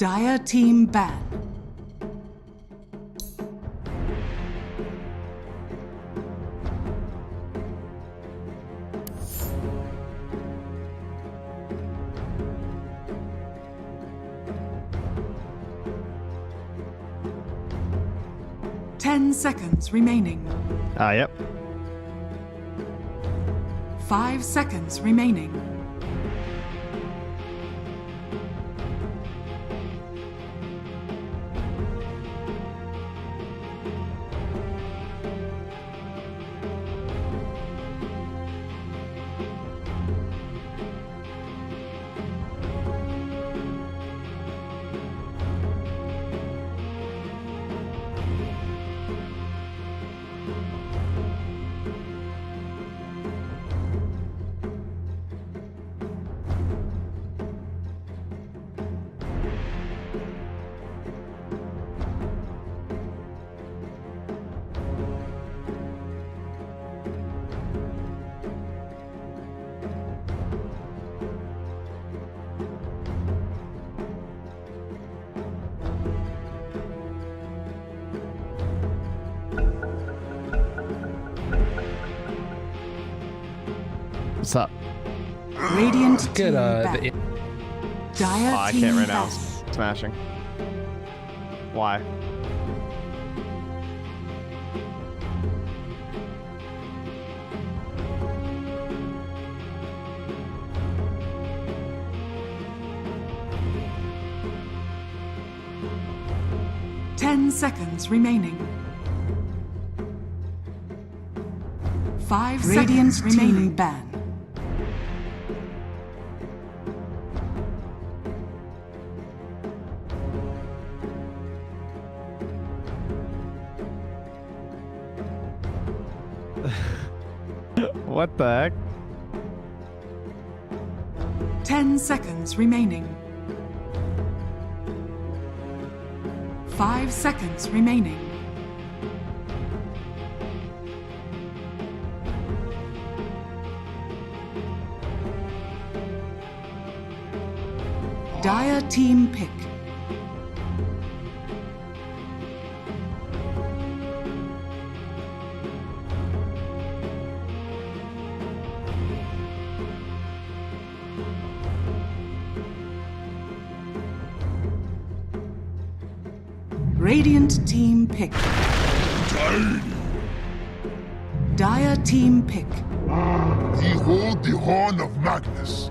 Dire team ban. Ten seconds remaining. Yep. 5 seconds remaining. What's up? Radiant team Good, ban. Dire I team can't right now. ban. Smashing. Why? Ten seconds remaining. 5 seconds remaining. Ban. What the heck? 10 seconds remaining. 5 seconds remaining. Dire team pick. Radiant team pick. Dire team pick. Behold the horn of Magnus.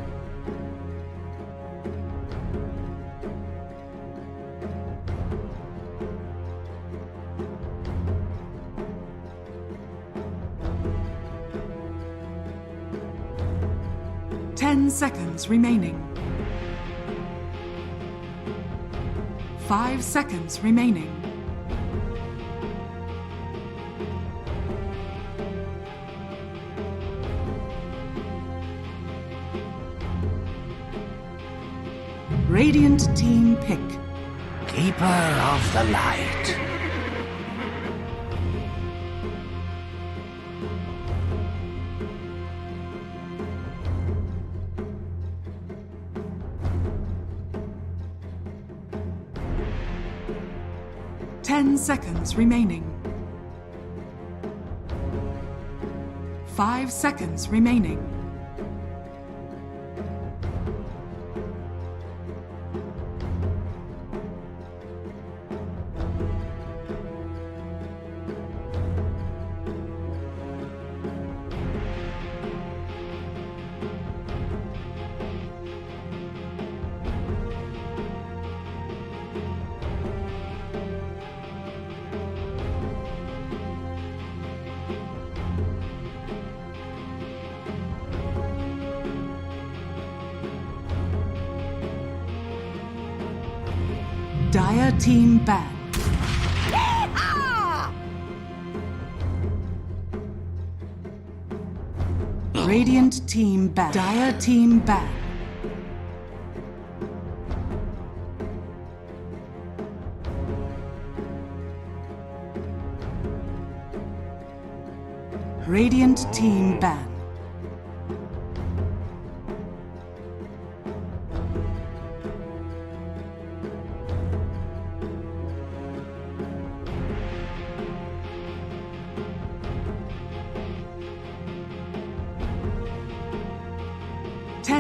Ten seconds remaining. 5 seconds remaining. Radiant team pick. Keeper of the light. Ten seconds remaining. 5 seconds remaining. Dire team ban. Radiant team ban. Dire team ban. Radiant team ban.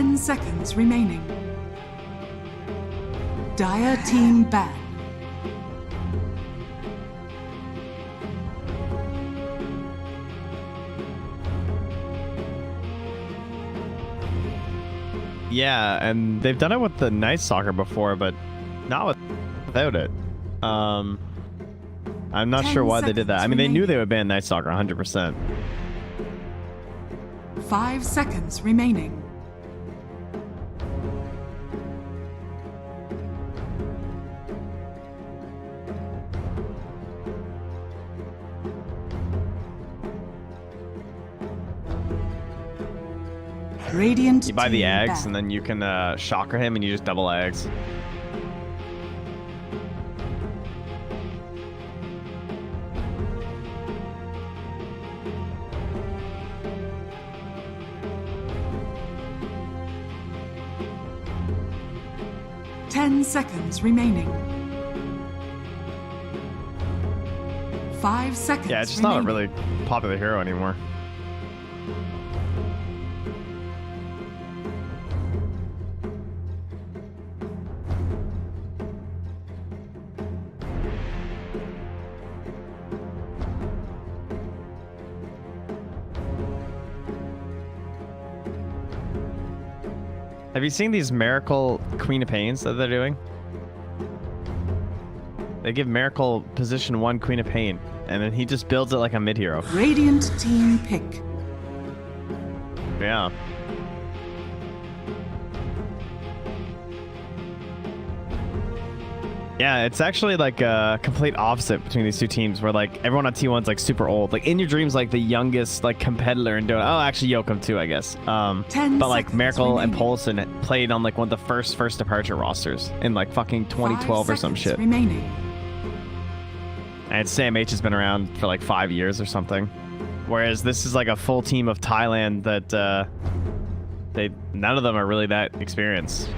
10 seconds remaining. Dire team ban. Yeah, and they've done it with the Night Stalker before, but not without it. I'm not 10 sure why they did that. I mean, they knew seconds they would ban Night Stalker 100%. 5 seconds remaining. Radiant You buy the team eggs, ban. and then you can shocker him, and you just double eggs. Ten seconds remaining. 5 seconds. Yeah, it's just not a remaining. really popular hero anymore. Have you seen these Miracle Queen of Pains that they're doing? They give Miracle position 1 Queen of Pain, and then he just builds it like a mid-hero. Radiant team pick. Yeah. Yeah, it's actually like a complete opposite between these two teams, where like everyone on T1's like super old. Like In Your Dream's like the youngest like competitor and doing. Oh, actually Yoakum too, I guess. 10 but like seconds Miracle and remaining. Polson played on like one of the first departure rosters in like fucking 2012 5 or some seconds shit. Remaining. And Sam H has been around for like 5 years or something. Whereas this is like a full team of Thailand that none of them are really that experienced.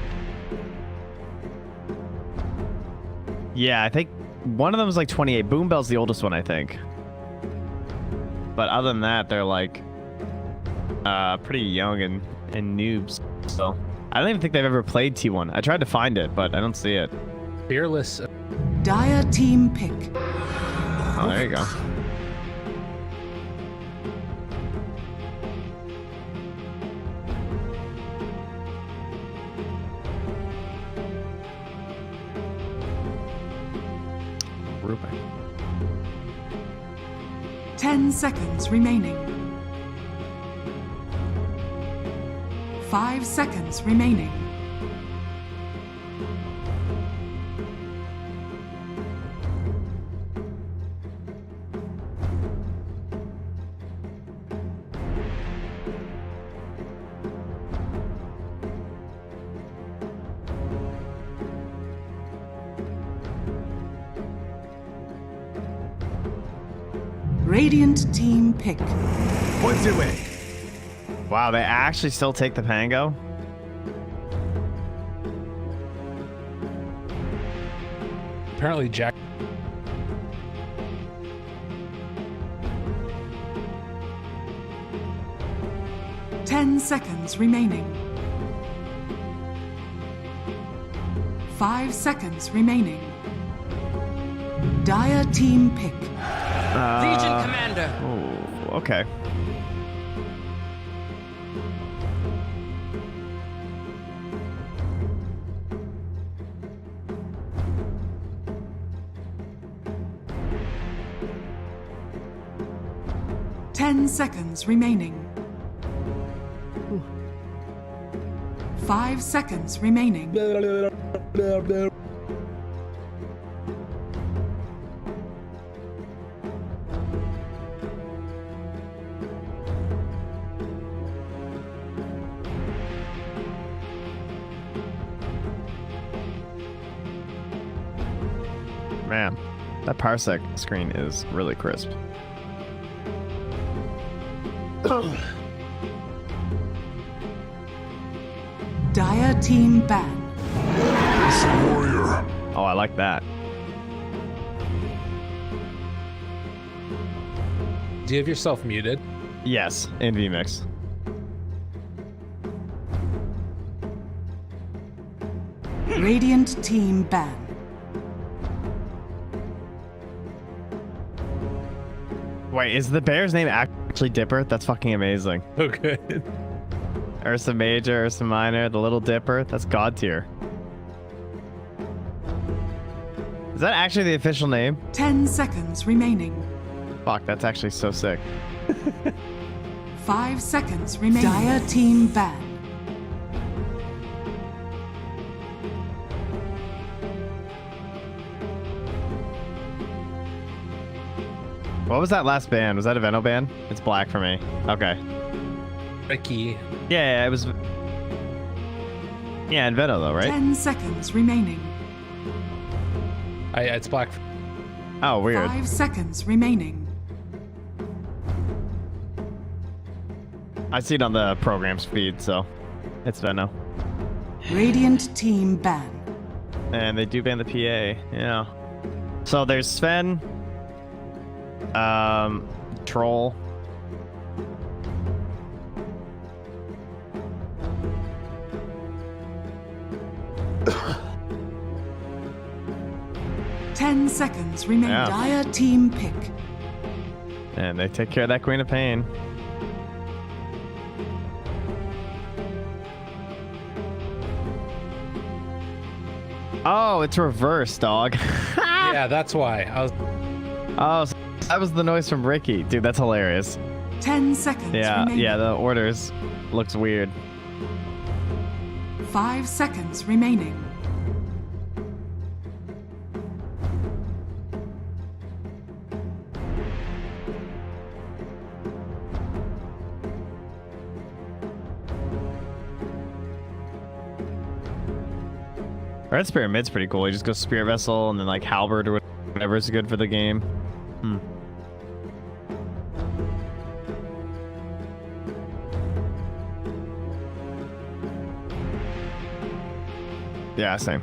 Yeah, I think one of them is like 28. Boombell's the oldest one, I think. But other than that, they're like pretty young and noobs. So I don't even think they've ever played T1. I tried to find it, but I don't see it. Fearless. Dire team pick. Oh, there you go. Grouping. 10 seconds remaining. 5 seconds remaining. Radiant team pick. Points away. Wow, they actually still take the Pango? Apparently, Jack. Ten seconds remaining. 5 seconds remaining. Dire team pick. Legion Commander. Oh, okay. Ten seconds remaining. 5 seconds remaining. Man, that parsec screen is really crisp. Dire team ban. Warrior. Oh, I like that. Do you have yourself muted? Yes, in VMix. Radiant team ban. Wait, is the bear's name actually Dipper? That's fucking amazing. Oh, good. Ursa Major, Ursa Minor, the Little Dipper. That's god tier. Is that actually the official name? 10 seconds remaining. Fuck, that's actually so sick. 5 seconds remaining. Dire team ban. What was that last band? Was that a Veno band? It's black for me. Okay. Ricky. Yeah, it was. Yeah, in Veno though, right? 10 seconds remaining. It's black. Oh, weird. 5 seconds remaining. I see it on the program's feed, so it's Veno. Radiant team ban. And they do ban the PA, yeah. So there's Sven, Troll. Ten seconds remain. Yeah. Dire team pick. And they take care of that Queen of Pain. Oh, it's reversed, dog. Yeah, that's why. Oh, so that was the noise from Ricky. Dude, that's hilarious. 10 seconds Yeah, remaining. yeah, the orders looks weird. 5 seconds remaining. Red Spirit mid's pretty cool. You just go Spirit Vessel and then like Halberd or whatever is good for the game. Yeah, same.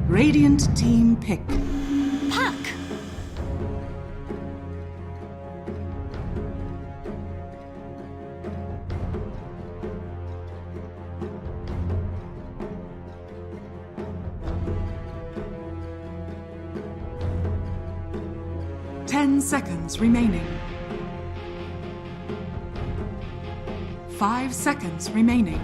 Radiant team pick. Puck! 10 seconds remaining. 5 seconds remaining.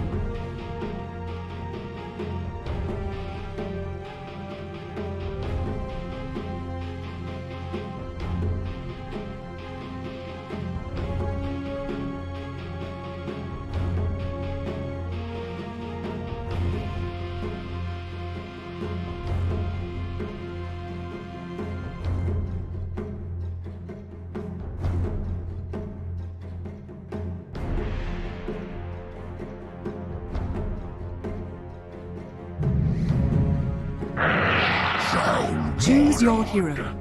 Choose your hero.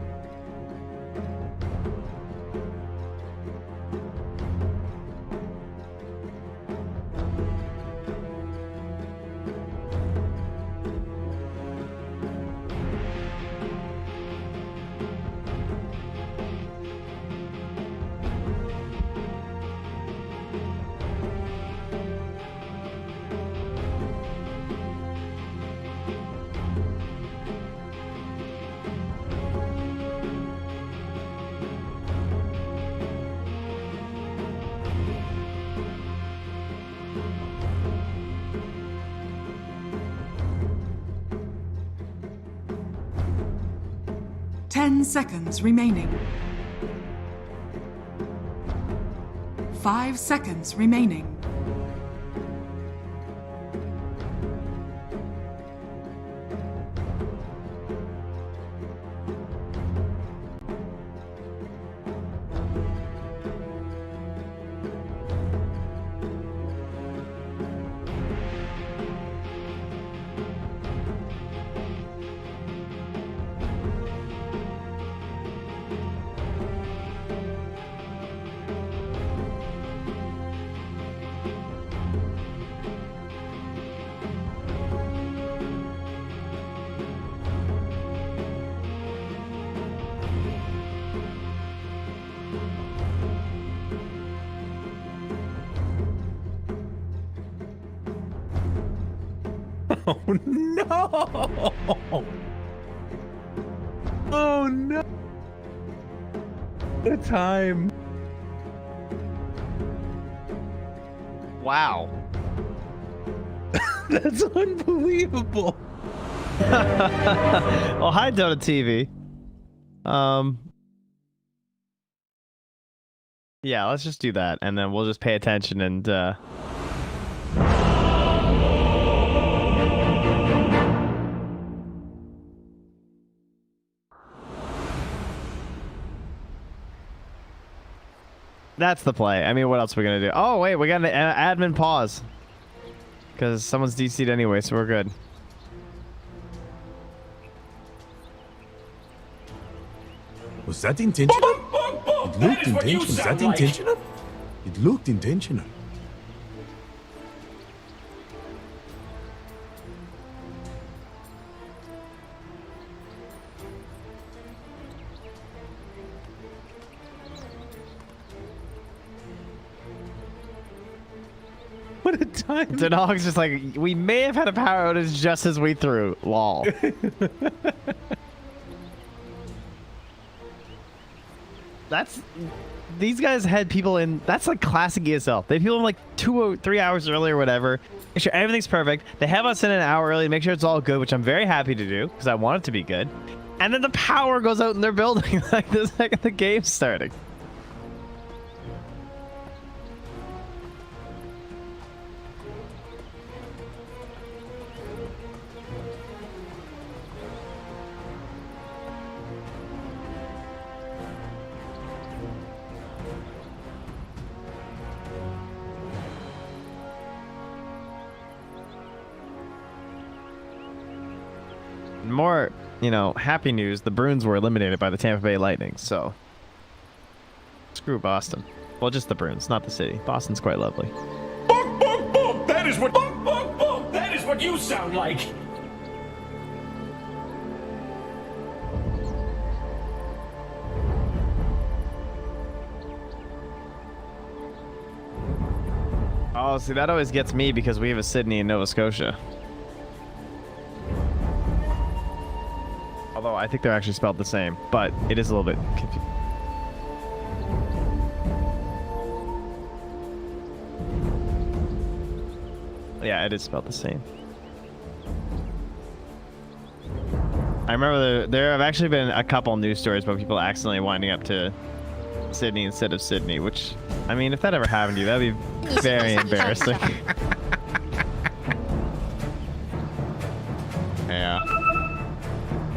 Ten seconds remaining. 5 seconds remaining. Oh no! Oh no! What a time! Wow. That's unbelievable. Well, hi, Dota TV. Yeah, let's just do that, and then we'll just pay attention and that's the play. I mean, what else are we gonna do? Oh wait, we got an admin pause because someone's DC'd anyway, so we're good. Was that intentional? It looked intentional. Was that intentional? It looked intentional. What a time! Denog's just like, we may have had a power outage just as we threw. Lol. These guys had people in, that's like classic ESL. They had people in like 2 or 3 hours early or whatever. Make sure everything's perfect. They have us in an hour early to make sure it's all good, which I'm very happy to do because I want it to be good. And then the power goes out in their building like the second the game's starting. More, you know, happy news, the Bruins were eliminated by the Tampa Bay Lightning, so screw Boston. Well, just the Bruins, not the city. Boston's quite lovely. That is what you sound like. Oh, see, that always gets me because we have a Sydney in Nova Scotia. Although I think they're actually spelled the same, but it is a little bit confusing. Yeah, it is spelled the same. I remember there have actually been a couple news stories about people accidentally winding up to Sydney instead of Sydney, which, I mean, if that ever happened to you, that'd be very embarrassing. Yeah.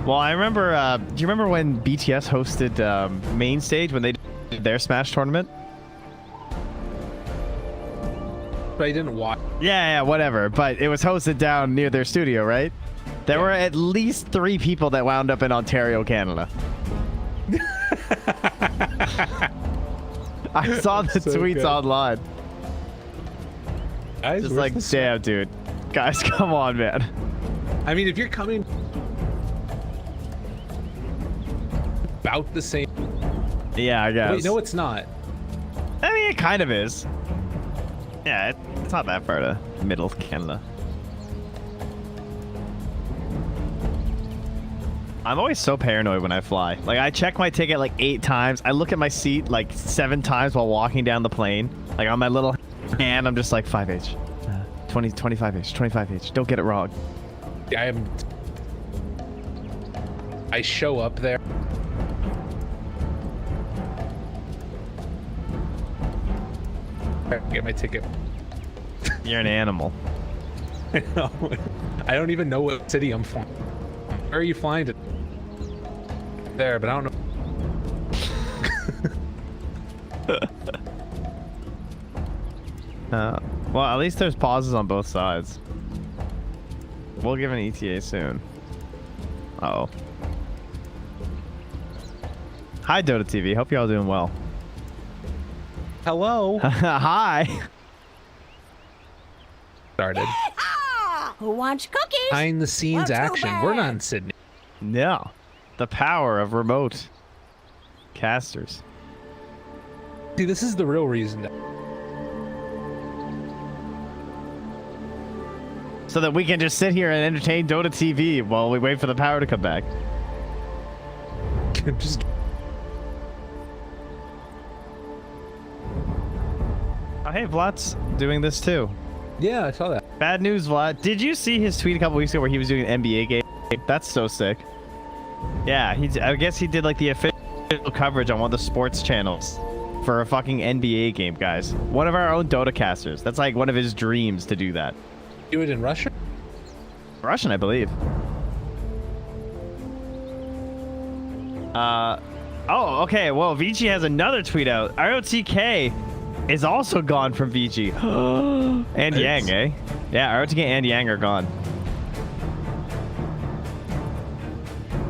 Well, I remember, do you remember when BTS hosted Main Stage when they did their Smash tournament? But I didn't watch. Yeah, whatever. But it was hosted down near their studio, right? There were at least 3 people that wound up in Ontario, Canada. I saw the So tweets good. online. Guys, Just where's like, the damn, dude. Guys, come on, man. I mean, if you're coming about the same. Yeah, I guess. Wait, no, it's not. I mean, it kind of is. Yeah, it's not that far to middle Canada. I'm always so paranoid when I fly. Like, I check my ticket like 8 times. I look at my seat like 7 times while walking down the plane. Like, on my little hand, I'm just like 5H. 25H, 25H. Don't get it wrong. I show up there. Get my ticket. You're an animal. I know. I don't even know what city I'm flying. Where are you flying to? There, but I don't know. Well, at least there's pauses on both sides. We'll give an ETA soon. Uh-oh. Hi, Dota TV. Hope you're all doing well. Hello. Hi. Started. Who wants cookies? Behind the scenes action. We're not in Sydney. No. The power of remote casters. See, this is the real reason. so that we can just sit here and entertain Dota TV while we wait for the power to come back. Just Oh, hey, Vlad's doing this too. yeah, I saw that. Bad news, Vlad. Did you see his tweet a couple weeks ago where he was doing an NBA game? That's so sick. Yeah, I guess he did like the official coverage on one of the sports channels for a fucking NBA game, guys. One of our own Dota casters. That's like one of his dreams to do that. Do it in Russian? Russian, I believe. Oh, okay. Well, Vici has another tweet out. ROTK is also gone from Vici. And Yang, eh? Yeah, ROTK and Yang are gone.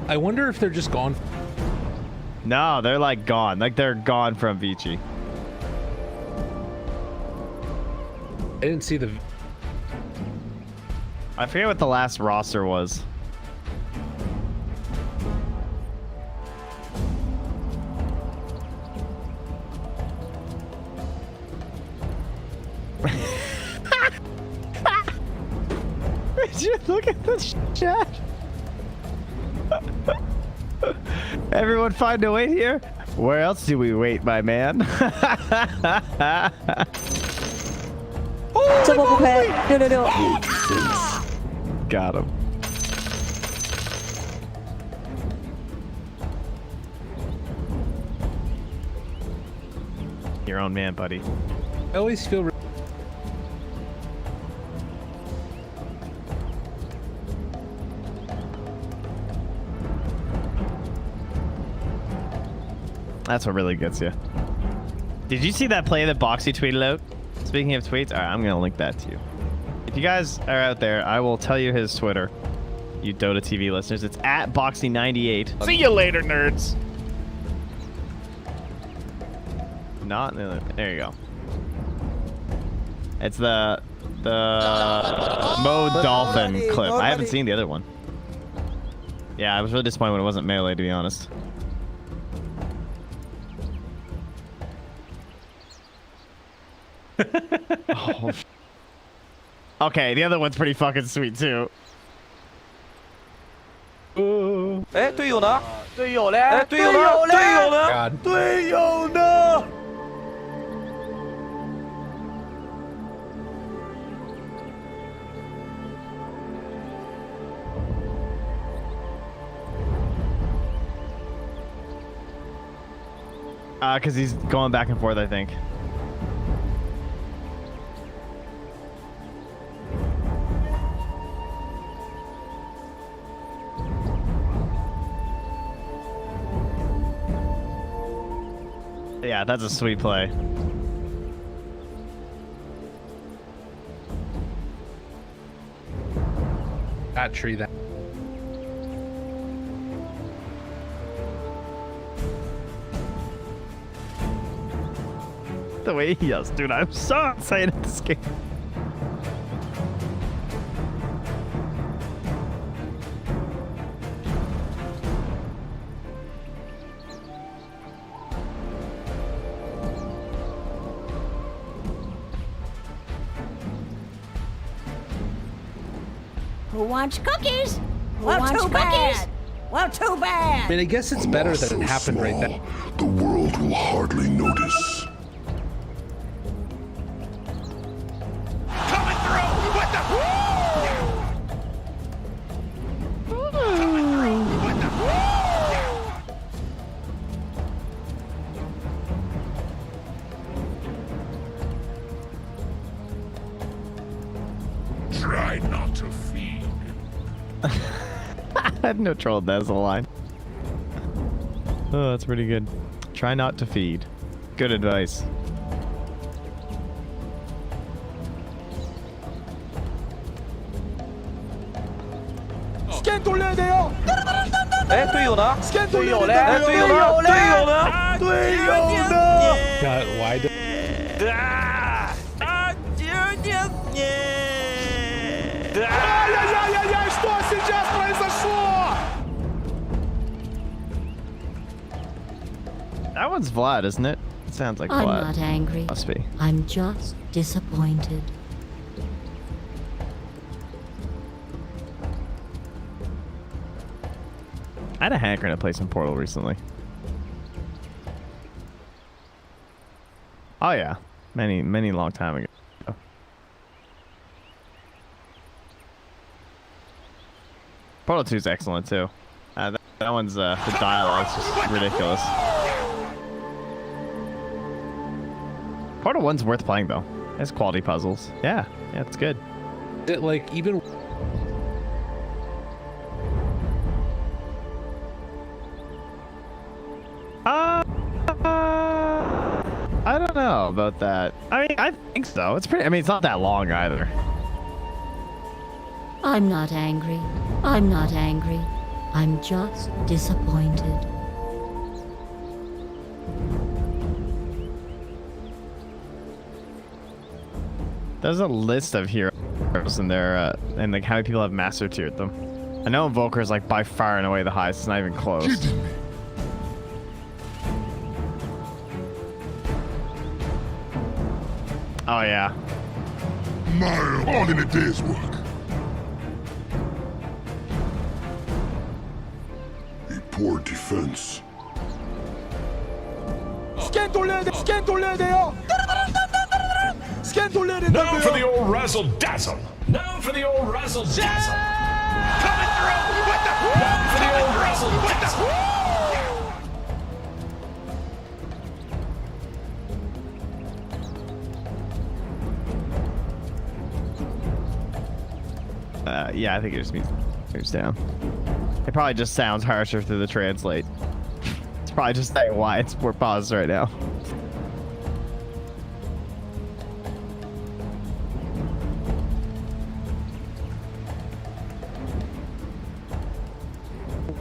I wonder if they're just gone. No, they're like gone. Like they're gone from Vici. I didn't see the. I forget what the last roster was. Did you look at the chat? Everyone find a wait here? Where else do we wait, my man? Got him. Your own man, buddy. I always feel. That's what really gets you. Did you see that play that Boxy tweeted out? Speaking of tweets, all right, I'm gonna link that to you. If you guys are out there, I will tell you his Twitter. You Dota TV listeners, it's at Boxy98. See you later, nerds. Not there you go. It's the Mo Dolphin clip. I haven't seen the other one. Yeah, I was really disappointed when it wasn't Melee, to be honest. Oh. Okay, the other one's pretty fucking sweet too. 哎，队友呢？队友嘞？哎，队友呢？队友呢？ God. 队友呢？ Because he's going back and forth, I think. Yeah, that's a sweet play. That tree that. The way he yells, dude, I'm so excited this game. Who wants cookies? Well, too bad. Well, too bad. I mean, I guess it's better that it happened right then. The world will hardly notice. Coming through! What the? Coming through! What the? Try not to feed. I had no trouble with that as a line. Oh, that's pretty good. Try not to feed. Good advice. Scan 队友呢？哎，队友呢？队友嘞？哎，队友呢？队友呢？队友呢？ God, why did? Ай-яй-яй-яй-яй, что сейчас произошло? That one's Vlad, isn't it? It sounds like I'm Vlad. not angry. Must be. I'm just disappointed. I had a hankering to play some Portal recently. Oh yeah, many long time ago. Portal 2 is excellent too. That one's the dialogue's just ridiculous. Portal 1's worth playing though. It's quality puzzles. Yeah, it's good. It like even. I don't know about that. I mean, I think so. It's pretty. I mean, it's not that long either. I'm not angry. I'm not angry. I'm just disappointed. There's a list of heroes in there, and like how many people have master tiered them. I know Invoker is like by far and away the highest. It's not even close. Oh yeah. No, all in a day's work. A poor defense. Now for the old razzle dazzle. Now for the old razzle dazzle. Coming through with the. Now for the old razzle dazzle. Yeah, I think it just means moves down. It probably just sounds harsher through the translate. It's probably just saying why it's more paused right now.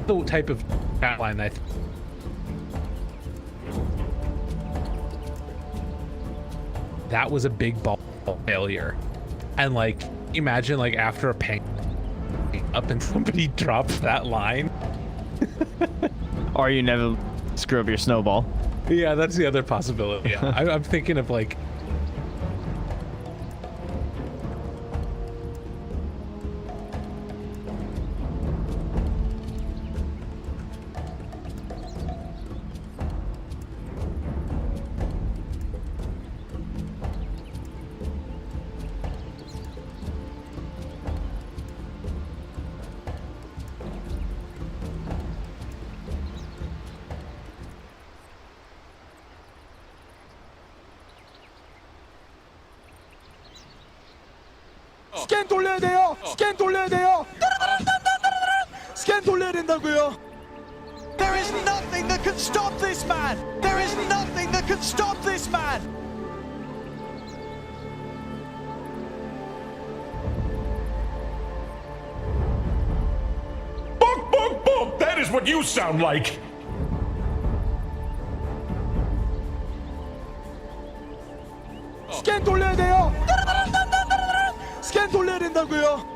The type of outline I that was a big ball failure. And like imagine like after a paint up and somebody drops that line. Or you never screw up your snowball. Yeah, that's the other possibility. Yeah. I'm thinking of like 스캔 돌려야 돼요. 스캔 돌려야 돼요. 스캔 돌려야 된다고요. There is nothing that can stop this man. There is nothing that can stop this man. Bunk, bunk, bunk. That is what you sound like. 스캔 돌려야 돼요. 스캔 돌려야 된다고요.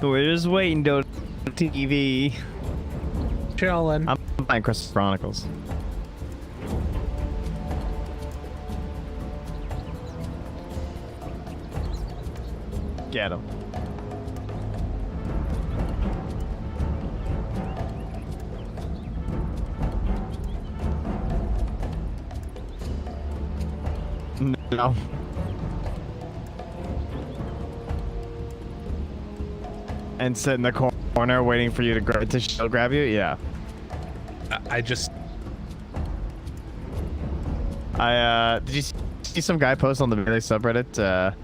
We're just waiting, Dota TV. chillin'. I'm buying Crystal Chronicles. Get him. No. And sit in the corner waiting for you to shield grab you? Yeah. I just... Did you see some guy post on the Melee subreddit?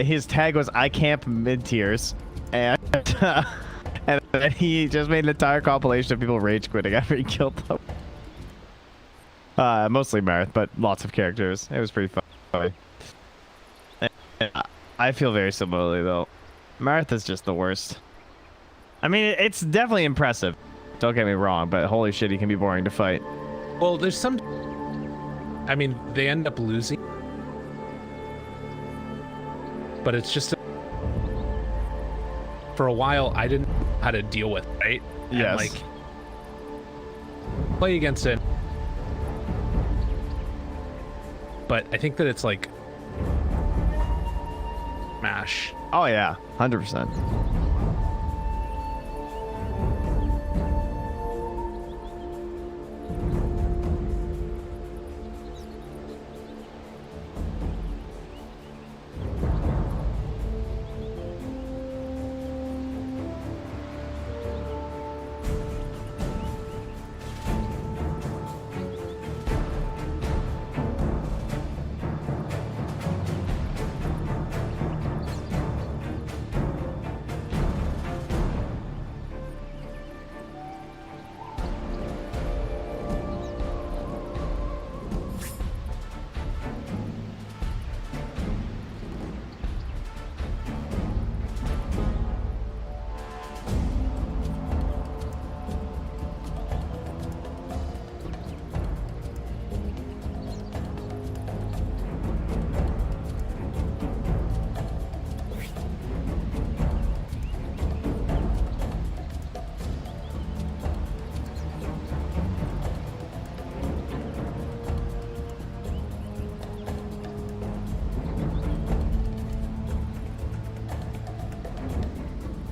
His tag was "I camp mid tiers," and and then he just made an entire compilation of people rage quitting after he killed them. Mostly Marth, but lots of characters. It was pretty funny. I feel very similarly though. Marth is just the worst. I mean, it's definitely impressive. Don't get me wrong, but holy shit, he can be boring to fight. Well, there's some... I mean, they end up losing. But it's just... For a while, I didn't know how to deal with it, right? Yes. And, like, play against it. But I think that it's like... Mash. Oh yeah, 100%.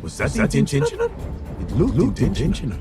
Was that intentional? It looked intentional.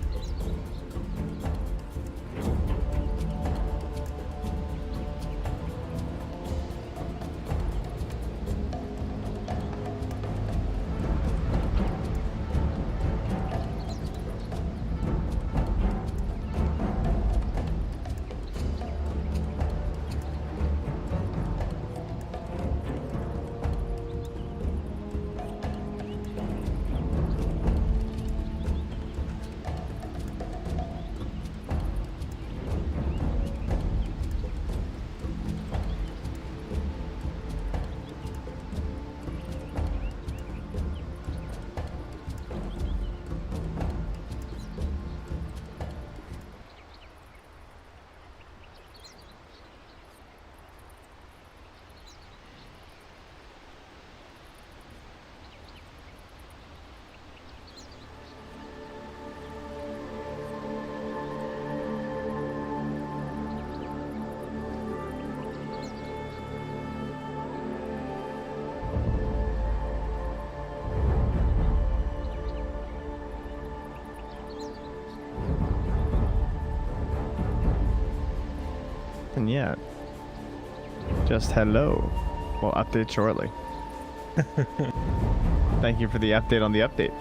And yeah, just hello. We'll update shortly. Thank you for the update on the update.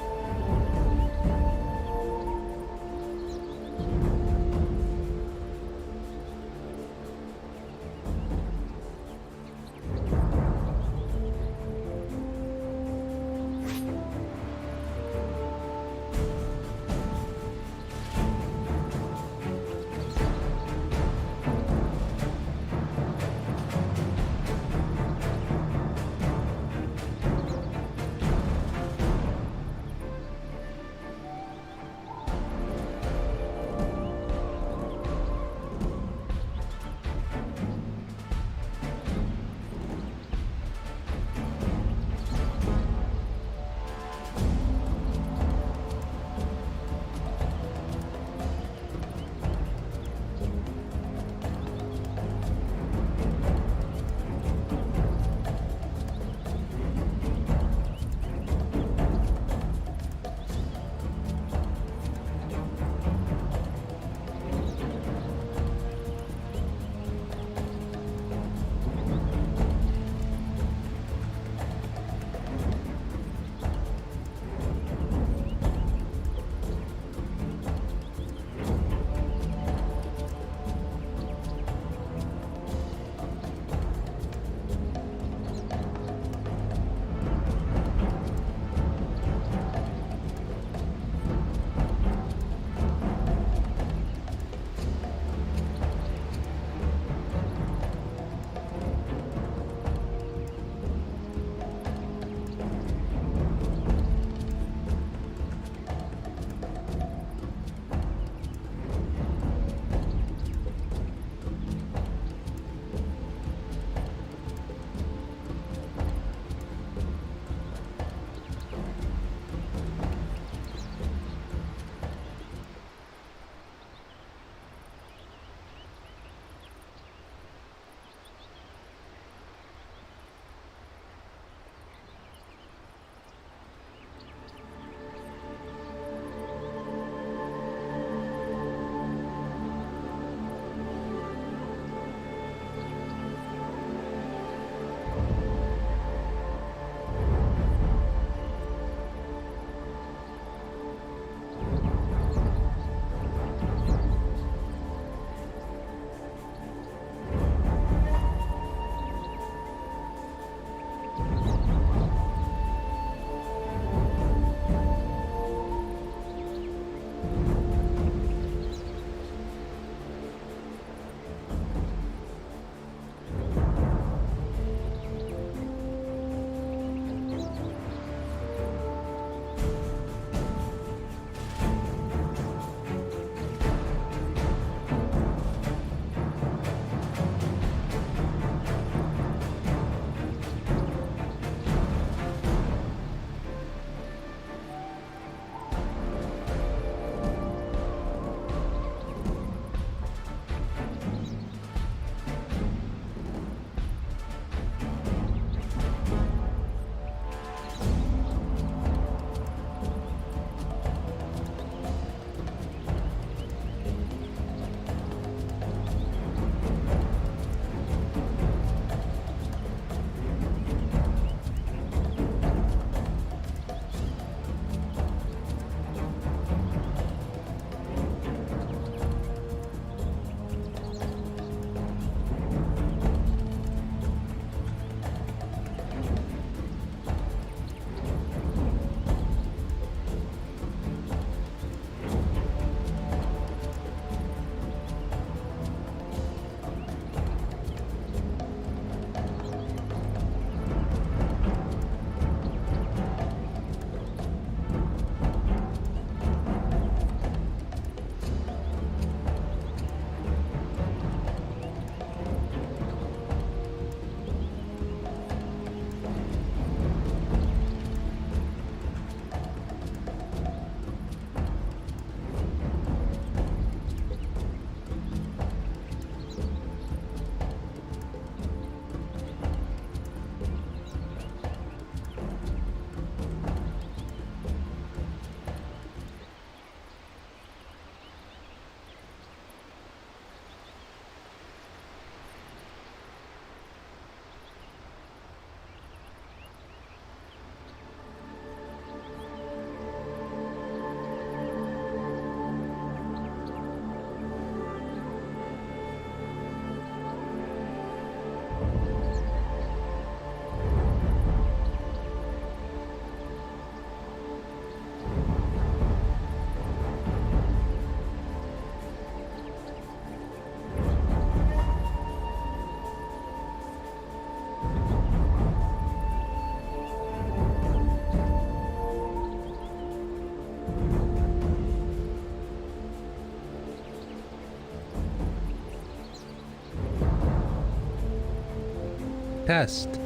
Test.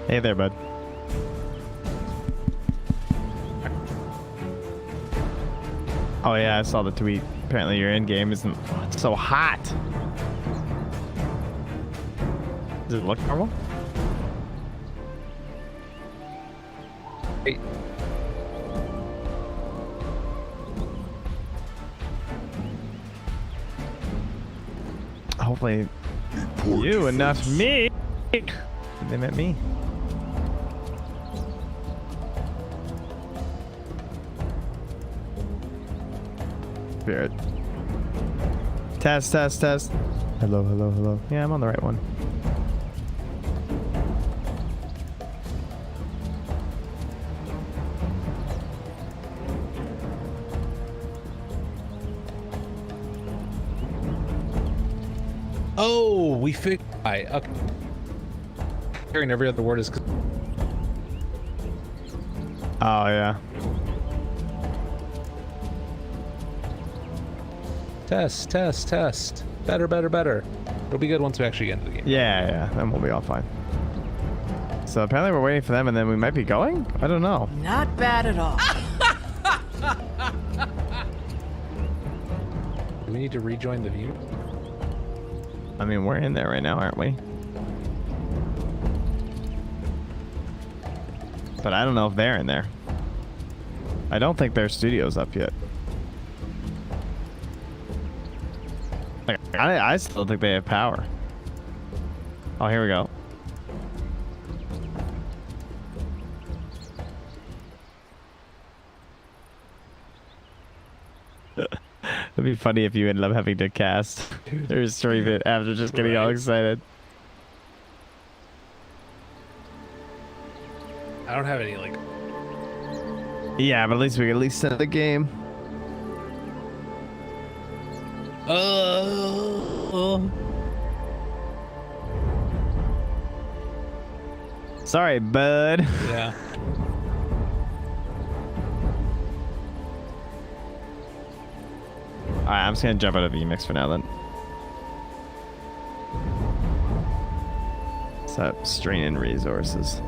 Hey there, bud. Oh yeah, I saw the tweet. Apparently your end game isn't so hot. Does it look normal? Hey. Hopefully you and not me. They met me. Spirit. Test, test, test. Hello, hello, hello. Yeah, I'm on the right one. Oh, we figured. Okay. Hearing every other word is. Oh yeah. Test, test, test. Better, better, better. It'll be good once we actually get into the game. Yeah, yeah. Then we'll be all fine. So apparently we're waiting for them, and then we might be going. I don't know. Not bad at all. Do we need to rejoin the view? I mean, we're in there right now, aren't we? But I don't know if they're in there. I don't think their studio's up yet. Like, I still think they have power. Oh, here we go. It'd be funny if you ended up having to cast or stream it after just getting all excited. I don't have any like. Yeah, but at least we can at least set the game. Sorry, bud. Yeah. Alright, I'm just gonna jump out of VMix for now then. Stop straining resources.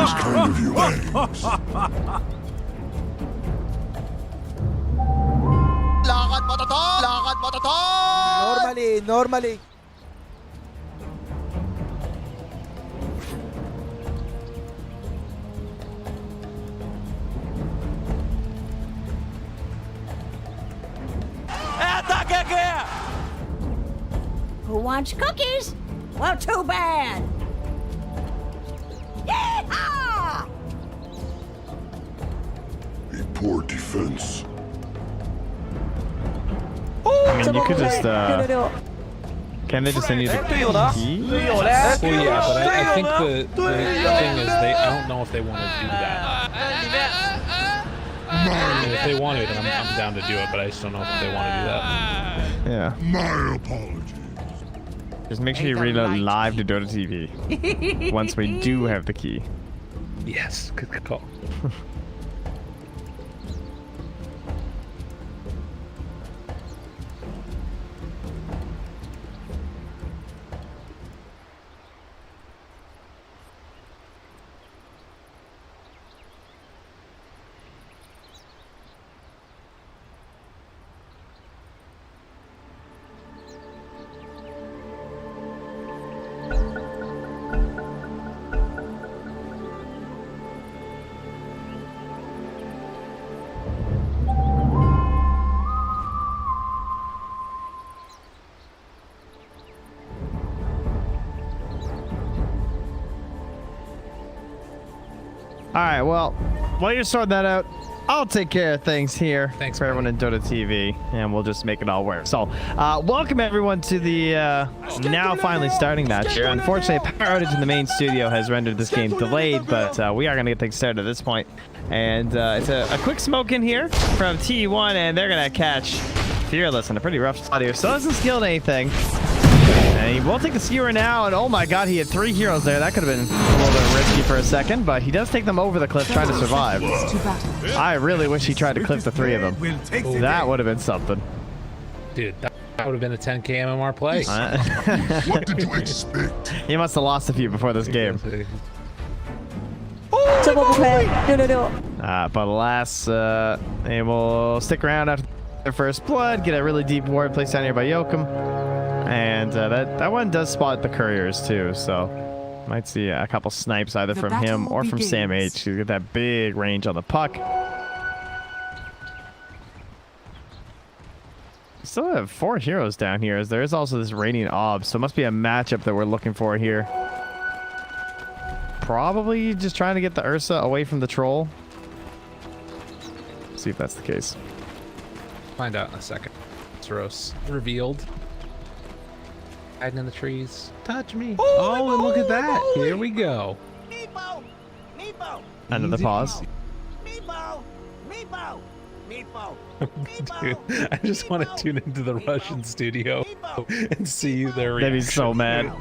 These kind of you aims. Lakad mo to! Lakad mo to! Normally, normally. Who wants cookies? Well, too bad. Yeehaw! A poor defense. I mean, you could just, can they just send you the key? Well, yeah, but I think the thing is, I don't know if they want to do that. I mean, if they want it, then I'm down to do it, but I just don't know if they want to do that. Yeah. My apologies. Just make sure you read it live to Dota TV. Once we do have the key. Yes, good call. right, well, while you're sorting that out, I'll take care of things here. Thanks for everyone in Dota TV, and we'll just make it all work. So, welcome everyone to the now finally starting match here. Unfortunately, a power outage in the main studio has rendered this game delayed, but we are going to get things started at this point. And it's a quick smoke in here from T1, and they're going to catch Fearless in a pretty rough spot here. So doesn't skill anything. And he will take the skewer now, and oh my god, he had 3 heroes there. That could have been a little bit risky for a second, but he does take them over the cliff trying to survive. I really wish he tried to clip the 3 of them. That would have been something. Dude, that would have been a 10k MMR play. What did you expect? He must have lost a few before this game. But alas, they will stick around after their first blood, get a really deep ward placed down here by Yoakum. And that one does spot the couriers too, so might see a couple snipes either from him or from Sam H, who's got that big range on the puck. Still have 4 heroes down here, as there is also this Radiant Ob, so it must be a matchup that we're looking for here. Probably just trying to get the Ursa away from the troll. Let's see if that's the case. Find out in a second. Soros revealed. Hiding in the trees. Touch me. Oh, and look at that. Here we go. Meepo! Meepo! Another pause. Meepo! Meepo! Meepo! Dude, I just want to tune into the Russian studio and see their reaction. They'd be so mad.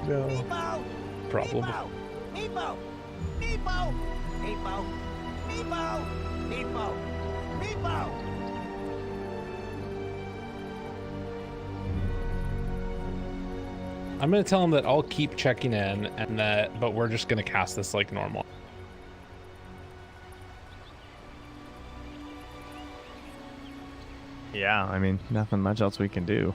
No. Problem. I'm gonna tell him that I'll keep checking in, and but we're just gonna cast this like normal. Yeah, I mean, nothing much else we can do.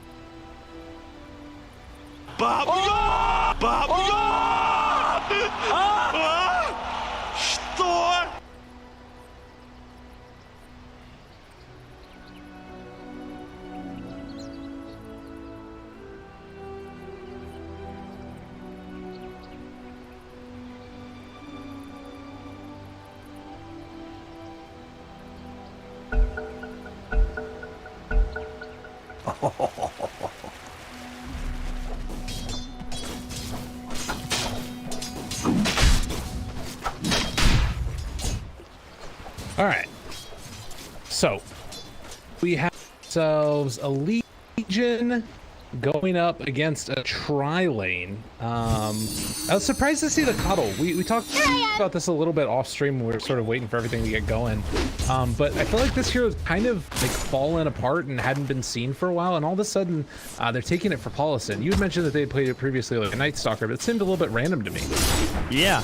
All right, so we have ourselves a Legion going up against a tri-lane. I was surprised to see the Cuddle. We talked about this a little bit off stream when we were sort of waiting for everything to get going. But I feel like this hero's kind of like fallen apart and hadn't been seen for a while, and all of a sudden they're taking it for Paulison. You had mentioned that they had played it previously like a Night Stalker, but it seemed a little bit random to me. Yeah,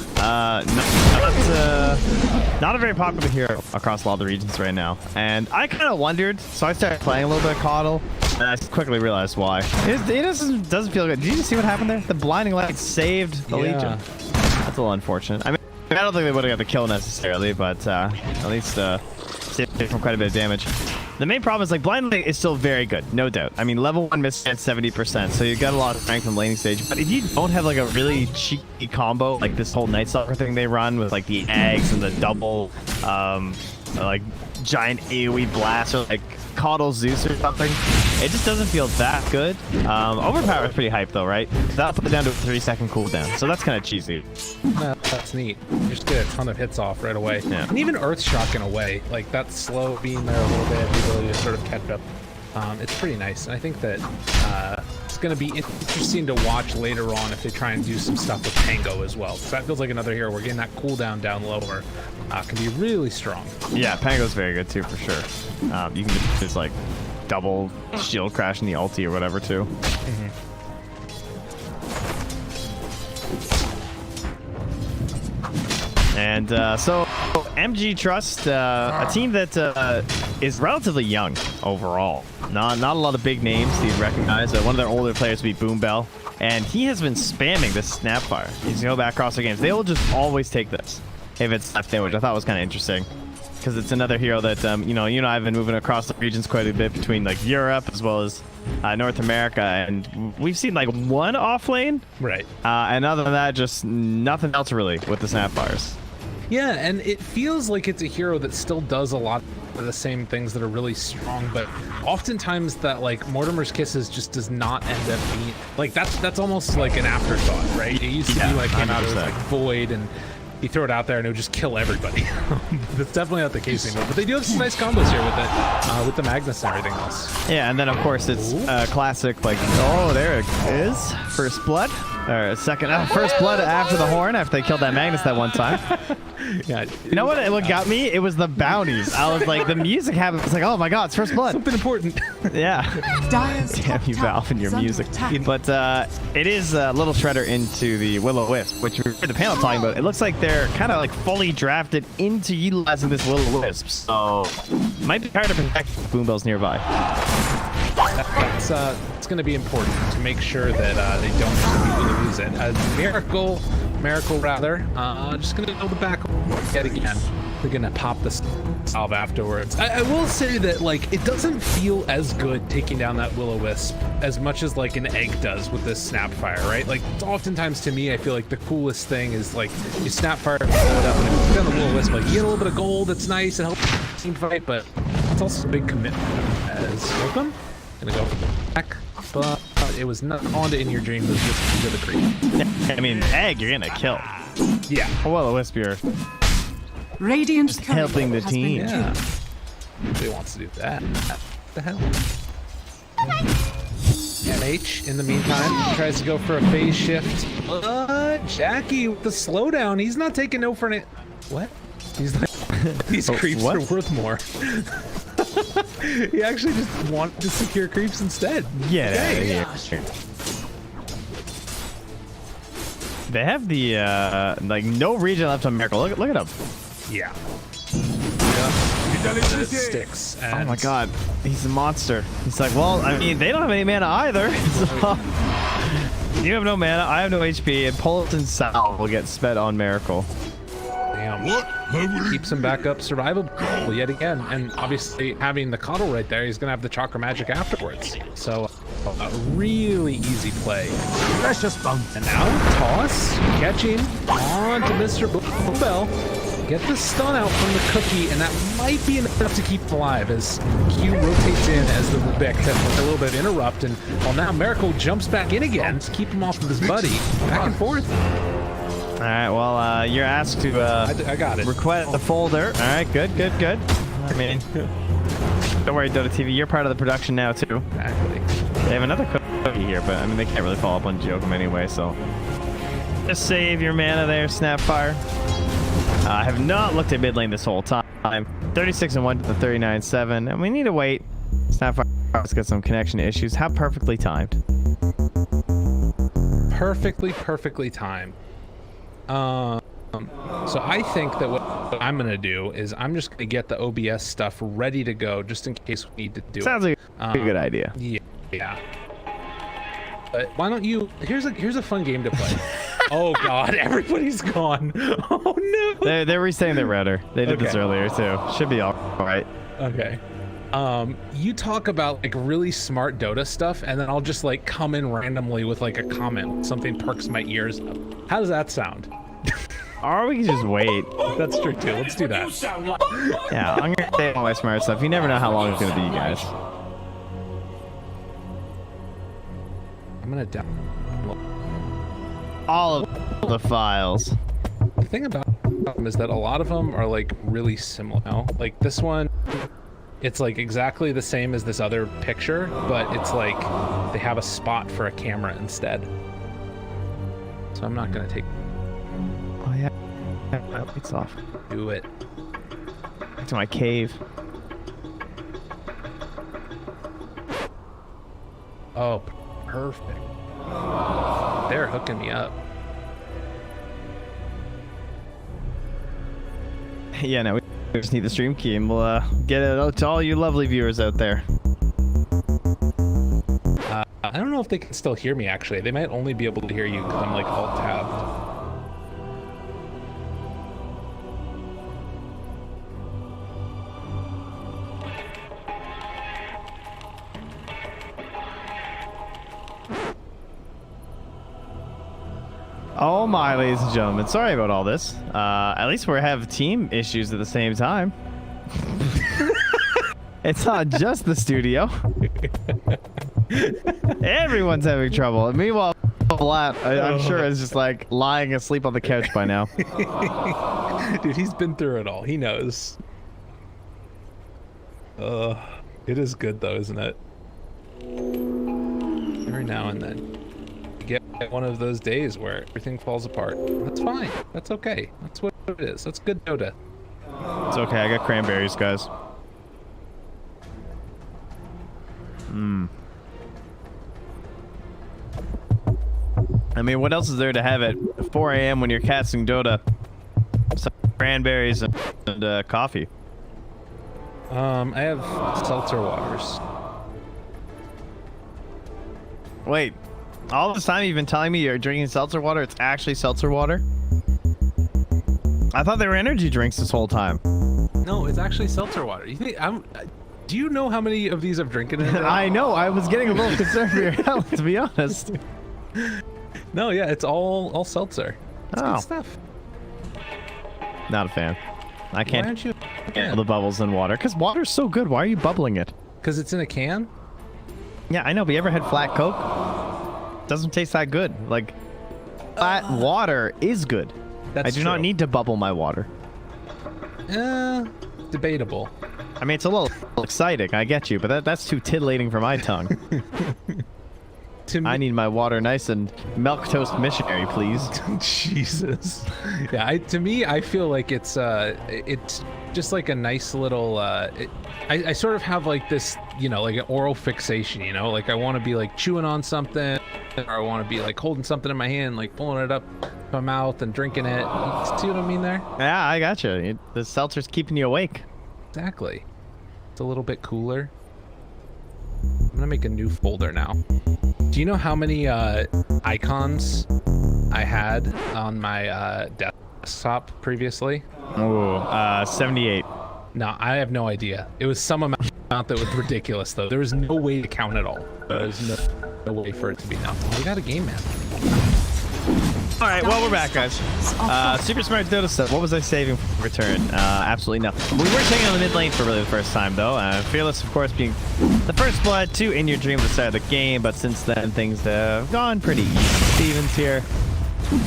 not a very popular hero across a lot of the regions right now. And I kind of wondered, so I started playing a little bit of Coddle, and I quickly realized why. It doesn't feel good. Did you see what happened there? The blinding light saved the Legion. That's a little unfortunate. I mean, I don't think they would have got the kill necessarily, but at least saved it from quite a bit of damage. The main problem is, like, blind light is still very good, no doubt. I mean, level 1 miss at 70%, so you got a lot of strength in the laning stage. But if you don't have like a really cheeky combo, like this whole Night Stalker thing they run with like the eggs and the double, like giant AoE blast, or like Coddle Zeus or something, it just doesn't feel that good. Overpower is pretty hype though, right? That'll put it down to a 3-second cooldown, so that's kind of cheesy. That's neat. You just get a ton of hits off right away. Yeah. And even Earth Shock in a way, like that slow being there a little bit, the ability to sort of catch up. It's pretty nice, and I think that it's going to be interesting to watch later on if they try and do some stuff with Pango as well, because that feels like another hero. We're getting that cooldown down lower. Can be really strong. Yeah, Pango's very good too, for sure. You can just like double shield crash in the ulti or whatever too. And so MG Trust, a team that is relatively young overall. Not a lot of big names that you recognize. One of their older players would be Boombell, and he has been spamming this Snapfire. He's go back across their games. They will just always take this if it's left in, which I thought was kind of interesting. because it's another hero that you know I've been moving across the regions quite a bit between like Europe as well as North America, and we've seen like one off lane, right? And other than that, just nothing else really with the Snapfires. Yeah, and it feels like it's a hero that still does a lot of the same things that are really strong, but oftentimes that like Mortimer's Kisses just does not end up being like that's almost like an afterthought, right? It used to be like came out as like Void and you throw it out there and it would just kill everybody. That's definitely not the case anymore. But they do have some nice combos here with it, with the Magnus and everything else. Yeah, and then of course it's classic like, oh, there it is, first blood. Or second, first blood after the horn, after they killed that Magnus that one time. Yeah. You know what got me? It was the bounties. I was like, the music happened. It's like, oh my god, it's first blood. Something important. Yeah. Damn you, Valve, and your music. But it is a little shredder into the Will-O-Wisp, which we heard the panel talking about. It looks like they're kind of like fully drafted into utilizing this Will-O-Wisp. So might be hard to protect Boom Bells nearby. It's going to be important to make sure that they don't completely lose it. Miracle rather, just going to build it back yet again. They're going to pop the salve afterwards. I will say that like it doesn't feel as good taking down that Will-O-Wisp as much as like an egg does with this Snapfire, right? Like oftentimes to me, I feel like the coolest thing is like you Snapfire, blow it up, and if you put down the Will-O-Wisp, like you get a little bit of gold. It's nice. It helps the team fight, but it's also a big commitment. As welcome. Gonna go for the back, but it was not on to In Your Dream. It was just to the creep. I mean, egg, you're gonna kill. Yeah. Well, Wisp, you're Radiant just helping the team. Yeah. Nobody wants to do that. What the hell? MH, in the meantime, tries to go for a phase shift. Jackie with the slowdown. He's not taking no for an... What? He's like... These creeps are worth more. He actually just wanted to secure creeps instead. Get out of here. They have the like no regen left on Miracle. Look at him. Yeah. Sticks. Oh my god, he's a monster. He's like, well, I mean, they don't have any mana either. So you have no mana, I have no HP, and Pulse and Sal will get sped on Miracle. Damn. Keeps him back up survivable yet again. And obviously having the Coddle right there, he's going to have the Chakra Magic afterwards. So a really easy play. Precious bump. And now Toss catching on to Mr. Bell. Get the stun out from the cookie, and that might be enough to keep him alive as Q rotates in as the Rubik to a little bit of interrupt. And well, now Miracle jumps back in again to keep him off of his buddy. Back and forth. All right, well, you're asked to I got it. Request the folder. All right, good. I mean, don't worry, Dota TV, you're part of the production now too. Exactly. They have another cookie here, but I mean, they can't really follow up on Jokum anyway, so just save your mana there, Snapfire. I have not looked at mid lane this whole time. 36-1 to the 39-7, and we need to wait. Snapfire's got some connection issues. How perfectly timed? Perfectly timed. So I think that what I'm gonna do is I'm just gonna get the OBS stuff ready to go just in case we need to do Sounds it. like a good idea. Yeah. But why don't you? Here's a fun game to play. Oh God, everybody's gone. Oh no. They're resetting their router. They did this earlier too. Should be all right. Okay. You talk about like really smart Dota stuff, and then I'll just like come in randomly with like a comment, something perks my ears up. How does that sound? Or we can just wait. That's true too. Let's do that. Yeah, I'm gonna say all my smart stuff. You never know how long it's gonna be, you guys. I'm gonna download all of the files. The thing about them is that a lot of them are like really similar. You know? Like this one, it's like exactly the same as this other picture, but it's like they have a spot for a camera instead. So I'm not gonna take. Oh yeah, my lights off. Do it. Back to my cave. Oh, perfect. They're hooking me up. Yeah, no, we just need the stream key, and we'll get it out to all you lovely viewers out there. I don't know if they can still hear me, actually. They might only be able to hear you because I'm like alt-tabbed. Oh my, ladies and gentlemen. Sorry about all this. At least we have team issues at the same time. It's not just the studio. Everyone's having trouble. And meanwhile, Flat, I'm sure, is just like lying asleep on the couch by now. Dude, he's been through it all. He knows. It is good though, isn't it? Every now and then, you get one of those days where everything falls apart. That's fine. That's okay. That's what it is. That's good Dota. It's okay. I got cranberries, guys. I mean, what else is there to have at 4 a.m. when you're casting Dota? Some cranberries and coffee. I have seltzer waters. Wait, all this time you've been telling me you're drinking seltzer water? It's actually seltzer water? I thought they were energy drinks this whole time. No, it's actually seltzer water. You think do you know how many of these I've drinking in a day? I know. I was getting a little concerned for your health, to be honest. No, yeah, it's all seltzer. It's Oh. good stuff. Not a fan. I Why can't aren't you? handle the bubbles in water. Because water's so good. Why are you bubbling it? Because it's in a can? Yeah, I know, but you ever had flat Coke? Doesn't taste that good. Like, flat water is good. That's I do not true. need to bubble my water. Debatable. I mean, it's a little exciting. I get you, but that's too titillating for my tongue. To me, I need my water nice and milk toast missionary, please. Jesus. Yeah, to me, I feel like it's just like a nice little. I sort of have like this, like an oral fixation. Like I want to be like chewing on something, or I want to be like holding something in my hand, like pulling it up my mouth and drinking it. You see what I mean there? Yeah, I got you. The seltzer's keeping you awake. Exactly. It's a little bit cooler. I'm gonna make a new folder now. Do you know how many icons I had on my desktop previously? Oh, 78. No, I have no idea. It was some amount that was ridiculous, though. There was no way to count it all. There was no way for it to be known. We got a game, man. All right, well, we're back, guys. Super Smart Dota stuff. What was I saving for return? Absolutely nothing. We were taking on the mid lane for really the first time, though. Fearless, of course, being the first blood to In Your Dream at the start of the game, but since then, things have gone pretty even. Stevens here.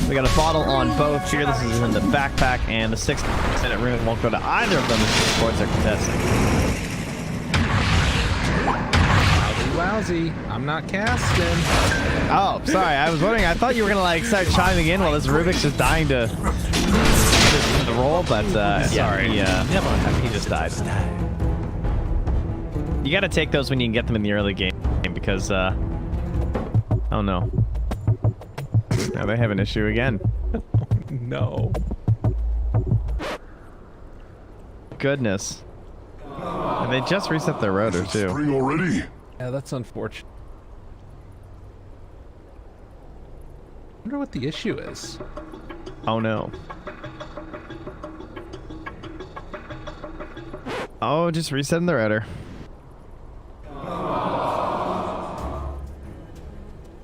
We got a bottle on both. Fearless is in the backpack, and the 6-minute rune won't go to either of them as the sports are contesting. Lousy. I'm not casting. Oh, sorry. I was wondering. I thought you were gonna like start chiming in while this Rubik's just dying to roll, but Sorry. he just died. You gotta take those when you can get them in the early game because oh no, now they have an issue again. No. Goodness. And they just reset their rotor too. Spring already? Yeah, that's unfortunate. I wonder what the issue is. Oh no. Oh, just resetting the rotor.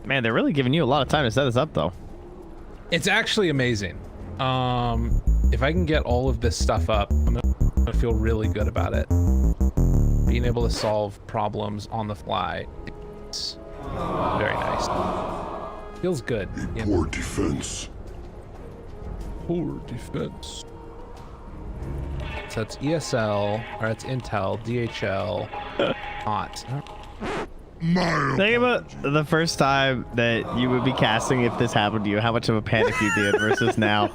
Man, they're really giving you a lot of time to set this up, though. It's actually amazing. If I can get all of this stuff up, I'm gonna feel really good about it. Being able to solve problems on the fly, it's very nice. Feels good. Poor defense. Poor defense. So that's ESL, or that's Intel, DHL, not. Think about the first time that you would be casting if this happened to you, how much of a panic you did versus now.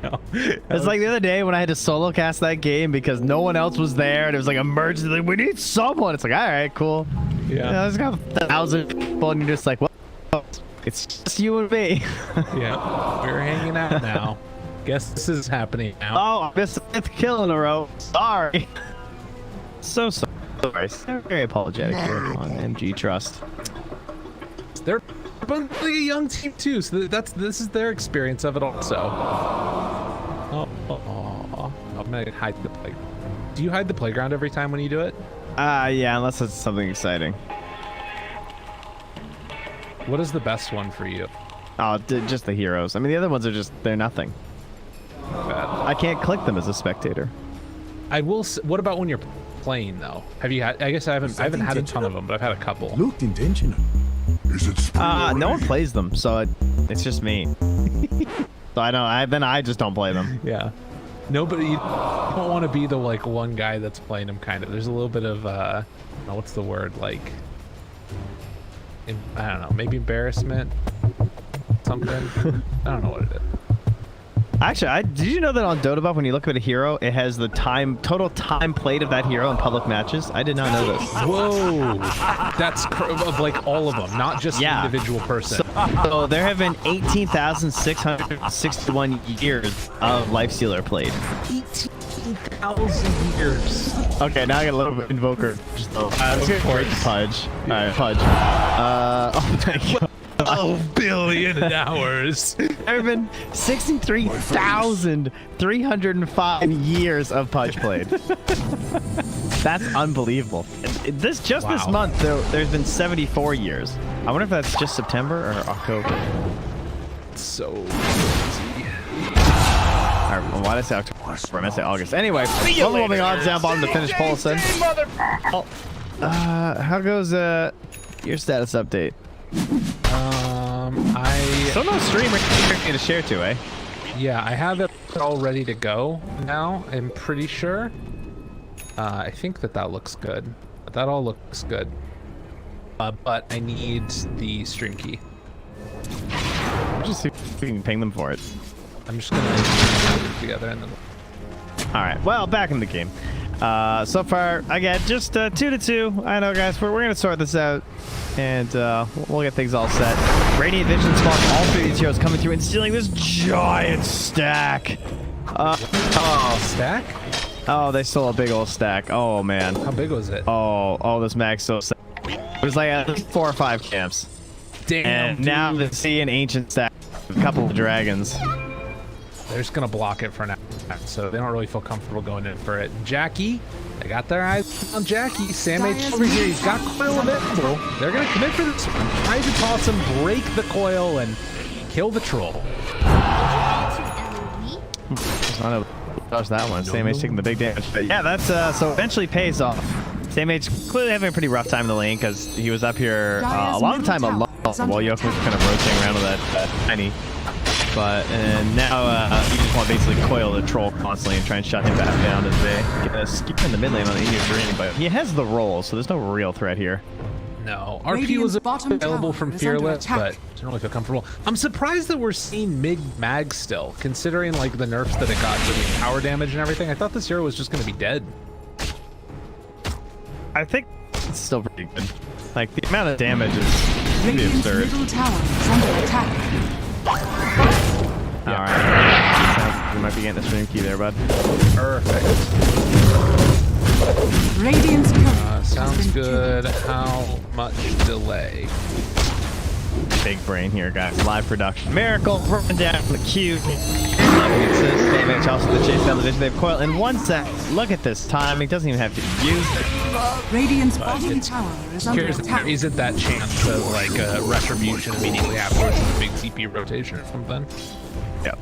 No. It's like the other day when I had to solo cast that game because no one else was there and it was like emergency, like, we need someone. It's like, all right, cool. Yeah. There's got 1,000 people and you're just like, well, it's just you and me. Yeah, we're hanging out now. Guess this is happening now. Oh, I missed the 5th kill in a row. Sorry. So sorry. Very apologetic here on MG Trust. They're both like a young team too, so this is their experience of it also. Oh, I'm gonna hide the playground. Do you hide the playground every time when you do it? Yeah, unless it's something exciting. What is the best one for you? Oh, just the heroes. I mean, the other ones are they're nothing. I can't click them as a spectator. I will. What about when you're playing though? Have you had? I guess I haven't had a ton of them, but I've had a couple. Looked intentional. Is it No one plays them, so it's just me. So I just don't play them. Yeah. Nobody. You don't want to be the like one guy that's playing them. Kind of. There's a little bit of what's the word, like? I don't know. Maybe embarrassment. Something. I don't know what it is. Actually, did you know that on Dota, when you look at a hero, it has the total time played of that hero in public matches? I did not know this. Whoa, that's of like all of them, not just an individual person. So there have been 18,661 years of Lifestealer played. 18,000 years. Okay, now I got a little bit Invoker. Let's get Pudge. All right, Pudge. Oh my God. 12 billion hours. There have been 63,305 years of Pudge played. That's unbelievable. This month, there's been 74 years. I wonder if that's just September or October. So easy. Alright, well, why did I say October? I meant to say August. Anyway, overwhelming odds down bottom to finish Paulson. How goes your status update? I still no streamer to share to, eh? Yeah, I have it all ready to go now. I'm pretty sure. I think that looks good. That all looks good. But I need the stream key. Just see if we can ping them for it. I'm just gonna put it together and then. All right. Well, back in the game. So far, again, just 2-2. I know, guys. We're gonna sort this out, and we'll get things all set. Radiant Vision spawn all three of these heroes coming through and stealing this giant stack. Stack? Oh, they stole a big old stack. Oh man. How big was it? Oh, this mag's so sad. It was like 4 or 5 camps. Damn. And now they see an ancient stack, a couple of dragons. They're just gonna block it for now, so they don't really feel comfortable going in for it. Jackie, they got their eyes on Jackie. Sam H over here, he's got coil available. They're gonna commit for this one. Try to toss him, break the coil, and kill the troll. Dodge that one. Sam H taking the big damage. But yeah, that's so eventually pays off. Sam H clearly having a pretty rough time in the lane because he was up here a long time alone while Yoko was kind of rotating around with that tiny. But now you just want to basically coil the troll constantly and try and shut him back down as they get a skip in the mid lane on the Indian Dream. But he has the roll, so there's no real threat here. No, RP was available from Fearless, but didn't really feel comfortable. I'm surprised that we're seeing mag still, considering like the nerfs that it got to the power damage and everything. I thought this hero was just going to be dead. I think it's still pretty good. Like the amount of damage is pretty absurd. Yeah. Alright. You might be getting the stream key there, bud. Perfect. Radiant's sounds good. How much delay? Big brain here, guys. Live production. Miracle running down from the queue. Damage also the chase down the vision. They have coil in 1 sec. Look at this timing. Doesn't even have to use it. Radiant's bottom tower is under attack. Isn't that chance of like a retribution immediately afterwards with a big CP rotation or something? Yep.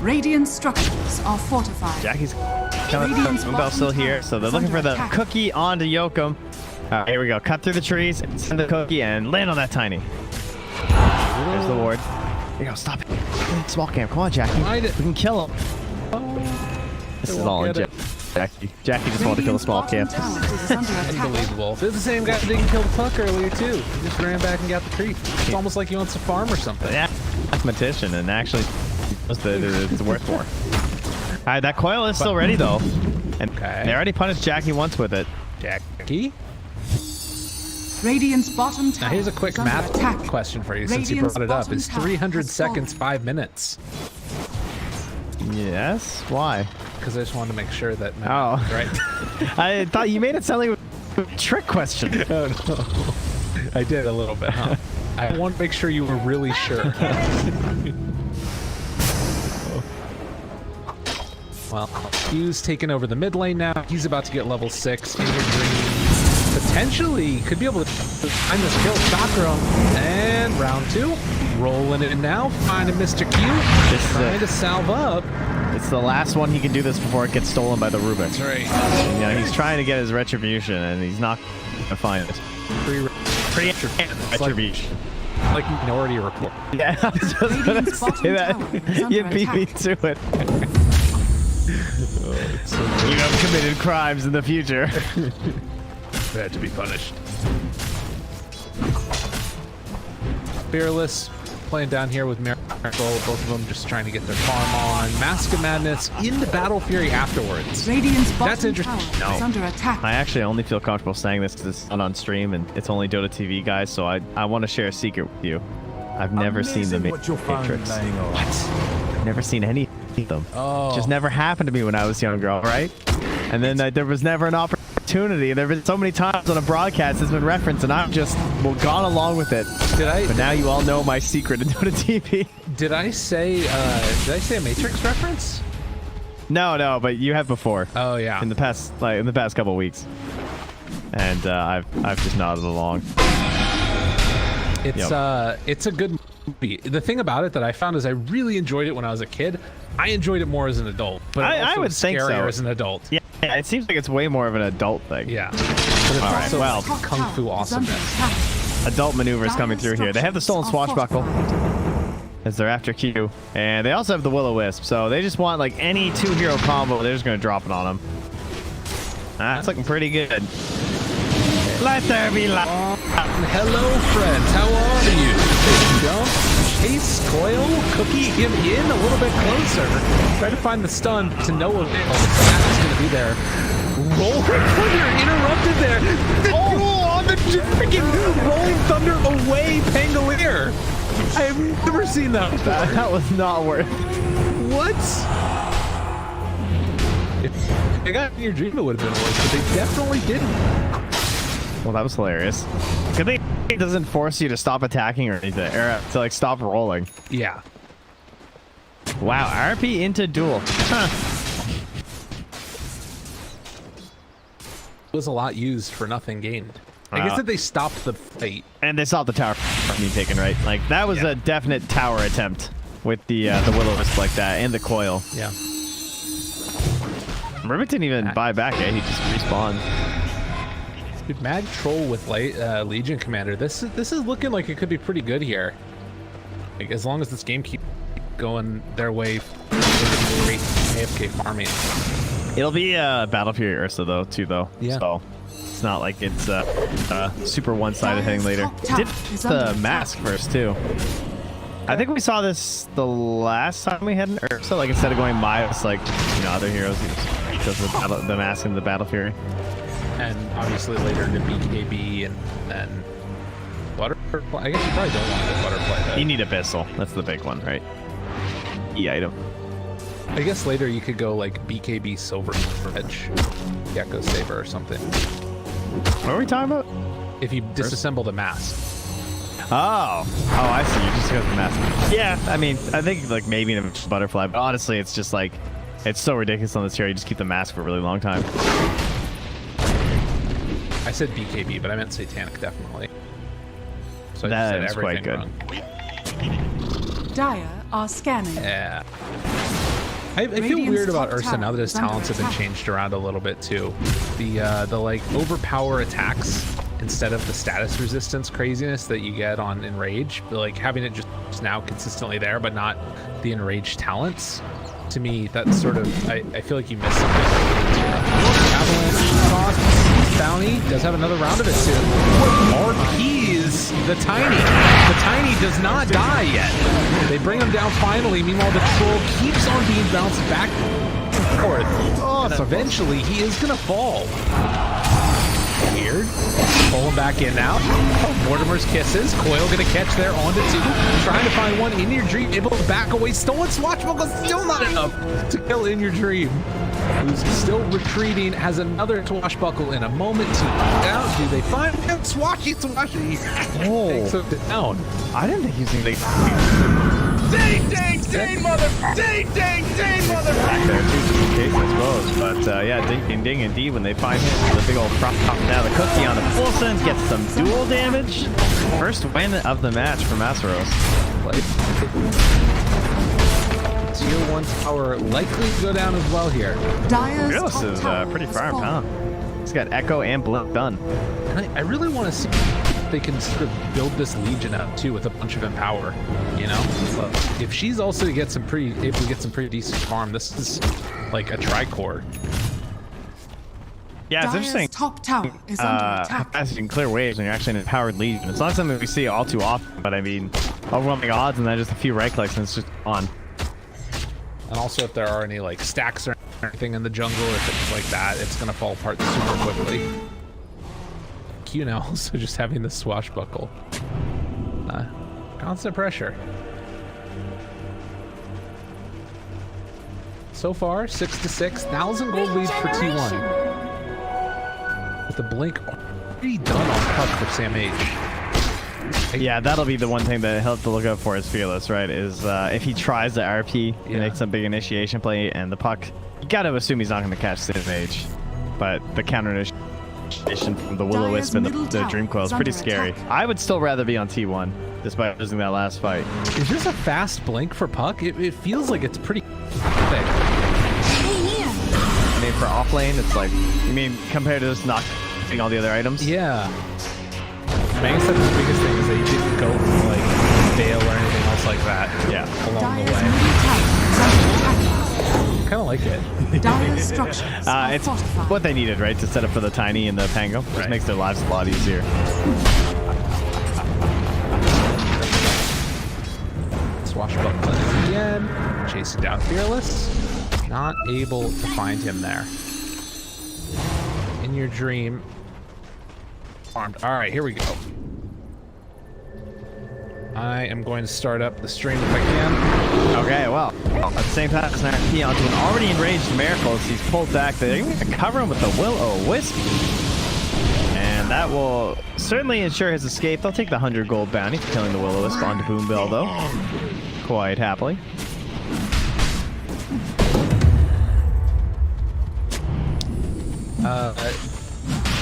Radiant structures are fortified. Jackie's coming. Moonbell's still here, so they're looking for the cookie onto Yoko. Here we go. Cut through the trees, send the cookie, and land on that tiny. There's the ward. Here you go. Stop it. Small camp. Come on, Jackie. We can kill him. This is all in Jackie. Jackie just wanted to kill the small camp. Unbelievable. This is the same guy that didn't kill the puck earlier, too. He just ran back and got the creep. It's almost like he wants to farm or something. Yeah. Mathematician, and actually, it's worth more. Alright, that coil is still ready, though. And they already punished Jackie once with it. Jackie? Radiant's bottom tower. Now here's a quick math question for you since you brought it up. Is 300 seconds 5 minutes? Yes? Why? Because I just wanted to make sure that right. I thought you made it sound like a trick question. Oh, no. I did a little bit, huh? I want to make sure you were really sure. Well, Q's taking over the mid lane now. He's about to get level 6 in your dream. Potentially could be able to find this kill. Chakra. And round 2. Rolling it in now. Finding Mr. Q. Just trying to salve up. It's the last one he can do this before it gets stolen by the Rubik. That's right. Yeah, he's trying to get his retribution, and he's not gonna find it. Retribution. Like Minority Report. Yeah, I was just gonna say that. You beat me to it. You have committed crimes in the future. They had to be punished. Fearless playing down here with Miracle, both of them just trying to get their farm on. Mask of Madness into Battle Fury afterwards. Radiant's bottom That's interesting. tower is under attack. I actually only feel comfortable saying this because it's not on stream and it's only Dota TV, guys, so I want to share a secret with you. I've never seen the Matrix. I've never seen any of them. Oh. It just never happened to me when I was younger, all right? And then there was never an opportunity. There have been so many times on a broadcast it's been referenced, and I've just gone along with it. But now you all know my secret in Dota TV. Did I say a Matrix reference? No, but you have before. Oh yeah. In the past couple of weeks, and I've just nodded along. It's a good movie. The thing about it that I found is I really enjoyed it when I was a kid. I enjoyed it more as an adult, but I would think so. Scarier as an adult. Yeah, it seems like it's way more of an adult thing. Yeah. But it's All right, also well, kung fu awesomeness. Adult maneuvers coming through here. They have the stolen swashbuckle as they're after Q, and they also have the will-o-wisp. So they just want like any 2-hero combo. They're just gonna drop it on them. That's looking pretty good. Let there be light. Hello, friends. How are you? Jump, chase, coil, cookie him in a little bit closer. Try to find the stun to no avail. That is going to be there. Rolling Thunder interrupted there. The duel on the freaking Rolling Thunder away Pangolier. I have never seen that before. That was not worth. What? If they got in your dream, it would have been worse, but they definitely didn't. Well, that was hilarious. Good thing it doesn't force you to stop attacking or anything, or to like stop rolling. Yeah. Wow, RP into duel. Huh. It was a lot used for nothing gained. I guess that they stopped the fight. And they stopped the tower from being taken, right? Like that was a definite tower attempt with the will-o-wisp like that and the coil. Yeah. Rubik didn't even buy back, He just respawned. Dude, Mad Troll with Legion Commander. This is looking like it could be pretty good here. Like, as long as this game keeps going their way, great AFK farming. It'll be Battle Fury Ursa though. Yeah. So it's not like it's super one-sided thing later. Did the mask first too. I think we saw this the last time we had an Ursa. Like instead of going Miles like other heroes, he does the mask and the Battle Fury. And obviously later to BKB and then Butterfly. I guess you probably don't want to go Butterfly though. You need Abyssal. That's the big one, right? E-item. I guess later you could go like BKB Silver Edge, Gecko Saber or something. What are we talking about? If you disassemble the mask. Oh, I see. You just got the mask. Yeah, I mean, I think like maybe in a Butterfly, but honestly, it's just like it's so ridiculous on this hero. You just keep the mask for a really long time. I said BKB, but I meant Satanic, definitely. So that I is said quite good. Wrong. Dire are scanning. Yeah. I feel weird about Ursa now that his talents have been changed around a little bit too. The like overpower attacks instead of the status resistance craziness that you get on Enrage, but like having it just now consistently there, but not the Enrage talents. To me, that's sort of I feel like you missed something. Avalanche cost. Bounty does have another round of it soon. Marquise, the Tiny does not die yet. They bring him down finally. Meanwhile, the Troll keeps on being bounced back and forth. And eventually, he is going to fall. Weird. Pull him back in now. Mortimer's Kisses. Coil going to catch there onto 2. Trying to find one in your dream. Able to back away. Stolen Swashbuckle. Still not enough to kill in your dream. Who's still retreating. Has another Swashbuckle in a moment to out. Do they find him? Swashy. Takes him down. I didn't think he was going to... it. Back there too, just in case, I suppose. But yeah, ding indeed when they find him. The big old prop top now. The cookie on the full send gets some dual damage. First win of the match for Masaros. Tier 1 tower likely to go down as well here. Dire's Fearless is pretty farmed, huh? He's got Echo and Blink done. And I really want to see if they can sort of build this Legion up too with a bunch of Empower, you know? But if she's also able to get some pretty decent farm, this is like a tri-core. Yeah, it's Dire's interesting. top tower is under attack. As you can clear waves when you're actually in a Empowered Legion. It's not something we see all too often, but I mean, overwhelming odds and then just a few right clicks and it's just on. And also if there are any like stacks or anything in the jungle, if it's like that, it's gonna fall apart super quickly. Q now also just having the swashbuckle. Constant pressure. So far, 6-6, 1,000 gold lead for T1. With the blink already done on puck for Sam H. Yeah, that'll be the one thing that he'll have to look out for is Fearless, right? Is if he tries the RP and makes some big initiation play and the puck, you gotta assume he's not gonna catch Sam H. But the counter initiation from the Will-O-Wisp and the Dream Coil is pretty scary. I would still rather be on T1, despite losing that last fight. Is this a fast blink for puck? It feels like it's pretty thick. I mean, for off lane, it's like, you mean compared to just not getting all the other items? Yeah. I guess that's the biggest thing is that you didn't go for like Veil or anything else like that. Yeah. Along the way. Kind of like it. Dire's structures it's what they needed, right? To set up for the Tiny and the Pango. Which makes their lives a lot easier. Swashbuckling again. Chasing down Fearless. Not able to find him there. In your dream. Farmed. All right, here we go. I am going to start up the stream if I can. Okay, well, at the same time, it's an RP onto an already enraged Miracles. He's pulled back. They're going to cover him with the Will-O-Wisp. And that will certainly ensure his escape. They'll take the 100 gold bounty for killing the Will-O-Wisp onto Boombill, though. Quite happily.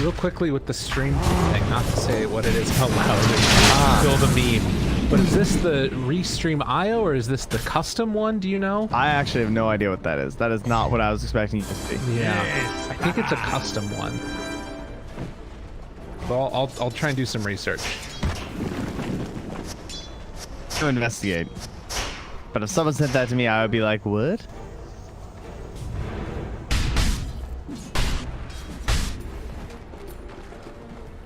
Real quickly with the stream thing, not to say what it is out loud, build a meme. But is this the Restream IO or is this the custom one? Do you know? I actually have no idea what that is. That is not what I was expecting you to see. Yeah, I think it's a custom one. Well, I'll try and do some research. To investigate. But if someone sent that to me, I would be like, what?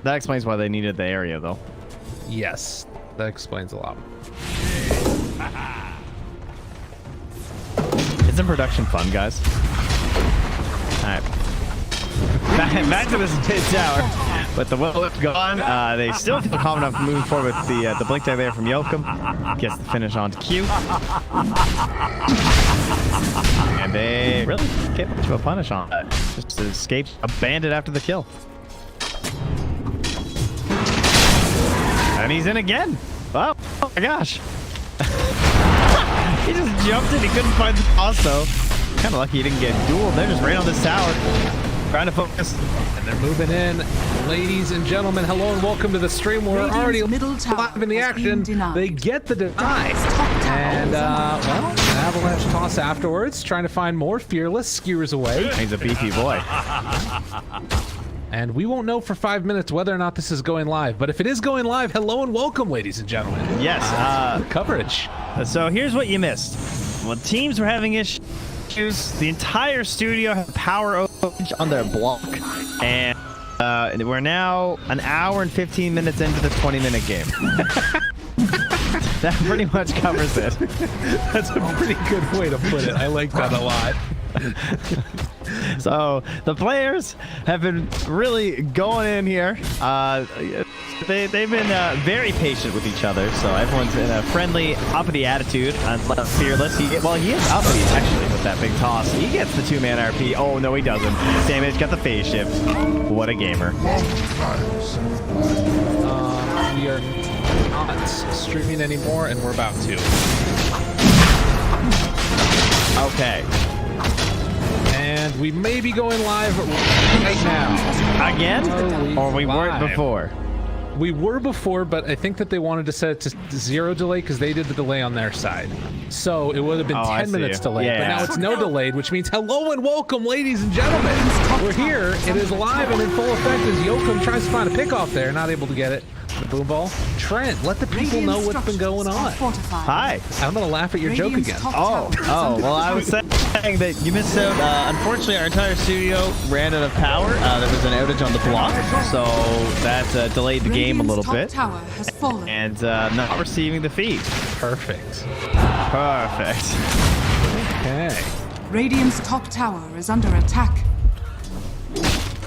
That explains why they needed the area, though. Yes, that explains a lot. Isn't production fun, guys? Alright. Back to this mid tower. With the Will-O-Wisp gone, they still feel confident enough moving forward with the blink tag there from Yoakum. Gets the finish onto Q. And they really get much of a punish on that. Just escaped a bandit after the kill. And he's in again. Oh my gosh. He just jumped in. He couldn't find the toss, though. Kind of lucky he didn't get dueled. They're just right on this tower. Trying to focus. And they're moving in. Ladies and gentlemen, hello and welcome to the stream. We're already live in the action. They get the deny. And, well, an avalanche toss afterwards. Trying to find more. Fearless skewers away. He's a beefy boy. And we won't know for 5 minutes whether or not this is going live. But if it is going live, hello and welcome, ladies and gentlemen. Yes. Coverage. So here's what you missed. When teams were having issues, the entire studio had power outage on their block. And we're now an hour and 15 minutes into the 20-minute game. That pretty much covers it. That's a pretty good way to put it. I like that a lot. So the players have been really going in here. They've been very patient with each other, so everyone's in a friendly, uppity attitude. Fearless, he is uppity actually with that big toss. He gets the 2-man RP. Oh no, he doesn't. Samage got the phase shift. What a gamer! We are not streaming anymore, and we're about to. Okay. And we may be going live right now. Again? Or we weren't Live. before? We were before, but I think that they wanted to set it to 0 delay because they did the delay on their side. So it would have been Oh, I 10 minutes see. delayed, but Yeah. now it's no delayed, which means hello and welcome, ladies and gentlemen. We're here. It is live and in full effect as Yokum tries to find a pick off there, not able to get it. The boom ball. Trent, let the people know what's been going on. Hi. I'm going to laugh at your joke again. Oh, well, I was saying that you missed out. Unfortunately, our entire studio ran out of power. There was an outage on the block, so that delayed the game a little bit. Tower has fallen. And not receiving the feed. Perfect. Perfect. Okay. Radiant's top tower is under attack.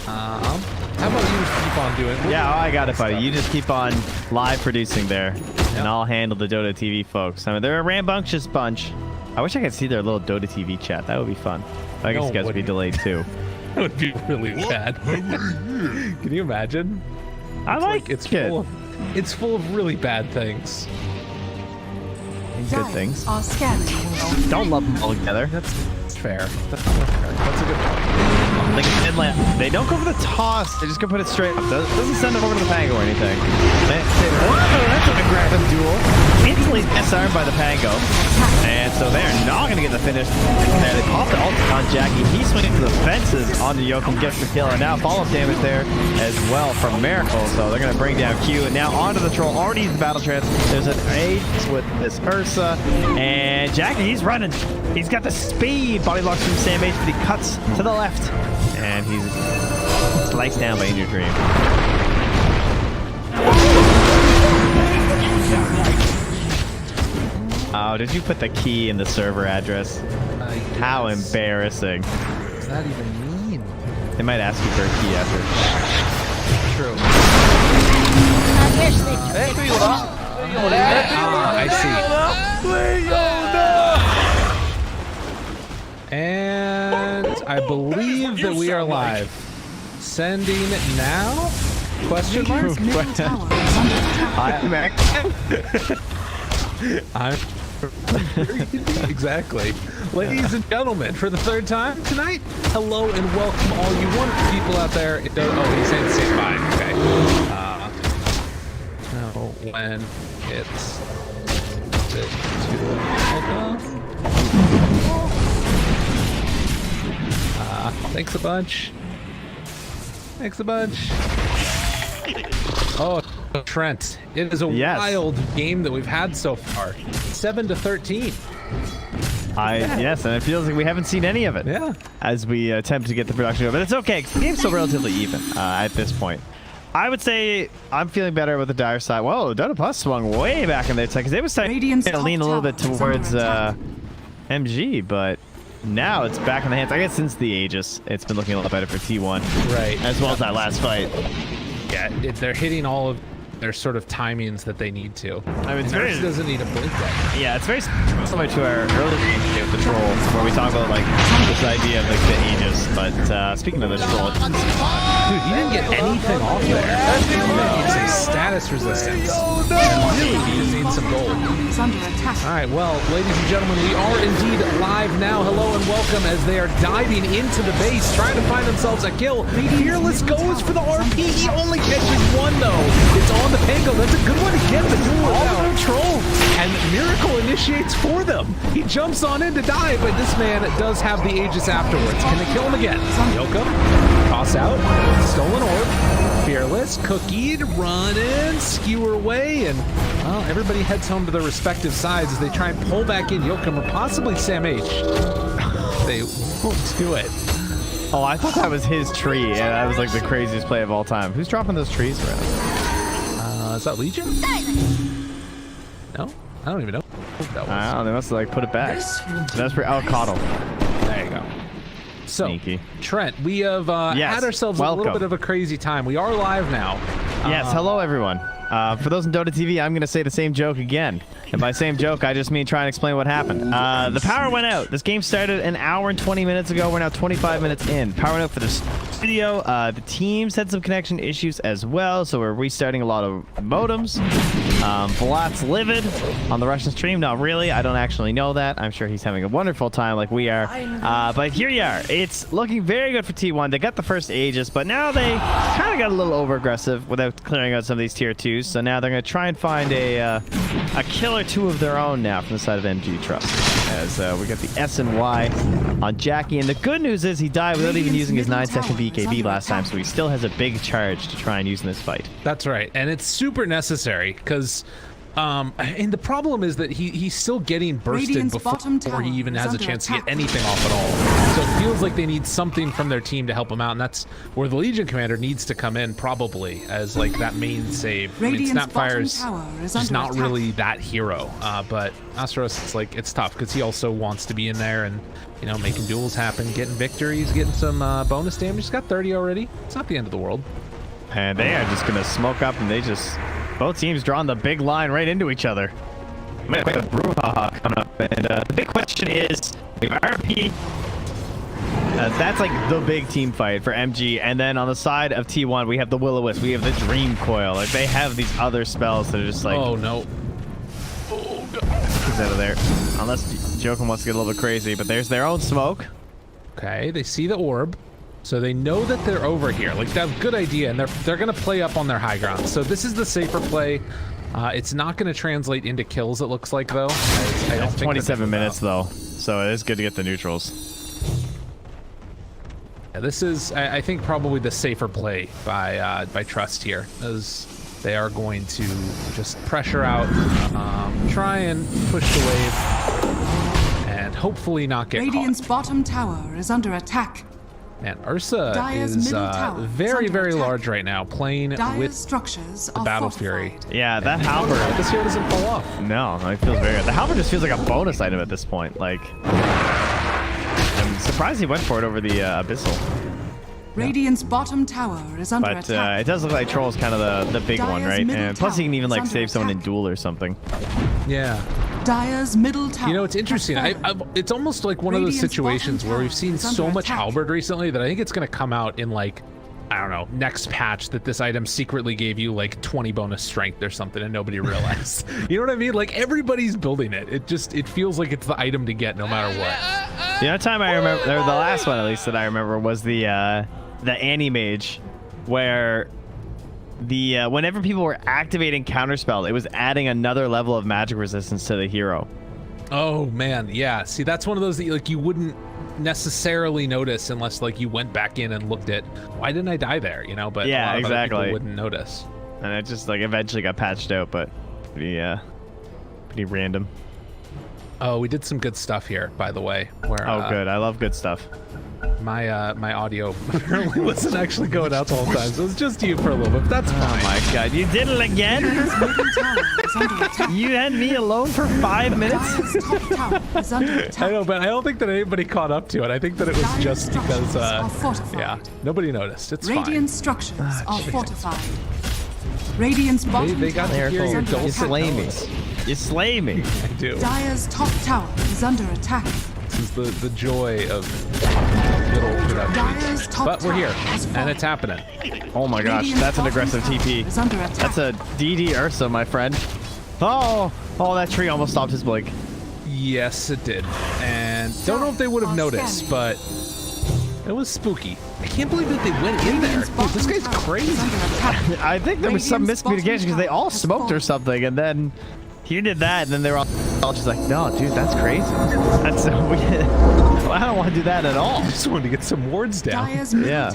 How about you just keep on doing it? Yeah, I got it, buddy. You just keep on live producing there, and I'll handle the Dota TV folks. I mean, they're a rambunctious bunch. I wish I could see their little Dota TV chat. That would be fun. I guess you guys would be delayed too. That would be really bad. Can you imagine? I like it's it. It's full of really bad things. Good things. Are scanning. Don't love them all together. That's fair. That's fair. That's a good point. Like they don't go for the toss. They just go put it straight up. Doesn't send them over to the Pango or anything. Whoa, that's an aggressive duel. Instantly disarmed by the Pango. And so they're not going to get the finish. And they pop the ult on Jackie. He's swinging to the fences onto Yokum, gets the kill. And now follow-up damage there as well from Miracle. So they're going to bring down Q. And now onto the Troll. Already used the battle trance. There's an ace with this Ursa. And Jackie, he's running. He's got the speed. Body locks from Sam H, but he cuts to the left. And he's sliced down by Injured Dream. Oh, did you put the key in the server address? How embarrassing. What does that even mean? They might ask you for a key after. True. I guess they took it. I see. And I believe that we are live. Sending now? Question mark? I'm exactly. Ladies and gentlemen, for the third time tonight, hello and welcome all you wonderful people out there. Oh, he's saying say bye. Okay. No, when it's thanks a bunch. Thanks a bunch. Oh, Trent, it is a wild game that we've had so far. 7-13. Yes, and it feels like we haven't seen any of it. Yeah. As we attempt to get the production going, but it's okay. The game's still relatively even at this point. I would say I'm feeling better with the Dire side. Whoa, Dota Plus swung way back in their tech because they were starting to lean a little bit towards MG, but now it's back in the hands. I guess since the Aegis, it's been looking a lot better for T1. Right. As well as that last fight. Yeah, they're hitting all of their sort of timings that they need to. I mean, it's Nurse doesn't need a blink right. Yeah, it's very similar to our early game with the Troll, where we talk about like this idea of like the Aegis. But speaking of the Troll, dude, you didn't get anything off there. It's a status resistance. Really, you just need some gold. All right, well, ladies and gentlemen, we are indeed live now. Hello and welcome as they are diving into the base, trying to find themselves a kill. Fearless goes for the RP. He only catches one though. It's on the Pango. That's a good one to get the duel without Troll. And Miracle initiates for them. He jumps on in to die, but this man does have the Aegis afterwards. Can they kill him again? Yokum, toss out, stolen orb, Fearless, cookied, running, skewer away, and well, everybody heads home to their respective sides as they try and pull back in Yokum or possibly Sam H. They won't do it. Oh, I thought that was his tree, and that was like the craziest play of all time. Who's dropping those trees around? Is that Legion? No? I don't even know who that was. I don't know, they must have like put it back. That's pretty. Oh, Coddle. There you go. So, Sneaky. Trent, we have had ourselves a little bit of a crazy time. We are live now. Yes, hello everyone. For those in Dota TV, I'm going to say the same joke again. And by same joke, I just mean try and explain what happened. The power went out. This game started an hour and 20 minutes ago. We're now 25 minutes in. Power went out for this video. The teams had some connection issues as well, so we're restarting a lot of modems. Vlad's livid on the Russian stream. Not really. I don't actually know that. I'm sure he's having a wonderful time like we are. But here you are. It's looking very good for T1. They got the first Aegis, but now they kind of got a little over-aggressive without clearing out some of these tier 2s. So now they're going to try and find a killer 2 of their own now from the side of MG Trust. As we got the S and Y on Jackie. And the good news is he died without even using his 9-second BKB last time, so he still has a big charge to try and use in this fight. That's right, and it's super necessary because and the problem is that he's still getting bursted before he even has a chance to get anything off at all. So it feels like they need something from their team to help him out, and that's where the Legion commander needs to come in, probably as like that main save. I mean, Snapfire's just not really that hero, but Asteros, it's tough because he also wants to be in there and, you know, making duels happen, getting victories, getting some bonus damage. He's got 30 already. It's not the end of the world. And they are just gonna smoke up, and they just, both teams drawing the big line right into each other. We have a brouhaha coming up, and the big question is, we have RP. That's like the big team fight for MG, and then on the side of T1, we have the Will-O-Wisp, we have the Dream Coil. Like, they have these other spells that are just like, oh no, he's out of there. Unless Joker wants to get a little bit crazy, but there's their own smoke. Okay, they see the orb. So they know that they're over here. Like, that's a good idea, and they're going to play up on their high ground. So this is the safer play. It's not going to translate into kills, it looks like, though. I don't think 27 minutes, though, so it is good to get the neutrals. Yeah, this is, I think, probably the safer play by Trust here, as they are going to just pressure out, try and push the wave, and hopefully not get Radiant's bottom tower is under attack. Man, Ursa is very, very large right now, playing with the Battle Fury. Yeah, that halberd. This here doesn't fall off. No, it feels very good. The halberd just feels like a bonus item at this point. Like, I'm surprised he went for it over the Abyssal. Radiant's bottom tower is under attack. But it does look like Troll's kind of the big one, right? And plus he can even like save someone in duel or something. Yeah. Dire's middle tower. You know, it's interesting. It's almost like one of those situations where we've seen so much halberd recently that I think it's going to come out in, like, I don't know, next patch that this item secretly gave you like 20 bonus strength or something and nobody realized. You know what I mean? Like, everybody's building it. It feels like it's the item to get no matter what. The other time I remember, or the last one at least that I remember, was the Anti-Mage, where the whenever people were activating counterspell, it was adding another level of magic resistance to the hero. Oh man, yeah. See, that's one of those that you wouldn't necessarily notice unless like you went back in and looked at, why didn't I die there? You know, but yeah, a lot of other exactly. people wouldn't notice. And it just like eventually got patched out, but pretty random. Oh, we did some good stuff here, by the way. Where good. I love good stuff. My audio apparently wasn't actually going out the whole time, so it's just you for a little bit. But that's fine. Oh my god, you did it again? You had me alone for 5 minutes? I know, but I don't think that anybody caught up to it. I think that it was just because, yeah, nobody noticed. It's Radiant fine. structures are fortified. Radiant's bottom they got tower there. is under You attack. slay me. You slay me. I do. Dire's top tower is under attack. This is the joy of little production. But we're here, and it's happening. Oh my gosh, that's an aggressive TP. That's a DD Ursa, my friend. Oh, that tree almost stopped his blink. Yes, it did. And don't know if they would have noticed, but it was spooky. I can't believe that they went in there. Dude, this guy's crazy. I think there was some miscommunication because they all smoked or something, and then he did that, and then they were all just like, no, dude, that's crazy. That's so weird. I don't want to do that at all. I just wanted to get some wards down. Yeah.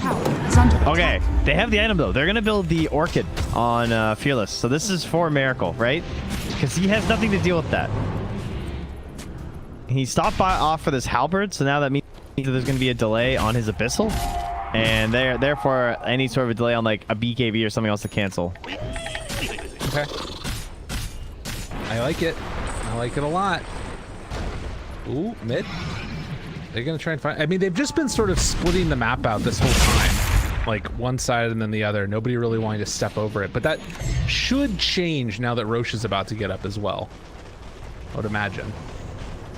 Okay, they have the item, though. They're going to build the Orchid on Fearless. So this is for Miracle, right? Because he has nothing to deal with that. He stopped off for this Halberd, so now that means that there's going to be a delay on his Abyssal. And therefore, any sort of a delay on, like, a BKB or something else to cancel. Okay. I like it. I like it a lot. Ooh, mid. They're going to try and find... I mean, they've just been sort of splitting the map out this whole time. Like, one side and then the other. Nobody really wanting to step over it. But that should change now that Roche is about to get up as well. I would imagine.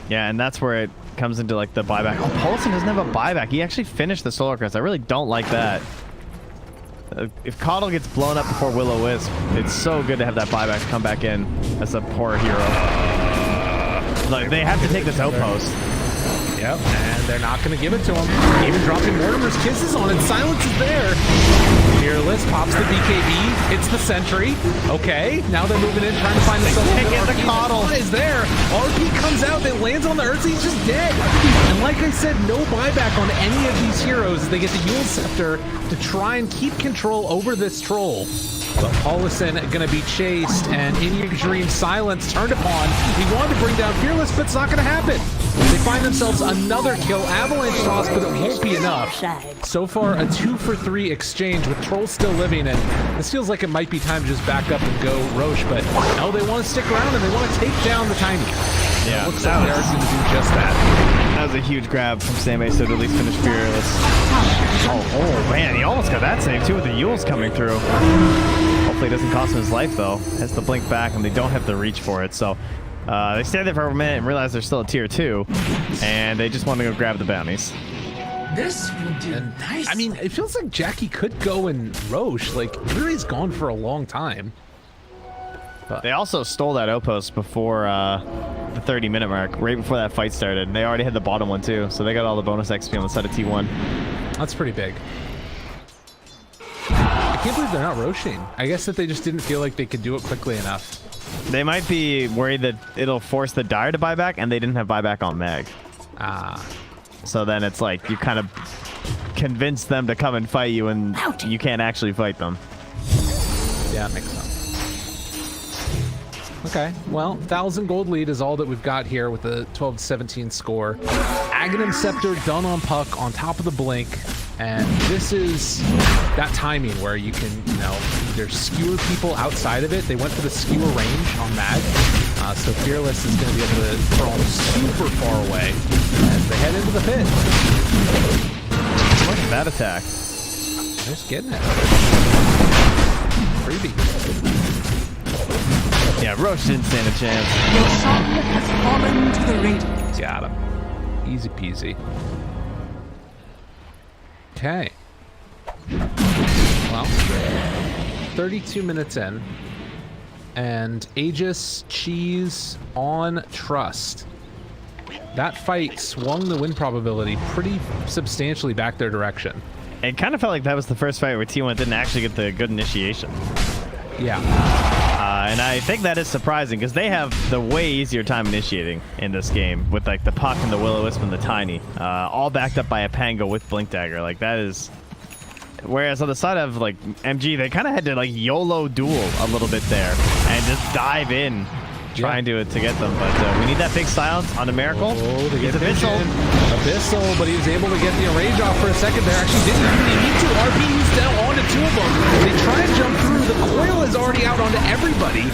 Yeah, and that's where it comes into like the buyback. Oh, Paulson doesn't have a buyback. He actually finished the Solar Crest. I really don't like that. If Coddle gets blown up before Will-O-Wisp, it's so good to have that buyback come back in as a poor hero. Like, they have to take this outpost. Yep, and they're not going to give it to him. Even dropping Mortimer's kisses on it. Silence is there. Fearless pops the BKB, hits the sentry. Okay, now they're moving in, trying to find the Can't get the Coddle. Is there. RP comes out, it lands on the Earth, he's just dead. And like I said, no buyback on any of these heroes. They get the Yule Scepter to try and keep control over this troll. But Paulison going to be chased, and in your dream, Silence turned upon. He wanted to bring down Fearless, but it's not going to happen. They find themselves another kill. Avalanche toss, but it won't be enough. So far, a 2-for-3 exchange with Troll still living, and this feels like it might be time to just back up and go Roche, but no, they want to stick around, and they want to take down the Tiny. Yeah, it looks like they are going to do just that. That was a huge grab from Sam Ace to at least finish Fearless. Oh man, he almost got that save too with the Yules coming through. Hopefully it doesn't cost him his life though. Has to blink back and they don't have the reach for it. So they stay there for a minute and realize they're still at tier 2. And they just want to go grab the bounties. This will do nice. I mean, it feels like Jackie could go in Roche. Like, Yuri's gone for a long time. But they also stole that outpost before the 30-minute mark, right before that fight started. And they already had the bottom one too, so they got all the bonus XP on the side of T1. That's pretty big. I can't believe they're not Roshing. I guess that they just didn't feel like they could do it quickly enough. They might be worried that it'll force the Dire to buy back, and they didn't have buyback on Meg. Ah. So then it's like you kind of convince them to come and fight you, and you can't actually fight them. Yeah, that makes sense. Okay, well, 1,000 gold lead is all that we've got here with the 12-17 score. Aghanim Scepter done on Puck on top of the blink, and this is that timing where you can, you know, either skewer people outside of it. They went for the skewer range on Mag, so Fearless is going to be able to crawl super far away as they head into the pit. Look at that attack. They're just getting it. Freebie. Yeah, Roche didn't stand a chance. Your son has fallen to the Radiant. Got him. Easy peasy. Okay. Well, 32 minutes in, and Aegis Cheese on Trust. That fight swung the win probability pretty substantially back their direction. It kind of felt like that was the first fight where T1 didn't actually get the good initiation. Yeah. And I think that is surprising because they have the way easier time initiating in this game with like the Puck and the Will-O-Wisp and the Tiny, all backed up by a Pango with Blink Dagger. Like that is. Whereas on the side of like MG, they kind of had to like YOLO duel a little bit there and just dive in, trying to get them. But we need that big silence on the Miracle. Oh, they get the Abyssal. Abyssal, but he was able to get the Enrage off for a second there. Actually didn't really need to. RP's down onto 2 of them. They try and jump through. The coil is already out onto everybody.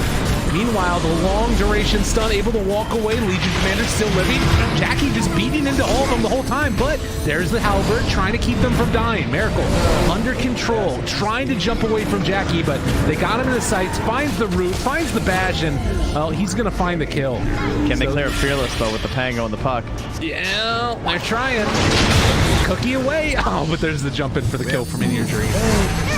Meanwhile, the long duration stun able to walk away. Legion Commander still living. Jackie just beating into all of them the whole time. But there's the Halberd trying to keep them from dying. Miracle under control, trying to jump away from Jackie, but they got him in the sights. Finds the root, finds the badge, and well, he's gonna find the kill. Can they clear Fearless though with the Pango and the Puck? Yeah, they're trying. Cookie away. Oh, but there's the jump in for the kill from In Your Dream.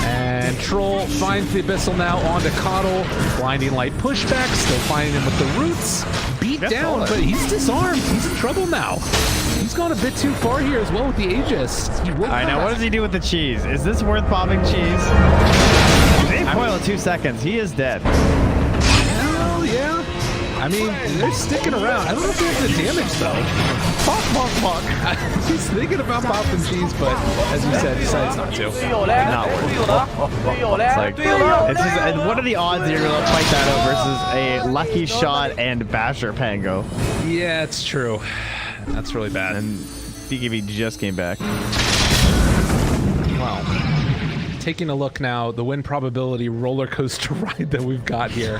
And Troll finds the Abyssal now onto Coddle. Blinding Light pushback, still finding him with the roots. Beat down, but he's disarmed. He's in trouble now. He's gone a bit too far here as well with the Aegis. All right, now what does he do with the cheese? Is this worth popping cheese? They coil in 2 seconds. He is dead. Hell yeah. I mean, they're sticking around. I don't know if they have the damage, though. Pop, pop, pop. He's thinking about popping cheese, but as you said, decides not to. Not worth it. It's like, it's just, and what are the odds that you're going to fight that out versus a Lucky Shot and Basher Pango? Yeah, it's true. That's really bad. And DKB just came back. Wow. Taking a look now, the win probability roller coaster ride that we've got here.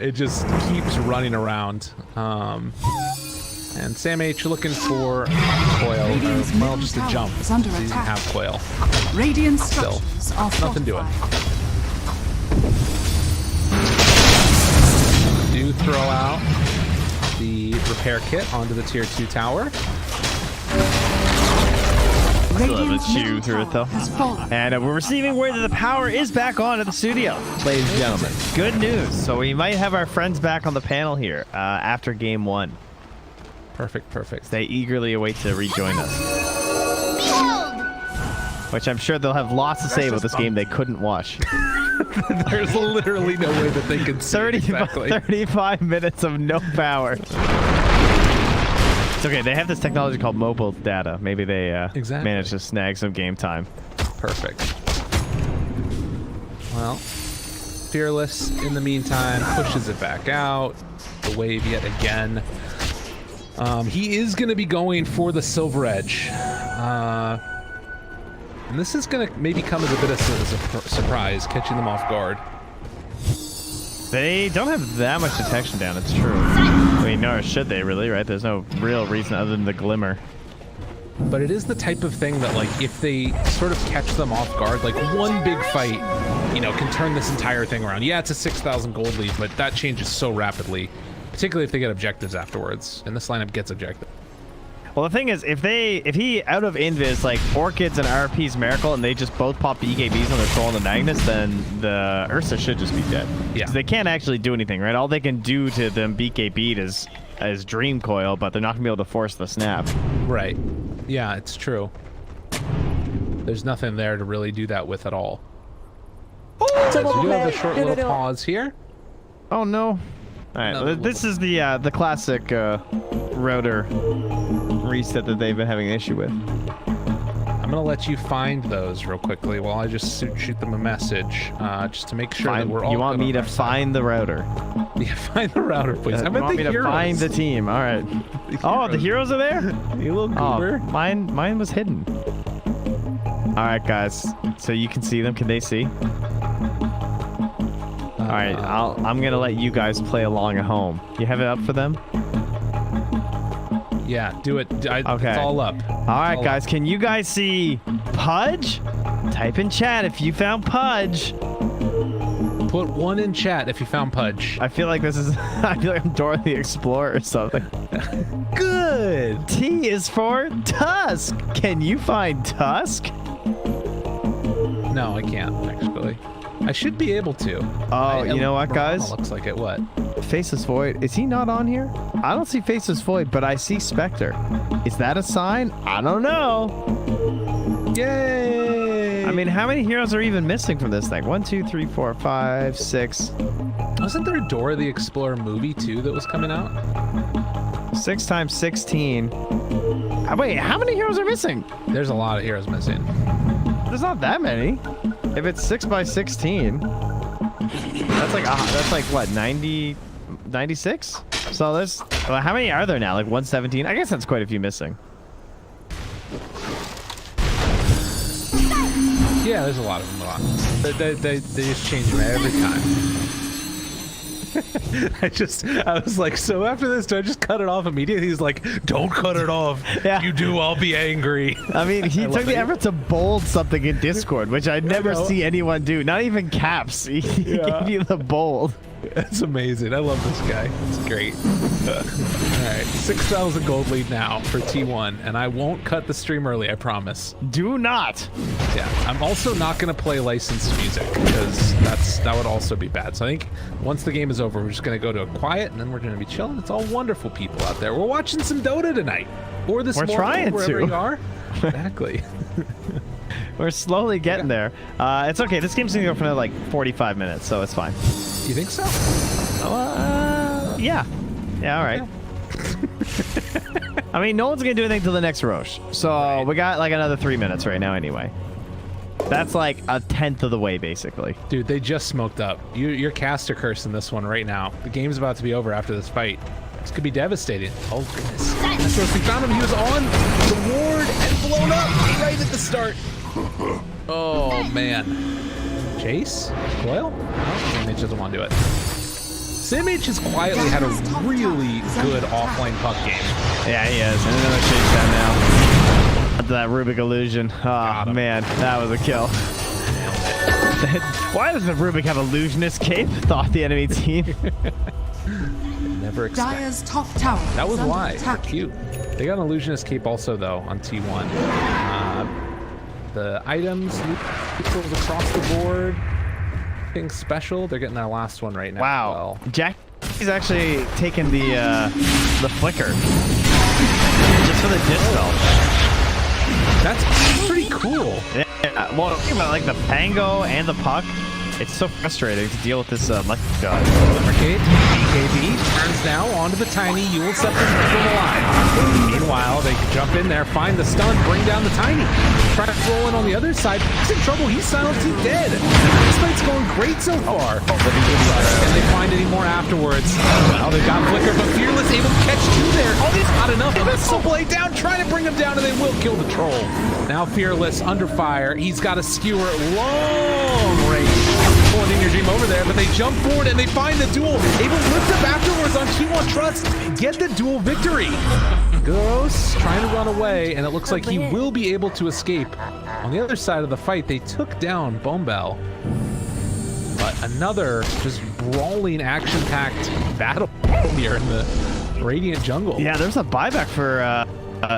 It just keeps running around. And Sam H looking for coil, well, just a jump. He doesn't have coil. Radiant Still, nothing to it. Do throw out the repair kit onto the tier 2 tower. Still have a chew through it though. And we're receiving word that the power is back on at the studio, ladies and gentlemen. Good news. So we might have our friends back on the panel here after game 1. Perfect. They eagerly await to rejoin us. Which I'm sure they'll have lots to say about this game they couldn't watch. There's literally no way that they can see 35 minutes of no power. It's okay, they have this technology called mobile data. Maybe they managed to snag some game time. Perfect. Well, Fearless, in the meantime, pushes it back out. The wave yet again. He is going to be going for the Silver Edge. And this is going to maybe come as a bit of a surprise, catching them off guard. They don't have that much detection down, it's true. I mean, nor should they really, right? There's no real reason other than the glimmer. But it is the type of thing that, like, if they sort of catch them off guard, like one big fight, you know, can turn this entire thing around. Yeah, it's a 6,000 gold lead, but that changes so rapidly, particularly if they get objectives afterwards, and this lineup gets objectives. Well, the thing is, if he out of invis like Orchids and RP's Miracle, and they just both pop BKBs on their Troll and the Magnus, then the Ursa should just be dead. Yeah. They can't actually do anything, right? All they can do to them BKB'd is Dream Coil, but they're not gonna be able to force the snap. Right. Yeah, it's true. There's nothing there to really do that with at all. So we do have a short little pause here. Oh no. Alright, this is the classic router reset that they've been having an issue with. I'm gonna let you find those real quickly while I just shoot them a message, just to make sure that we're all. You want me to find the router? Yeah, find the router, please. I want me to find the team. All right. Oh, the heroes are there. You little goober. Oh, mine was hidden. All right, guys. So you can see them. Can they see? All right, I'm gonna let you guys play along at home. You have it up for them? Yeah, do it. Okay. It's all up. All right, guys. Can you guys see Pudge? Type in chat if you found Pudge. Put 1 in chat if you found Pudge. I feel like this is. I feel like I'm Dora the Explorer or something. Good. T is for Tusk. Can you find Tusk? No, I can't actually. I should be able to. Oh, you know what, guys? Looks like it. What? Faceless Void. Is he not on here? I don't see Faceless Void, but I see Spectre. Is that a sign? I don't know. Yay! I mean, how many heroes are even missing from this thing? 1, 2, 3, 4, 5, 6. Wasn't there a Dora the Explorer movie too that was coming out? 6 times 16. Wait, how many heroes are missing? There's a lot of heroes missing. There's not that many. If it's 6 by 16, that's like what, 90, 96? So there's, well, how many are there now? Like 117? I guess that's quite a few missing. Yeah, there's a lot of them. They just change them every time. I was like, so after this, do I just cut it off immediately? He's like, don't cut it off. Yeah. You do, I'll be angry. I mean, he took the effort to bold something in Discord, which I never see anyone do. Not even caps. He gave you the bold. That's amazing. I love this guy. It's great. All right, 6,000 gold lead now for T1, and I won't cut the stream early, I promise. Do not. Yeah, I'm also not going to play licensed music because that would also be bad. So I think once the game is over, we're just going to go to a quiet, and then we're going to be chilling. It's all wonderful people out there. We're watching some Dota tonight, or this morning, trying wherever to. you are. Exactly. We're slowly getting there. It's okay. This game's going to go for another like 45 minutes, so it's fine. You think so? Yeah. Yeah, all right. I mean, no one's going to do anything till the next Roche. So we got like another 3 minutes right now anyway. That's like a 1/10 of the way, basically. Dude, they just smoked up. You're caster cursing this one right now. The game's about to be over after this fight. This could be devastating. Oh, goodness. That's where we found him. He was on the ward and blown up right at the start. Oh, man. Chase? Coil? No, Image doesn't want to do it. Simage has quietly had a really good offlane puck game. Yeah, he is. And another shakedown now. After that Rubik illusion. Oh, man. That was a kill. Why does the Rubik have illusionist cape? Thought the enemy team. Never expect. Dire's top tower. That was is under why. attack. Cute. They got an illusionist cape also though on T1. The items equals across the board. Things special. They're getting their last one right now. Wow. Well. Jackie's actually taking the flicker just for the dispel. That's pretty cool. Yeah. Well, think about like the Pango and the Puck. It's so frustrating to deal with this electric guy. Arcade, BKB turns now onto the Tiny. Yule Scepter from alive. Meanwhile, they jump in there, find the stun, bring down the Tiny. Try to roll in on the other side. He's in trouble. He's silenced. He's dead. This fight's going great so far. Can they find any more afterwards? Well, they got Flicker, but Fearless able to catch two there. Oh, he's not enough. Missile Blade down, trying to bring him down, and they will kill the Troll. Now Fearless under fire. He's got a skewer long range. Pulling in your dream over there, but they jump forward and they find the duel. Able to lift up afterwards on T1 Trust, get the duel victory. Ghost trying to run away, and it looks like he will be able to escape. On the other side of the fight, they took down Bombell. But another just brawling, action-packed battle here in the Radiant jungle. Yeah, there's a buyback for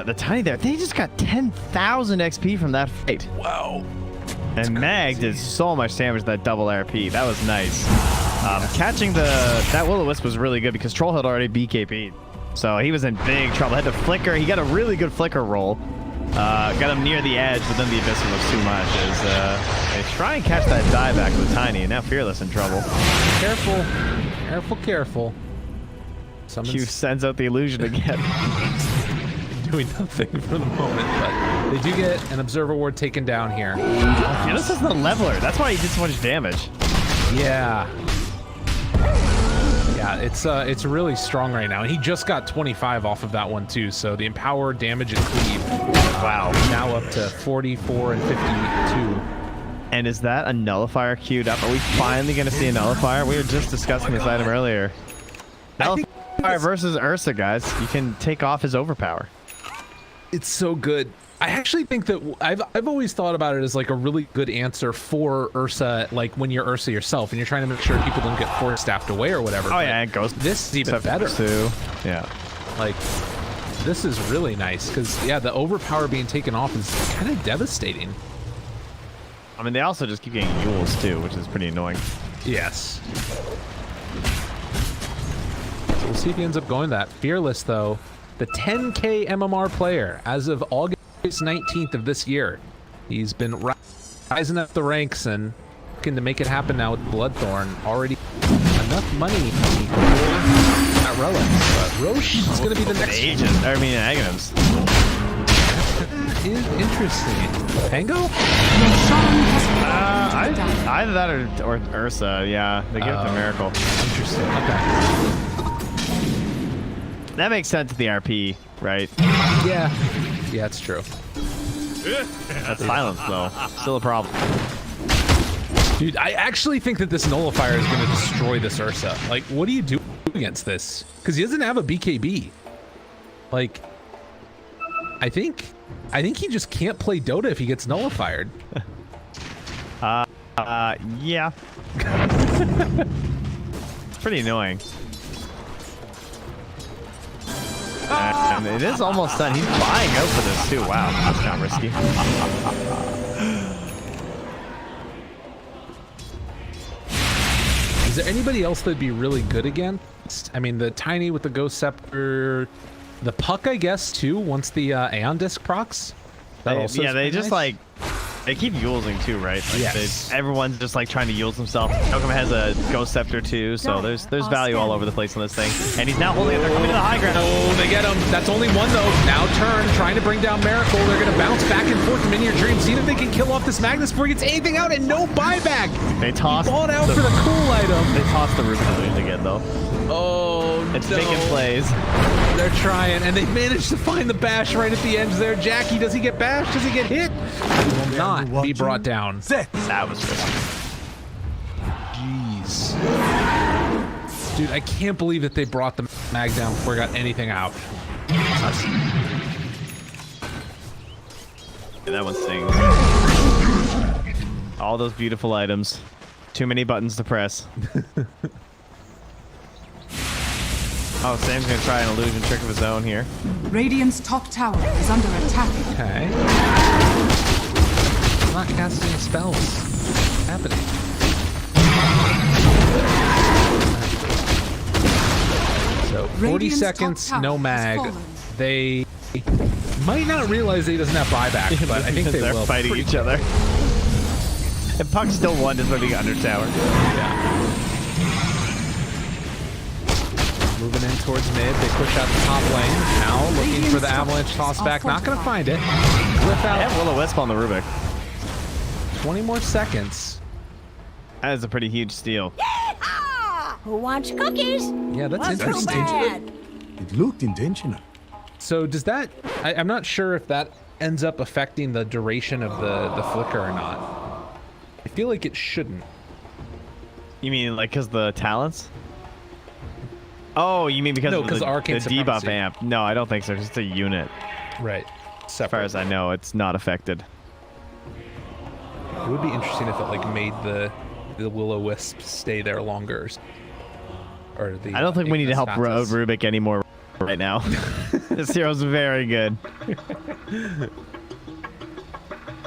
the Tiny there. They just got 10,000 XP from that fight. Wow. And Mag did so much damage to that double RP. That was nice. Catching that Will-O-Wisp was really good because Troll had already BKB'd. So he was in big trouble. Had to flicker. He got a really good flicker roll. Got him near the edge, but then the Abyssal was too much. They try and catch that dieback with Tiny, and now Fearless in trouble. Careful. Careful, careful. Q sends out the illusion again. Doing nothing for the moment, but they do get an Observer Ward taken down here. Fearless is the leveler. That's why he did so much damage. Yeah. Yeah, it's really strong right now. And he just got 25 off of that one too, so the Empower, damage, and cleave. Wow. Now up to 44 and 52. And is that a nullifier queued up? Are we finally going to see a nullifier? We were just discussing this item earlier. Nullifier versus Ursa, guys. You can take off his overpower. It's so good. I actually think that I've always thought about it as like a really good answer for Ursa, like when you're Ursa yourself and you're trying to make sure people don't get force staffed away or whatever. Oh yeah, it goes. This is even better too. Yeah. Like this is really nice because yeah, the overpower being taken off is kind of devastating. I mean, they also just keep getting Yules too, which is pretty annoying. Yes. So we'll see if he ends up going that. Fearless though, the 10K MMR player as of August 19th of this year. He's been rising up the ranks and looking to make it happen now with Bloodthorn. Already enough money for that relic. But Roche is going to be the next agent. I mean, Aghanims. That is interesting. Pango? Either that or Ursa. Yeah, they give it to Miracle. Interesting. Okay. That makes sense to the RP, right? Yeah. Yeah, it's true. That's silence, though. Still a problem. Dude, I actually think that this nullifier is going to destroy this Ursa. Like, what do you do against this? Because he doesn't have a BKB. Like, I think he just can't play Dota if he gets nullified. Yeah. It's pretty annoying. And it is almost done. He's buying out for this too. Wow, that's kind of risky. Is there anybody else that'd be really good against? I mean, the Tiny with the Ghost Scepter, the Puck, I guess, too, once the Aeon Disc procs. Yeah, they just like... They keep Yulesing too, right? Like yes. Everyone's just like trying to Yule himself. Malcolm has a Ghost Scepter too, so there's value all over the place on this thing. And he's now holding it. They're coming to the high ground. Oh, they get him. That's only one though. Now turn, trying to bring down Miracle. They're gonna bounce back and forth from in your dream. See if they can kill off this Magnus before he gets anything out, and no buyback. They toss. Bought out for the cool item. They toss the Ruby Illusion again though. Oh, it's making plays. They're trying, and they managed to find the bash right at the edge there. Jackie, does he get bashed? Does he get hit? He will not be brought down. That was risky. Jeez. Dude, I can't believe that they brought the mag down before it got anything out. Yeah, that one stings. All those beautiful items. Too many buttons to press. Oh, Sam's gonna try an illusion trick of his own here. Radiant's top tower is under attack. Okay. I'm not casting spells. What's happening? So 40 Radiant's seconds, top no tower mag. has fallen. They might not realize that he doesn't have buyback, but I think they they're will. fighting each other. And Puck's still won just moving under tower. Yeah. Moving in towards mid. They push out the top lane. Now looking for the avalanche toss back. Not going to find it. Whip out. And Will-O-Wisp on the Rubik. 20 more seconds. That is a pretty huge steal. Yeehaw! Who wants cookies? Yeah, that's What's interesting. so bad? It looked intentional. So does that... I'm not sure if that ends up affecting the duration of the flicker or not. I feel like it shouldn't. You mean like because the talents? Oh, you mean because No, of 'cause the Arcane debuff Supremacy. amp? No, I don't think so. It's just a unit. Right. As far as I know, it's not affected. It would be interesting if it like made the Will-O-Wisp stay there longer. Or the. I don't think we need to help Ignis Fatuus. Rubik anymore right now. This hero's very good.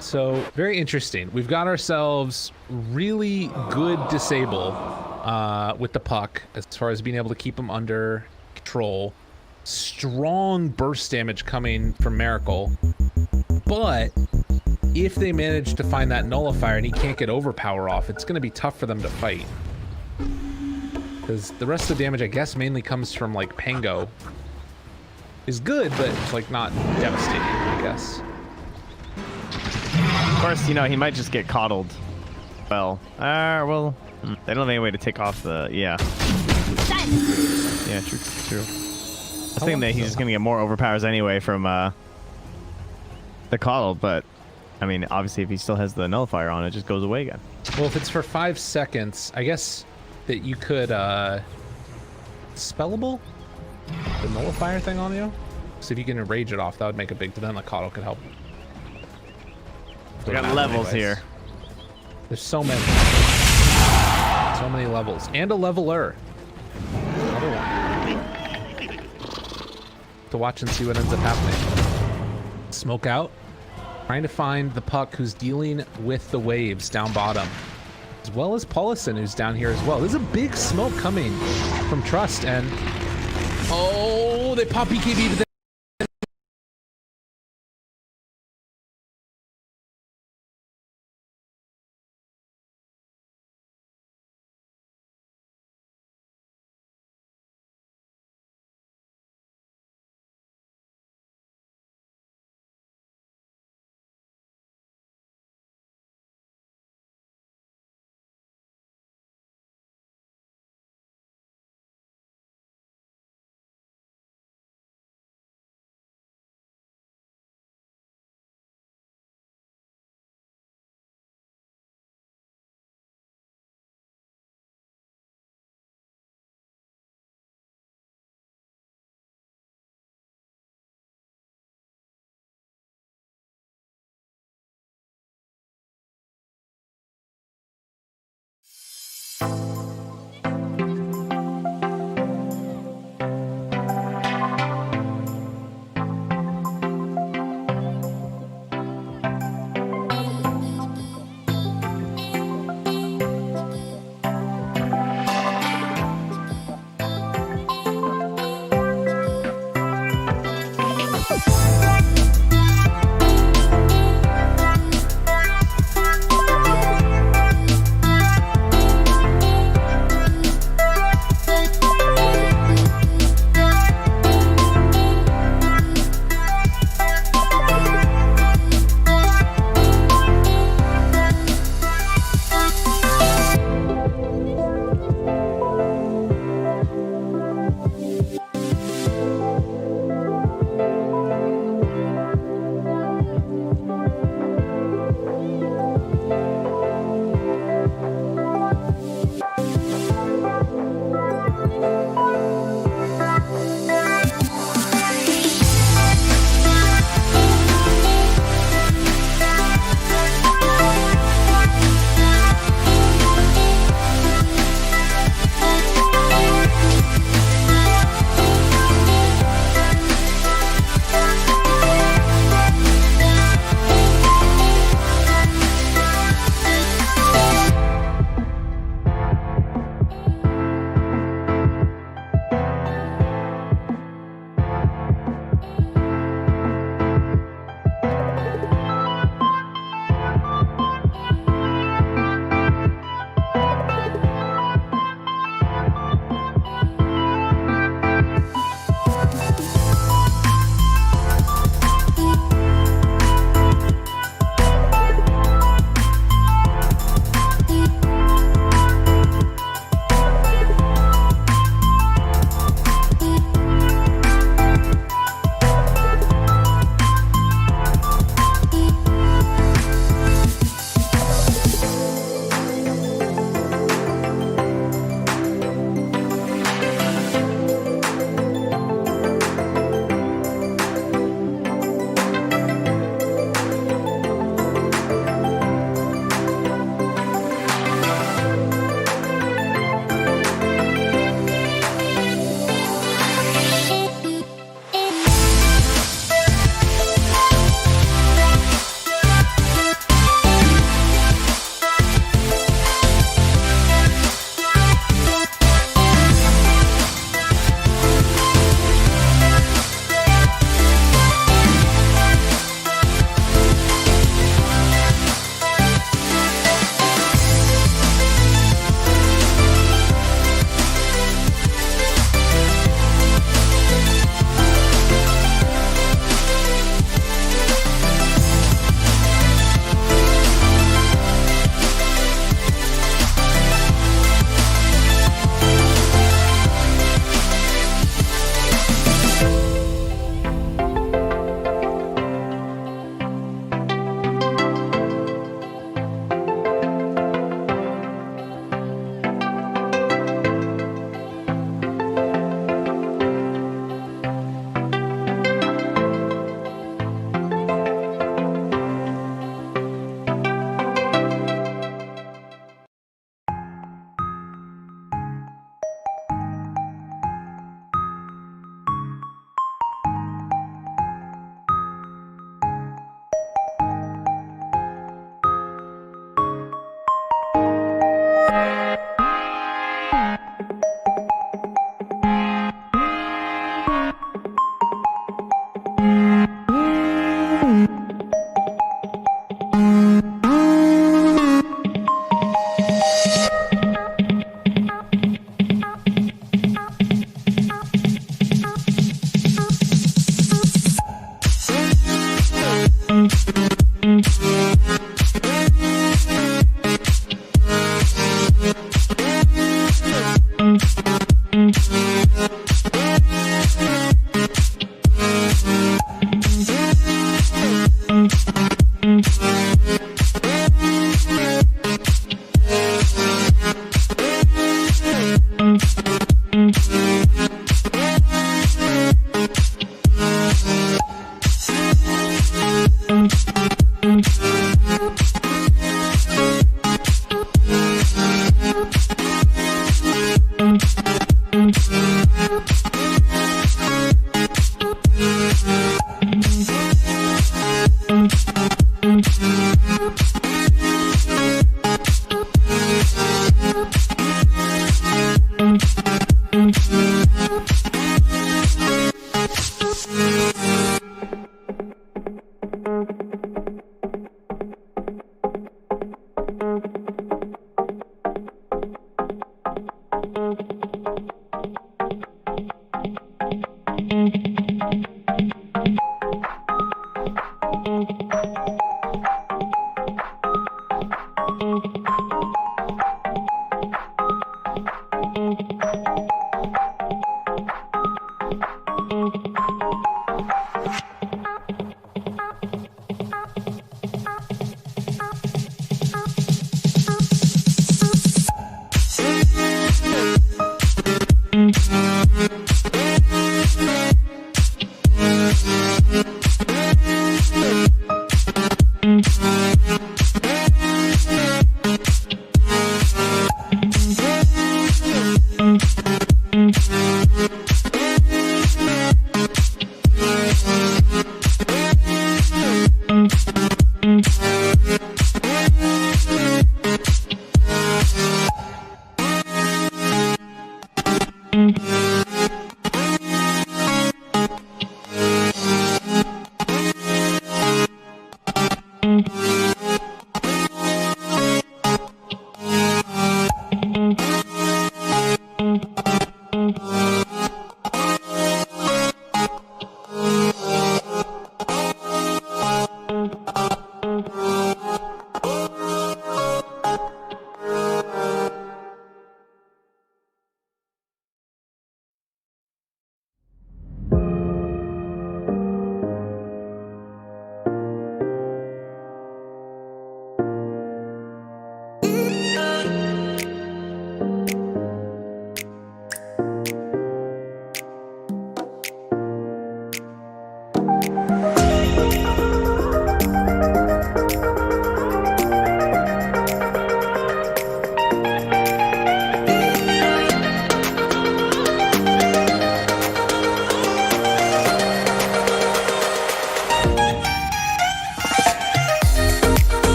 So very interesting. We've got ourselves really good disable with the puck as far as being able to keep him under control. Strong burst damage coming from Miracle, but if they manage to find that nullifier and he can't get overpower off, it's going to be tough for them to fight. Because the rest of the damage, I guess, mainly comes from like Pango. Is good, but it's like not devastating, I guess. Of course, you know, he might just get coddled. Well, they don't have any way to take off the, yeah. Yeah, true. I was thinking that he's just going to get more overpowers anyway from the coddle, but, I mean, obviously if he still has the nullifier on, it just goes away again. Well, if it's for 5 seconds, I guess that you could, spellable? The nullifier thing on you? So if you can rage it off, that would make a big, then the coddle could help. We got levels here. There's so many. So many levels. And a leveler. Another one. To watch and see what ends up happening. Smoke out. Trying to find the puck who's dealing with the waves down bottom. As well as Paulison, who's down here as well. There's a big smoke coming from Trust, and... Oh, they pop BKB, but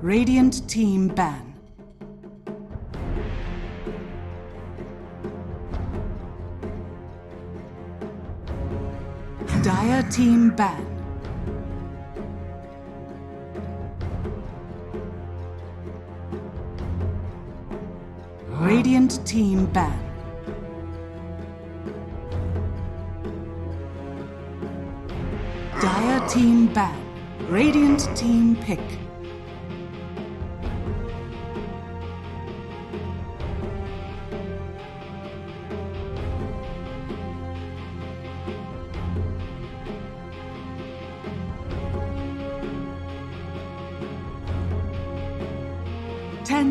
Radiant team ban. Dire team ban. Radiant team ban. Dire team ban. Radiant team pick.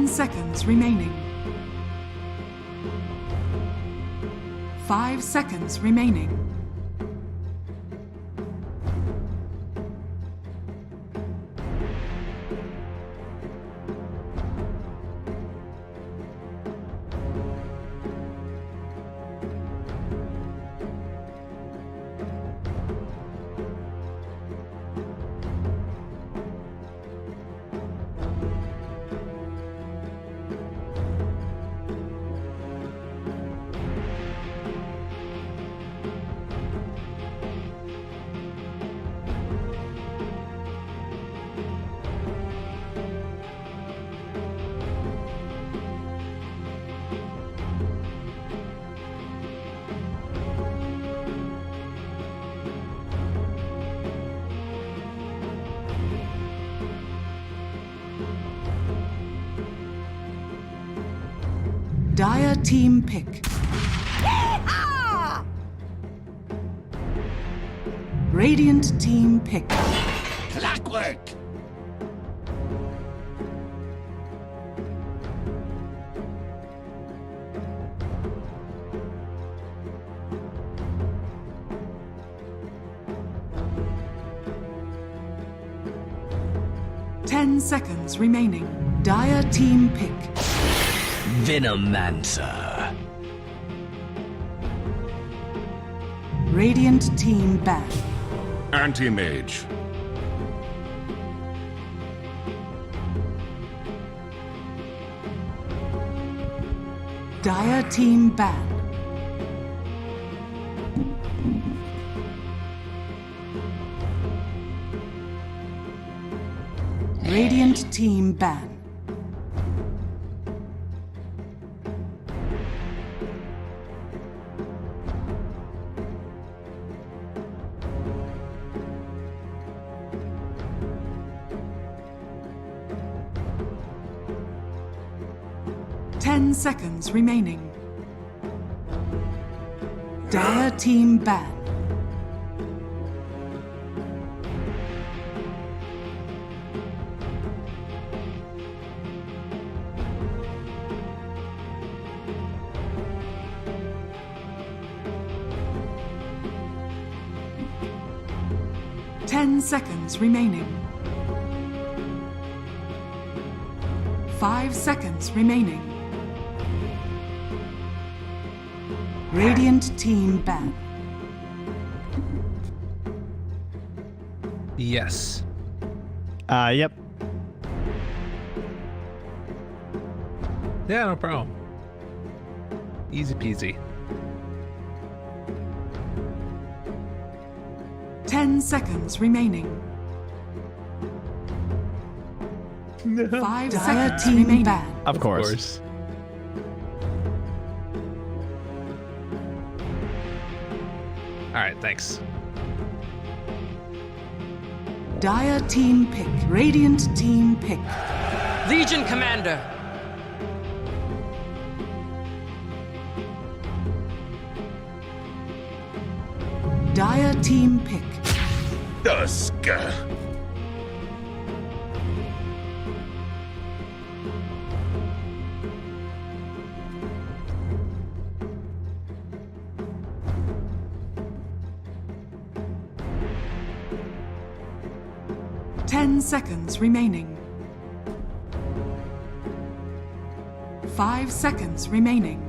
Seconds remaining. 5 seconds remaining. Dire team pick. Yeehaw! Radiant team pick. Clockwork! Ten seconds remaining. Dire team pick. Venomancer. Radiant team ban. Anti-mage. Dire team ban. Radiant team ban. Seconds remaining. Dire team ban. Ten seconds remaining. 5 seconds remaining. Radiant team ban. Yes. Yep. Yeah, no problem. Easy peasy. 10 seconds remaining. 5 seconds remaining. Ban. Of course. All right, thanks. Dire team pick. Radiant team pick. Legion Commander. Dire team pick. Dusk. 10 seconds remaining. 5 seconds remaining.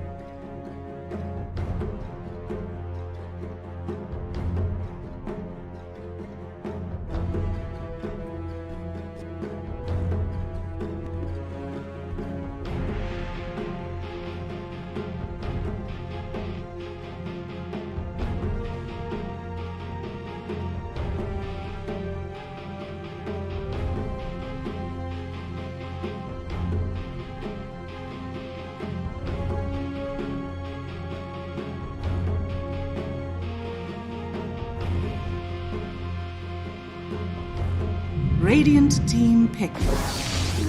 Radiant team pick.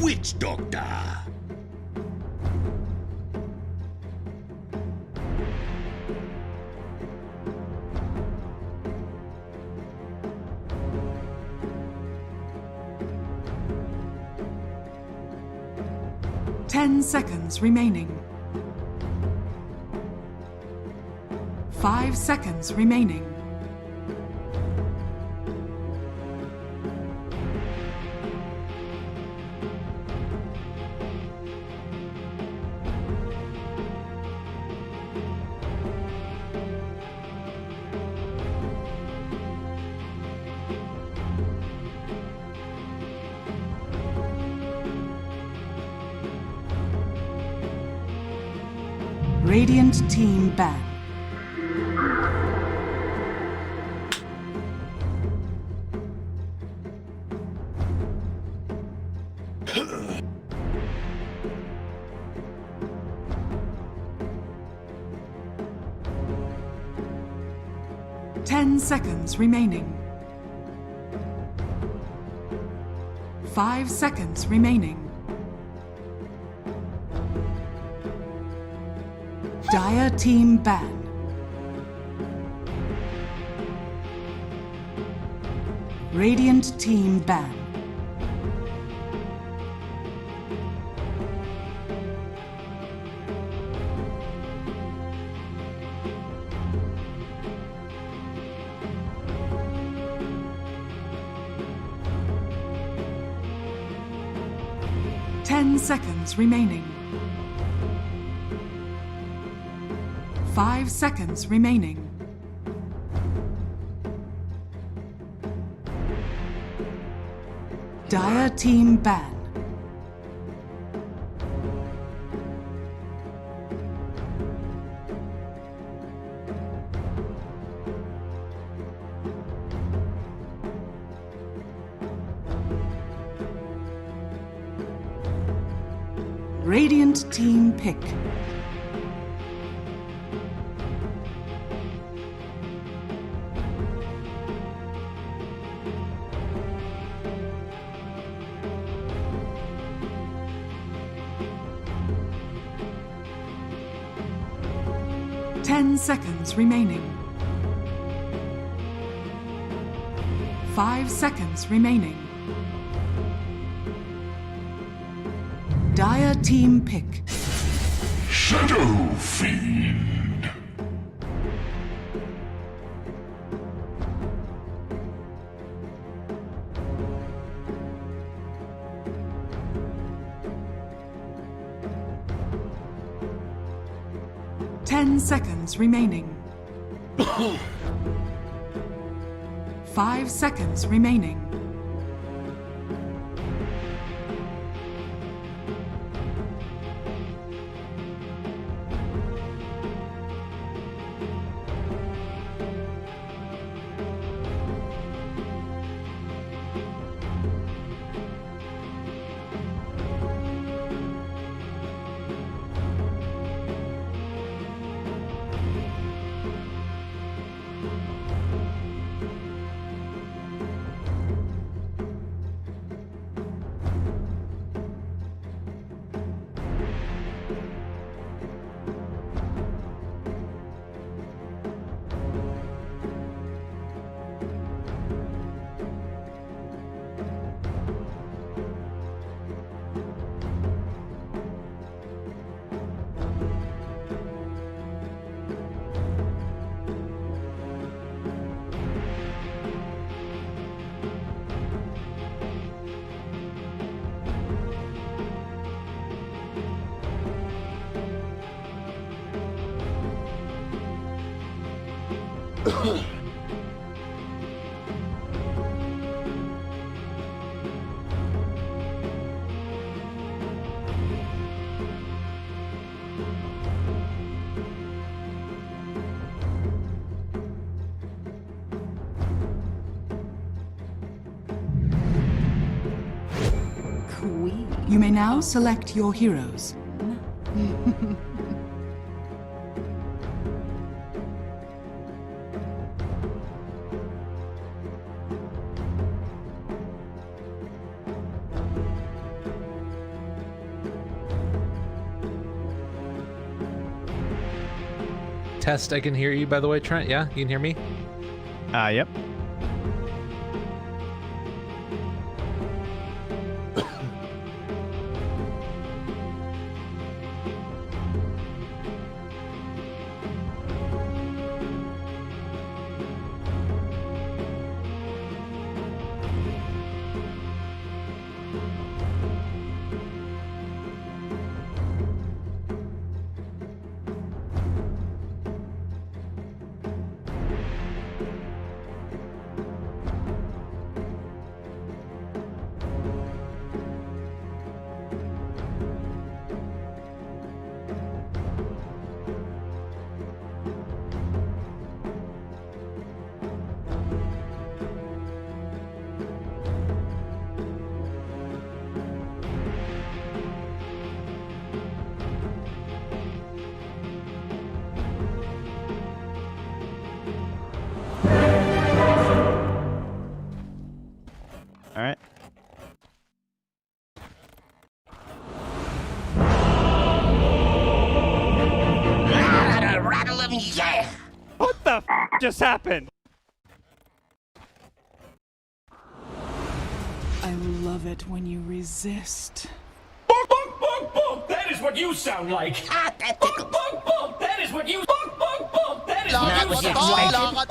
Witch Doctor. Ten seconds remaining. 5 seconds remaining. Radiant team ban. Ten seconds remaining. 5 seconds remaining. Dire team ban. Radiant team ban. Ten seconds remaining. 5 seconds remaining. Dire team ban. Radiant team pick. Ten seconds remaining. 5 seconds remaining. Dire team pick. Shadow Fiend. Ten seconds remaining. 5 seconds remaining. You may now select your heroes. Test, I can hear you, by the way, Trent. Yeah, you can hear me? Yep. All right. Rattle him, yeah! What the f just happened? I love it when you resist. Bonk, bonk, bonk, bonk. That is what you sound like. Ah, that Bonk, tickles. bonk, bonk. That is what you. Bonk, bonk, bonk. That is what That you was sound excited. like.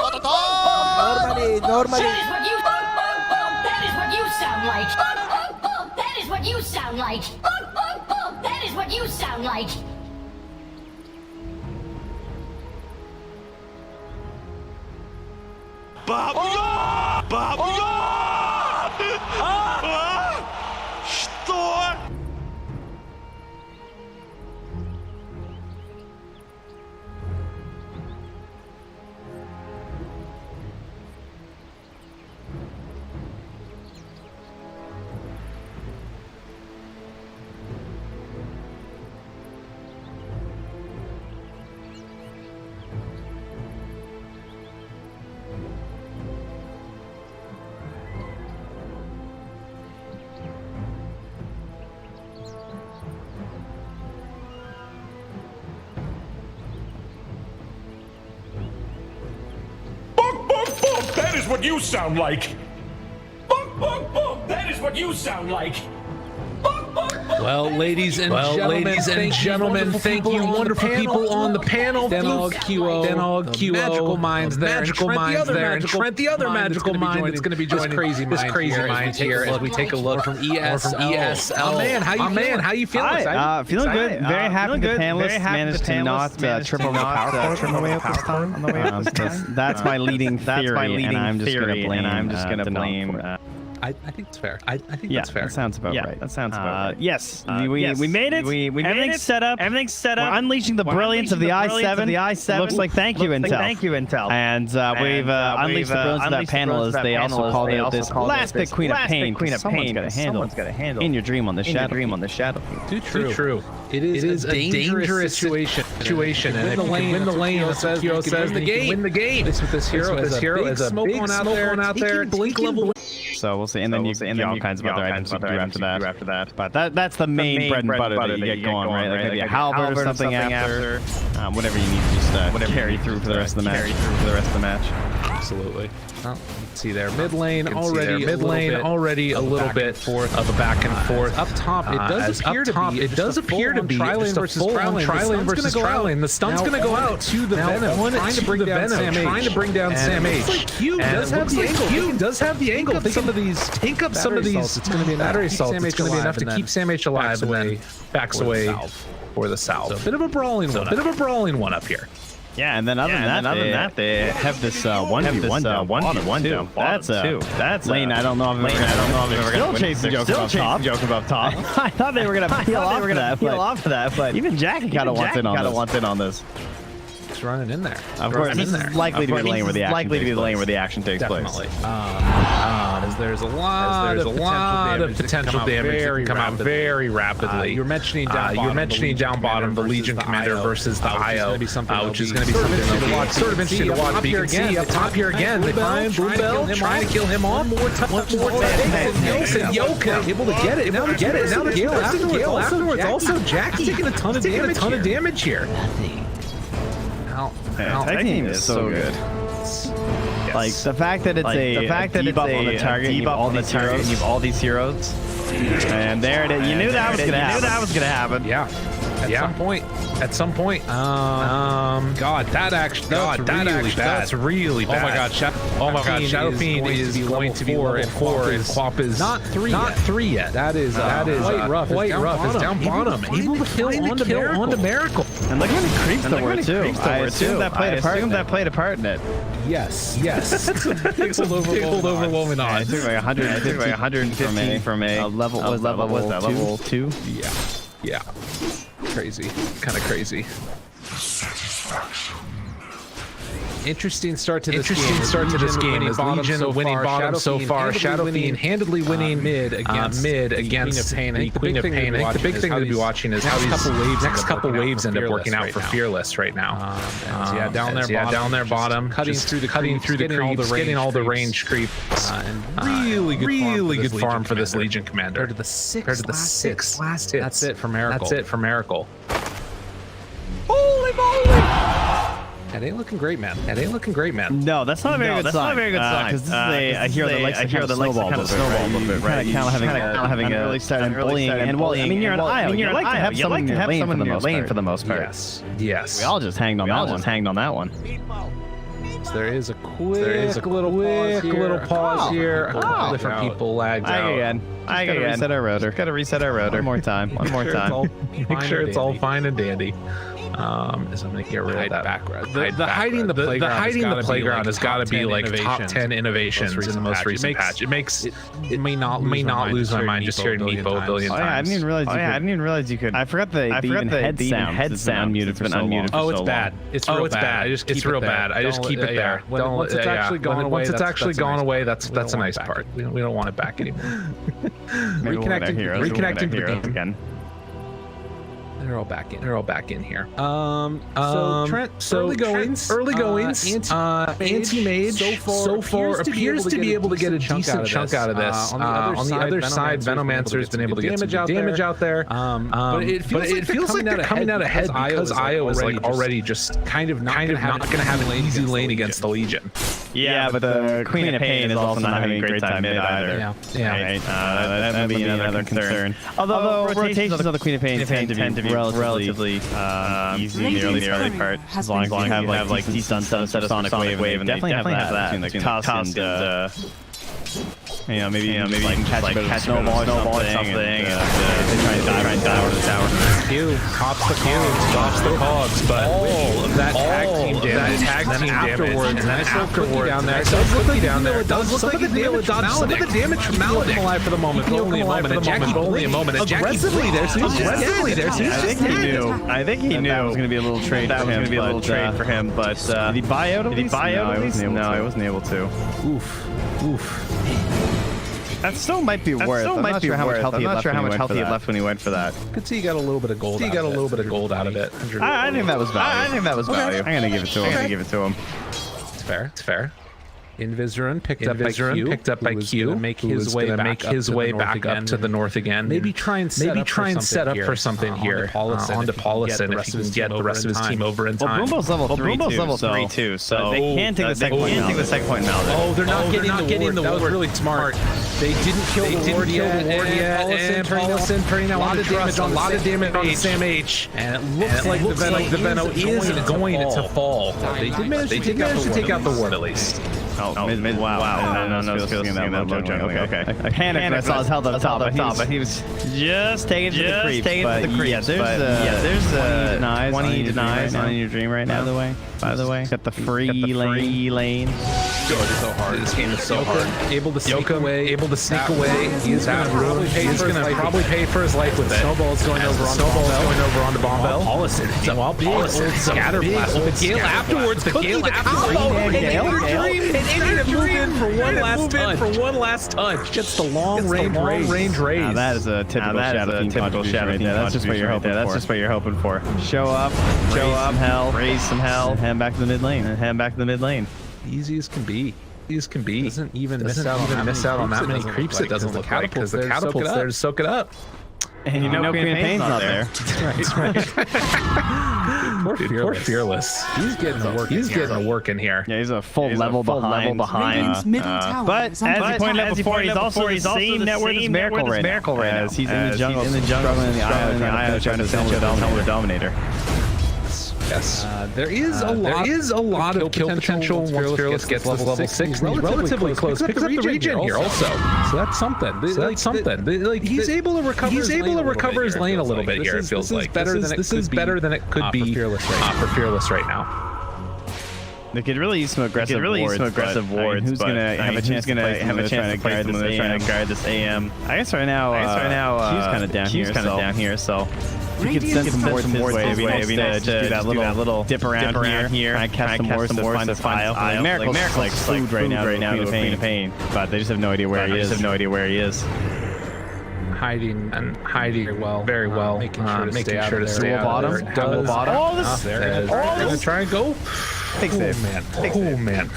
Normally. That is what you. Bonk, bonk, bonk. That is what you sound like. Bonk, bonk, bonk. That is what you sound like. Bonk, bonk, bonk. That is what you sound like. Bonk, bonk, bonk. That is what you sound like. Bonk, bonk, bonk. That is what you sound like. Bonk, bonk, bonk. Well, ladies and gentlemen, thank you, wonderful people on the panel. Denog, QO, magical minds there, and Trent, the other magical mind that's going to be joining this crazy mind here as we take a look from ESL. Oh man, how you feeling? Feeling good. Very happy the panelists managed to not triple the power on the way up this time. On the way up this time. That's my leading theory, and I'm just going to blame. I think it's fair. I think that's fair. That sounds about right. That sounds about right. Yes, we made it. We everything's set up. Everything's set up. We're unleashing the brilliance of the i7. Looks like thank you, Intel. And we've unleashed the brilliance of that panel as they also called it this last big queen of pain. Someone's got to handle in your dream on the shadow. Too true. It is a dangerous situation. And if you can win the lane, as Hero says, then you can win the game. This with this hero is a big smoke one out there. Blink level. So we'll see, and then you get all kinds of other items you do after that. But that's the main bread and butter that you get going, right? Like maybe a halberd or something after, whatever you need to just carry through for the rest of the match. Absolutely. Well, let's see there, mid lane already a little bit of a back and forth. Up top, it does appear to be tri-lane versus tri-lane. The stun's gonna go out to the Venom, trying to bring down Sam H. Cube does have the angle. Take up some of these. It's gonna be a battery assault. It's gonna be enough to keep Sam H alive, and then backs away for the south. So a bit of a brawling one up here. Yeah, and then other than that, they have this 1v1 down. That's lane. I don't know if ever still chasing joke above top. I thought they were gonna peel off that, but even Jackie kind of wants in on this. It's running in there. Of course, this is likely to be the lane where the action takes place. There's a lot of potential damage that can come out very rapidly. You're mentioning down bottom the Legion Commander versus the IO, which is going to be something sort of interesting to watch. Up top here again, they find Bluebell trying to kill him off. One more Yoka able to get it. Now the Gale afterwards. Also Jackie taking a ton of damage here. Tag team is so good. Like the fact that it's a debuff on the target, you have all these heroes, and there it is. You knew that was gonna happen. Yeah. At some point. God, that's really bad. Oh my God, Shadow Fiend is going to be level 4, and Quap is not 3 yet. That is quite rough. It's down bottom. Able to kill onto Miracle. And look how many creeps there were too. I assume that played a part in it. Yes. Pixeled overwhelming odds. I took like 150 from a level. Was that level 2? Yeah. Crazy. Kind of crazy. Interesting start to this game. As Legion winning bottom so far. Shadow Fiend handedly winning mid against the Queen of Pain. I think the big thing to be watching is how these next couple waves end up working out for Fearless right now. Down there bottom, cutting through the creeps, getting all the range creep, and really good farm for this Legion commander. Compared to the 6 last hits. That's it for Miracle. Holy moly! That ain't looking great, man. No, that's not a very good sign. Because this is a hero that likes to kind of snowball a little bit, right? Kind of having a really starting bullying. And well, I mean, you're an IO. You like to have someone in your lane for the most part. Yes. We all just hanged on that one. So there is a quick little pause here. A couple different people lagged out. I gotta reset our rotor. One more time. Make sure it's all fine and dandy. Is I'm gonna get rid of that background. The hiding the playground has got to be like top 10 innovations in the most recent patch. It may not lose my mind just hearing Meepo a billion times. I didn't even realize you could. I forgot the head sound. It's been unmuted. Oh, it's bad. It's bad. It's real bad. I just keep it there. Once it's actually gone away, that's a nice part. We don't want it back anymore. Reconnecting to the game again. They're all back in here. So Trent, early goings. Anti-Mage so far appears to be able to get a decent chunk out of this. On the other side, Venomancer's been able to get some damage out there. But it feels like they're coming out ahead because IO is like already just kind of not going to have an easy lane against the Legion. Yeah, but the Queen of Pain is also not having a great time mid either. Yeah. That would be another concern. Although rotations of the Queen of Pain tend to be relatively easy in the early part, as long as you have like decent set of Sonic Wave, and they definitely have that between Tusk and maybe you can catch a snowball or something, and they try and dive over the tower. Cops the cogs, but all of that tag team damage, and then afterwards, does look like the damage from Maladin. Alive for the moment, only a moment, and Jackie aggressively there, so I think he knew it was going to be a little trade for him, but did he buy out at least? No, he wasn't able to. Oof. That still might be worth. I'm not sure how much health he had left when he went for that. Could see he got a little bit of gold. Out of it. I think that was value. I'm gonna give it to him. It's fair. Invisarin picked up by Q. Make his way back up to the north again. Maybe try and set up for something here onto Paulison if he can get the rest of his team over in time. Well, Boombo's level 3 too, so they can't take the second point now. Oh, they're not getting the ward. That was really smart. They didn't kill the ward yet, and Paulison turning out a lot of damage on Sam H. And it looks like the Veno is going to fall. They did manage to take out the ward at least. Wow. No, okay. I panicked when I saw his health up top, but he was just taking to the creep. There's 20 denies on your dream right now, by the way. Got the free lane. So hard. This game is so hard. Able to sneak away. He's gonna probably pay for his life with it. Snowball's going over onto Bombell. Paulison. Big scatter blast with the Gale afterwards. The Gale for one last touch. Gets the long range raise. That is a typical Shadow Fiend. That's just what you're hoping for. Show up, raise some hell, and head back to the mid lane. Easy as can be. Doesn't even miss out on that many creeps. It doesn't look like because the catapult's there to soak it up. And you know Queen Pain's not there. That's right. Poor Fearless. He's getting to work. He's getting to work in here. Yeah, he's a full level behind. Radiant's middle tower But is as under he attack. pointed out before, he's also the same net worth as Miracle right now. As he's in the jungle, struggling in the IO, trying to finish the Dominator. Yes. There is a lot of kill potential once Fearless gets to level 6. He's relatively close. Picks up the regen here also. So that's something. He's able to recover his lane a little bit here. It feels like this is better than it could be for Fearless right now. They could really use some aggressive wards. Who's gonna have a chance to guard this AM? I guess right now Q's kind of down here, so we could send some wards his way. Maybe to do that little dip around here. I cast some wards to find this file. Miracle's like food right now with pain, but they just have no idea where he is. Hiding very well, making sure to stay out of there. Double bottom. Oh, there it is. Gonna try and go. Big save. Man.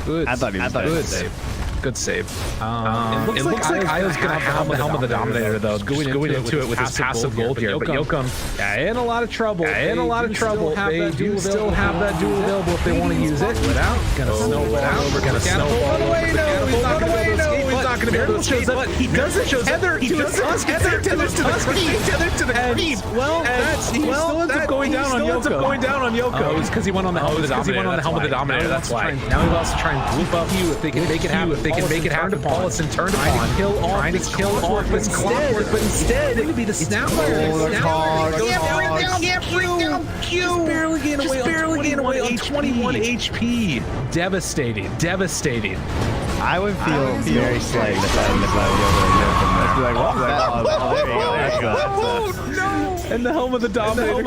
Good. I thought he was good. Good save. It looks like Io's going to have the Helm of the Dominator, though, going into it with his passive gold here. But Yokum, in a lot of trouble. They do still have that duel available if they want to use it. Without going to snowball over. Going to snowball away. No, he's not going to be able to escape. He's not going to be able to escape. But he doesn't show tether to his Tusk. Tether to the creep. Well, he still ends up going down on Yoko. Oh, it's because he went on the Helm of the Dominator. That's why. Now he wants to try and loop up you if they can make it happen. They can make it happen to Paulus and turn upon. Trying to kill off his clockwork, but instead it would be the Snapfire. Q. Just barely getting away on 21 HP. Devastating. I would feel very slight if I missed that. And the Helm of the Dominator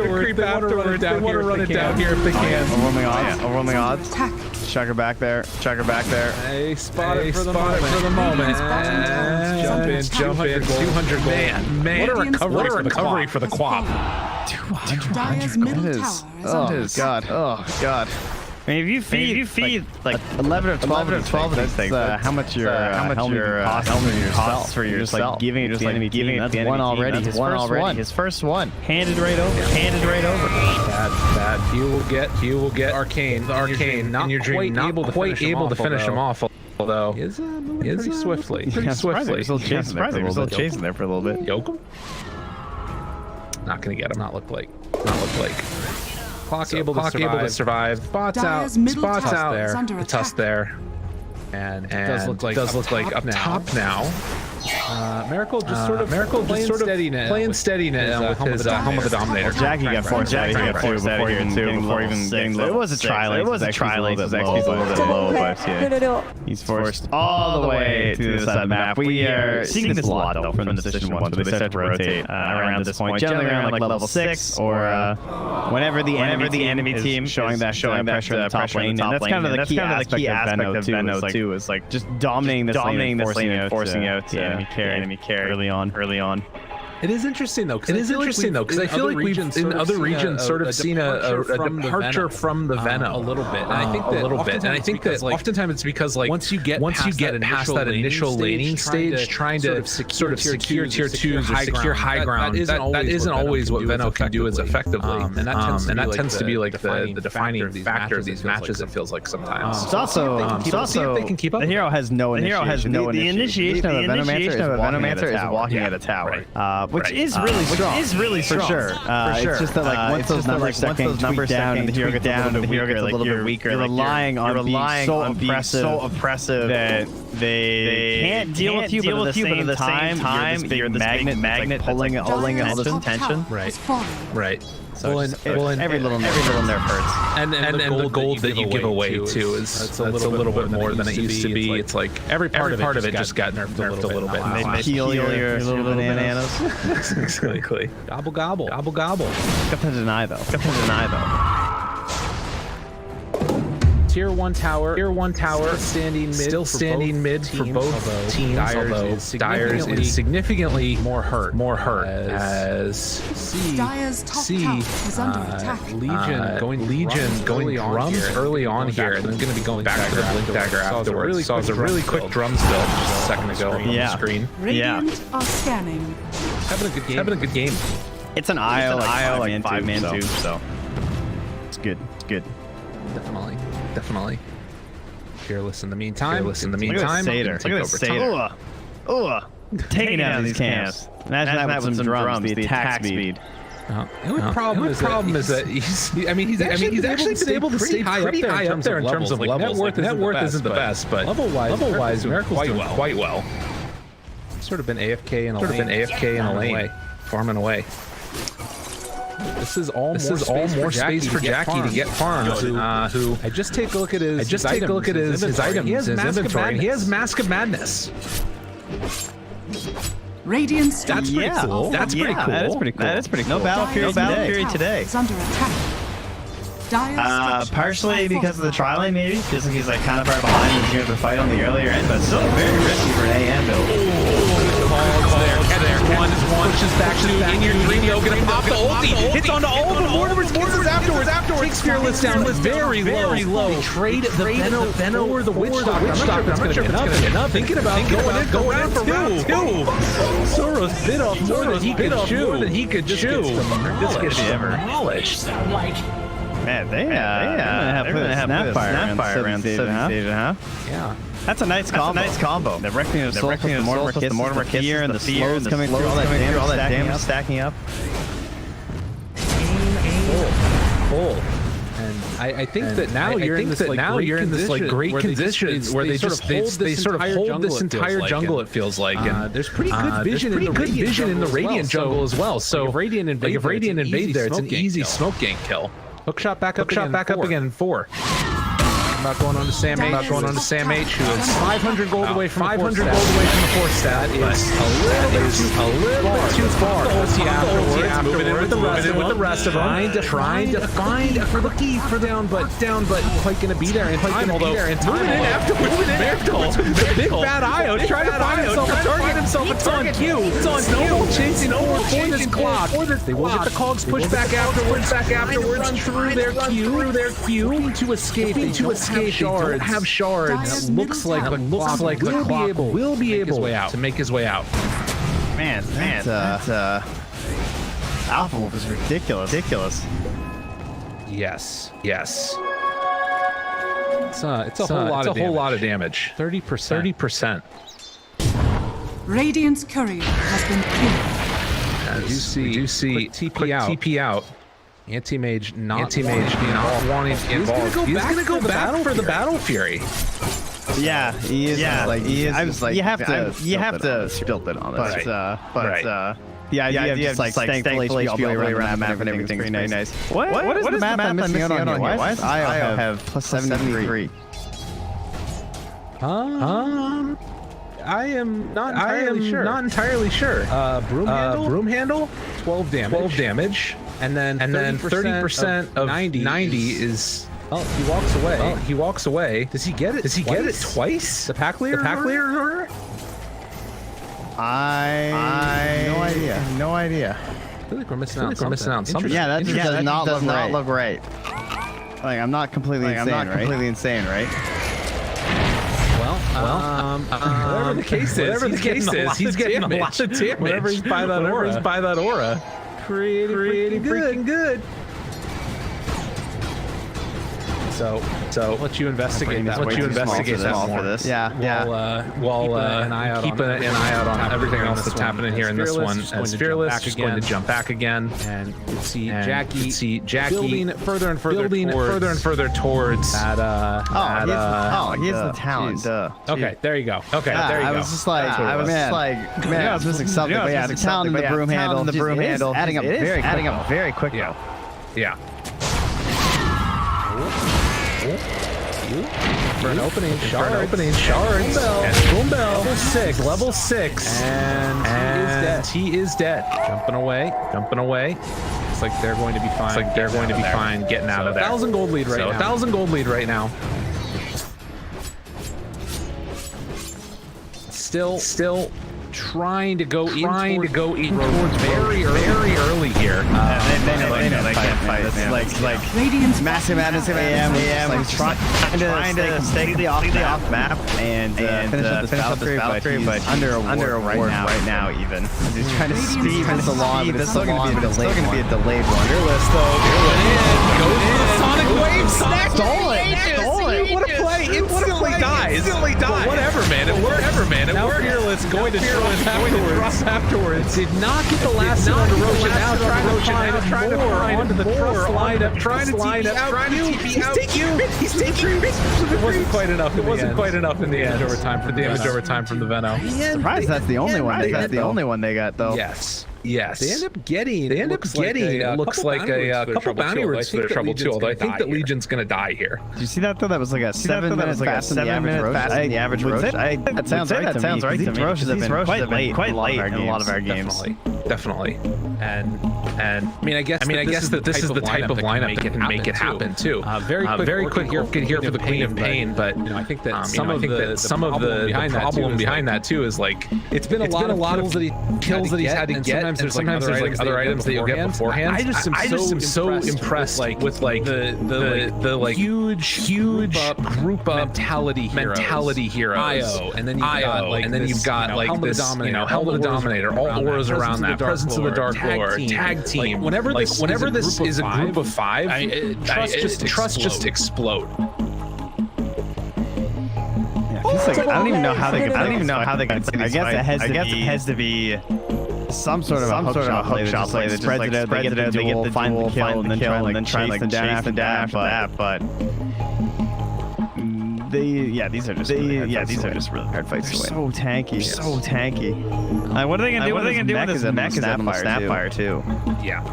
creep afterwards. They want to run it down here if they can. Overwhelming odds. Chuck her back there. Hey, spot it for the moment. Jump in. 200 gold. Man. What a recovery for the Quap. 200 gold. Oh, God. I mean, if you feed like 11 or 12 of those things, how much your helmet costs for yourself, giving it to the enemy team. That's one already. His first one. Handed right over. Bad. He will get Arcane. Not quite able to finish him off. Although he is pretty swiftly. We're still chasing there for a little bit. Yokum. Not gonna get him. Not look like. Clock able to survive. Spots out. The Tusk there. And it does look like up top now. Miracle just sort of playing steady now with his Helm of the Dominator. Jackie got forced out here before even getting low. It was a tri lane. It was a little bit low, but yeah. He's forced all the way to the side of the map. We are seeing this a lot though from the Decision 1, but they start to rotate around this point, generally around like level 6 or whenever the enemy team showing that pressure in the top lane. And that's kind of the key aspect of Venno too, is like just dominating this lane and forcing out enemy carry early on. It is interesting though, because I feel like we've in other regions sort of seen a departure from the Venno a little bit, and I think that oftentimes it's because like once you get past that initial laning stage, trying to sort of secure tier 2s or secure high ground, that isn't always what Venno can do as effectively, and that tends to be like the defining factor of these matches. It feels like sometimes. It's also they can keep up. The hero has no initiation. The initiation of a Venomancer is walking at a tower. Which is really strong. For sure. It's just that like once those numbers start down and the hero gets down and the hero gets a little bit weaker, you're relying on being so oppressive that they can't deal with you, but at the same time you're this magnet pulling all this tension. Right. So every little nerf hurts. And the gold that you give away too is a little bit more than it used to be. It's like every part of it just got nerfed a little bit. And they peel your little bananas. Exactly. Gobble. Got to deny though. Tier 1 tower. Still standing mid for both teams. Dyer's is significantly more hurt. As Dyer's top tower is under attack. Legion going drums early on here, and then going to be going back to the Blink Dagger afterwards. So it was a really quick drums build just a second ago on the screen. Radiant are scanning. Having a good game. It's an IO, like 5-man tube, so it's good. It's good. Definitely. Fearless in the meantime. Look at this Satyr. Taking out these camps. Imagine that with some drums, the attack speed. The only problem is that he's actually been able to stay pretty high up there in terms of levels. Net worth isn't the best, but level-wise, Miracle's doing quite well. Sort of been AFK in a lane, farming away. This is all more space for Jackie to get farms. Who I just take a look at his items, his inventory. He has Mask of Madness. Radiant That's pretty cool. That's pretty cool. That is pretty cool. No Battle Fury today. Is under attack. Dyer's partially because of the tri lane, maybe. Because he's like kind of far behind and he's going to fight on the earlier end, but still very risky for an AM build. One pushes back to in your green. Gonna pop the ulti. Hits onto all of the Mortimer's afterwards. Takes Fearless down very low. Trade the Venom or the Witch Doctor. I'm not sure if it's gonna be enough. Thinking about going in for round two. Soros bit off more than he could chew. This gets demolished. Man, they're gonna have Snapfire around 7.5. Yeah. That's a nice combo. The Reckoning of Souls plus the Mortimer Kiss here, and the slows coming through, all that damage stacking up. Full. And I think that now you're in this great condition where they sort of hold this entire jungle. It feels like, and there's pretty good vision in the Radiant jungle as well. So if Radiant invade there, it's an easy smoke gank kill. Hookshot back up again in 4. About going on to Sam H, who is 500 gold away from the 4th stat. That is a little bit too far. Ulti afterwards, moving in with the rest of them, trying to find for down, but quite gonna be there in time. Although moving in afterwards, the big bad IO trying to find himself a target. It's on cue. It's on Snowball chasing over for this clock. They will get the cogs pushed back afterwards. Run through their queue to escape. They don't have shards. It looks like the clock will be able to make his way out. Man, Alpha Wolf is ridiculous. Yes. It's a whole lot of damage. 30%. Radiant's courier has been killed. We do see TP out. Anti-mage not wanting to get involved. He's gonna go back for the Battle Fury. Yeah, he is. I was like, you have to build it on it. But the idea of just thankfully all the way around the map and everything's very nice. What is the math I'm missing out on here? Why does IO have plus 73? I am not entirely sure. Broom handle, 12 damage. And then 30% of 90 is. Oh, he walks away. Does he get it twice? The pack leader order? No idea. I feel like we're missing out on something. Yeah, that does not look right. Like, I'm not completely insane, right? Whatever the case is, he's getting a lot of damage. Whatever he's by that aura. Pretty freaking good. So let you investigate that. More for this. Yeah. While keep an eye out on everything else that's happening here in this one. As Fearless is going to jump back again, and you see Jackie building further and further towards that. He has the talent. Okay, there you go. I was just like, I was missing something. But yeah, the talent and the broom handle, adding up very quick. Yeah. For an opening, shards, and Boombell, level 6, and he is dead. Jumping away. Looks like they're going to be fine. Getting out of there. 1,000 gold lead right now. still trying to go in towards very early here. They know they can't fight. It's like Radiant's massive madness of AM, like trying to stay completely off map and finish up this battle, but under a right now even. He's trying to speed this along, but it's still going to be a delayed one. Fearless though, goes for the Sonic Wave, snacks. Stole it. What a play! Instantly dies. But whatever, man. It worked. Now Fearless going to drop afterwards. Did not get the last hit on the Roach. Now trying to find onto the truss lineup, trying to TP out you. He's taking it wasn't quite enough. It wasn't quite enough in the end. Overtime for damage overtime from the Veno. Surprised that's the only one. That's the only one they got though. Yes. They end up getting. Looks like a couple bounty words for their trouble too. Although I think that Legion's gonna die here. Did you see that though? That was like a 7 minute fast in the average Roach. That sounds right to me. These Roaches have been quite late in a lot of our games. Definitely. And I mean, I guess that this is the type of lineup that can make it happen too. Very quick here for the Queen of Pain, but I think that some of the problem behind that too is like it's been a lot of kills that he's had to get. Sometimes there's like other items that you'll get beforehand. I just am so impressed with like the like huge group up mentality heroes. IO, and then you've got like this, Helm of the Dominator, all auras around that, Presence of the Dark Lord, tag team. Whenever this is a group of 5, trust just explode. I don't even know how they could. I guess it has to be some sort of a hook shot play that spreads it out. They get the duel, find the kill, and then try and chase them down after that. But these are just really hard fights to win. So tanky. What are they gonna do? What are they gonna do with this mech? Is that Snapfire too? Yeah.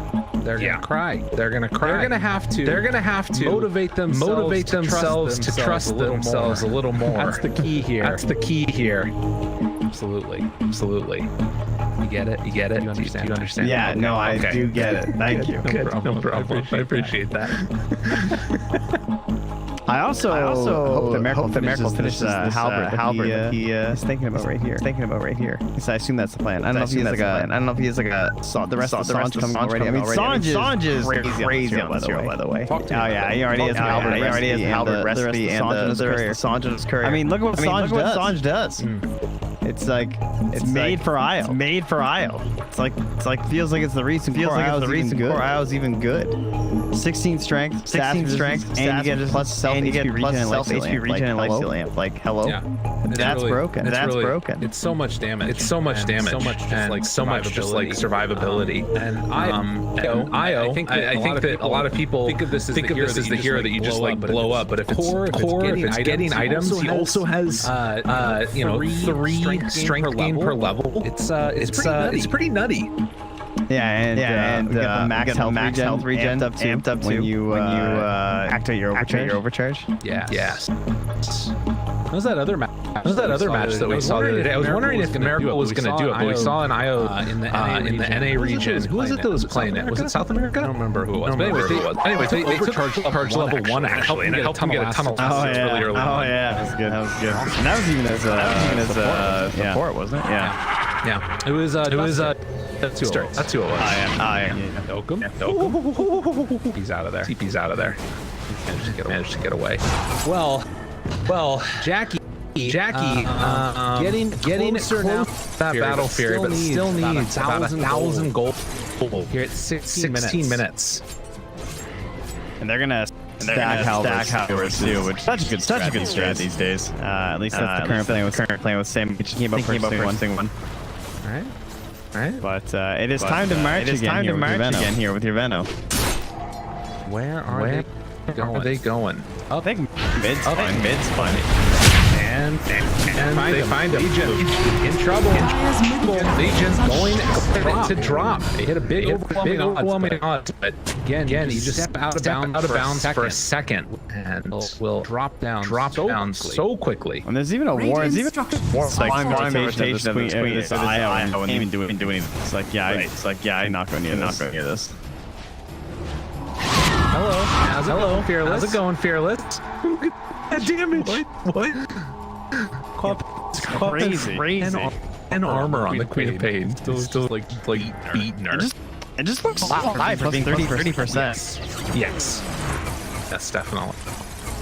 They're gonna cry. They're gonna have to motivate themselves to trust themselves a little more. That's the key here. Absolutely. You get it? You understand? Yeah, no, I do get it. Thank you. No problem. I appreciate that. I also hope that Miracle finishes Halberd. He is thinking about right here. So I assume that's the plan. I don't know if he has like a the rest of Sanj coming already. I mean, Sanj is crazy on this hero, by the way. Oh yeah, he already has Halberd recipe and the Sanj's courier. I mean, look at what Sanj does. It's made for IO. It's like feels like it's the reason core IO's even good. 16 strength, and you get plus self HP regen and life steal amp. Like hello. Yeah. That's broken. It's so much damage. So much just like survivability. And IO. I think that a lot of people think of this as the hero that you just like blow up. But if it's getting items, he also has 3 strength gain per level. It's pretty nutty. Yeah, and get the max health regen amped up when you activate your overcharge. Yeah. Yes. What was that other match? That we saw the other day? I was wondering if Miracle was going to do it, but we saw an IO in the NA region. Who was it that was playing it? Was it South America? I don't remember who it was. Anyways, they overcharged level 1 actually, and it helped them get a tunnel really early. Oh yeah, that was good. And that was even as support, wasn't it? Yeah. It was. That's who it was. Yeah. Dokum. He's out of there. TP's out of there. Managed to get away. Well, Jackie, getting closer now. That battle fury, but still needs about 1,000 gold here at 16 minutes. And they're gonna stack Halberds too, which is such a good strat these days. At least that's the current plan with Sam. Thinking about purchasing one. All right. But it is time to march again here with your Veno. Where are they going? I think mid's fine. And they find him. Legion in trouble. Legion going to drop. They hit a big overwhelming odds, but again, you just step out of bounds for a second, and will drop down so quickly. And there's even a war. There's even flying rotation of this IO and even doing anything. It's like I'm not going near this. Hello. How's it going, Fearless? Damage. What? crazy. And armor on the Queen of Pain. Still like beating her. It just looks high for being 30%. Yes. That's definitely.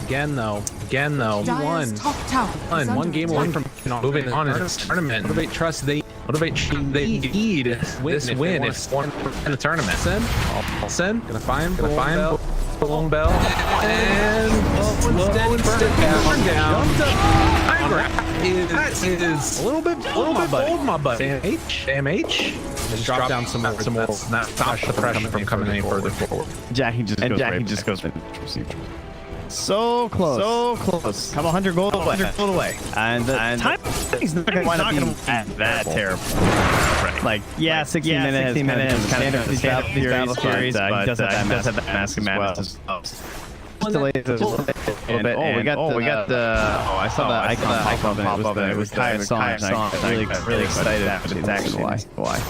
Again though, Dire's top tower is one under game attack. away from moving on in this tournament. Motivate trust. They need this win if one in the tournament. Send. Gonna find Balloon Bell and slow and steady down. Is a little bit bold, my buddy. AMH. Just drop down some more. Not stop the pressure from coming any further forward. Jackie just goes so close. Couple 100 gold away. And the time is not going to wind up being that terrible. Like, 60 minutes, kind of these battle series, but he does have that mask as well. Delays a little bit. We got the. I saw the icon pop up. It was Kaya's song. I'm really excited after it's actually why.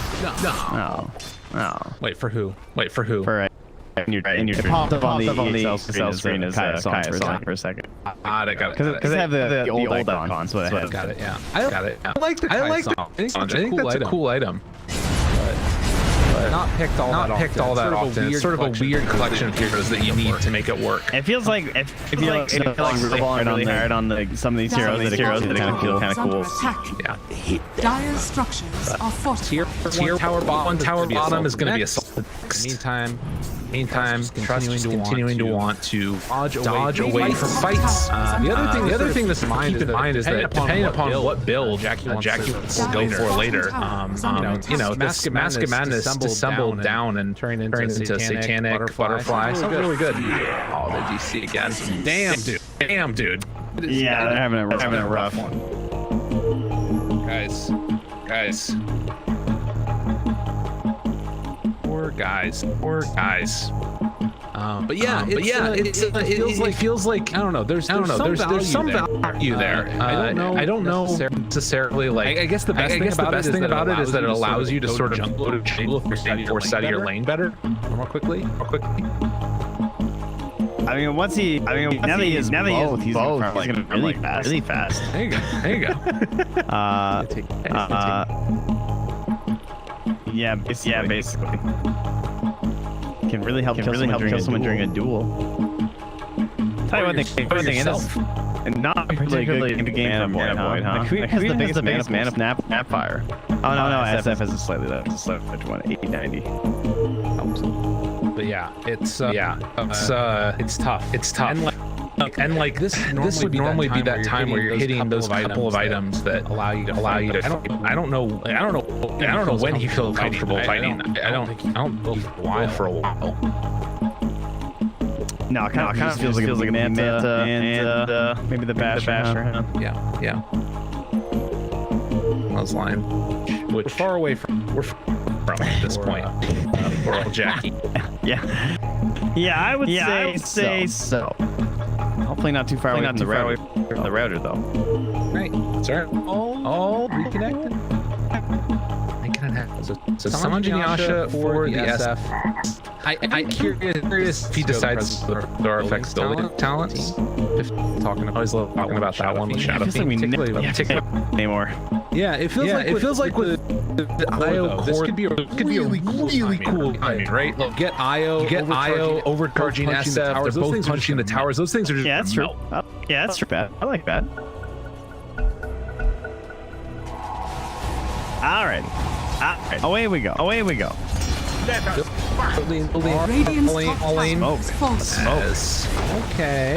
No. Wait for who? For it popped up on the ESL screen as Kaya's song for a second. Because they have the old icon, so I got it. Yeah, I like the Kai song. I think that's a cool item. But not picked all that often. It's sort of a weird collection of heroes that you need to make it work. It feels like if you like really hard on some of these heroes that kind of feel kind of cool. Yeah. Dire's structures are fortified. Tier tower bottom is going to be a solid. Meantime, continuing to want to dodge away from fights. The other thing to keep in mind is that depending upon what build Jackie wants to go for later, this Mask of Madness disassembled down and turned into Satanic Butterfly. So really good. Oh, the GC again. Damn, dude. Yeah, they're having a rough one. Guys. Poor guys. But it feels like I don't know. There's some value there. I don't know necessarily. Like I guess the best thing about it is that it allows you to sort of jump force out of your lane better, more quickly. Now that he has both, he's gonna really fast. There you go. Yeah, basically. Can really help kill someone during a duel. Tell you one thing, and not particularly good game from Boyd, huh? The Queen has the biggest mana of Snapfire. Oh no, SF has a slightly larger one, 890. But yeah, it's tough. And like this would normally be that time where you're hitting those couple of items that allow you to. I don't know when he feels comfortable fighting. I don't for a while. No, it kind of feels like a Manta and maybe the Basher. Yeah. Those line. We're far away from at this point. Poor old Jackie. Yeah, I would say so. Hopefully not too far away from the router, though. Right. Sorry. All reconnected. So summon Yasha for the SF. I'm curious if he decides there are effects talents. Talking about that one with Shadow Fiend. Anymore. Yeah, it feels like with the IO core, this could be a really cool time, right? Look, get IO overcharging SF. They're both punching the towers. Those things are just that's true. Yeah, that's true. I like that. All right. Away we go.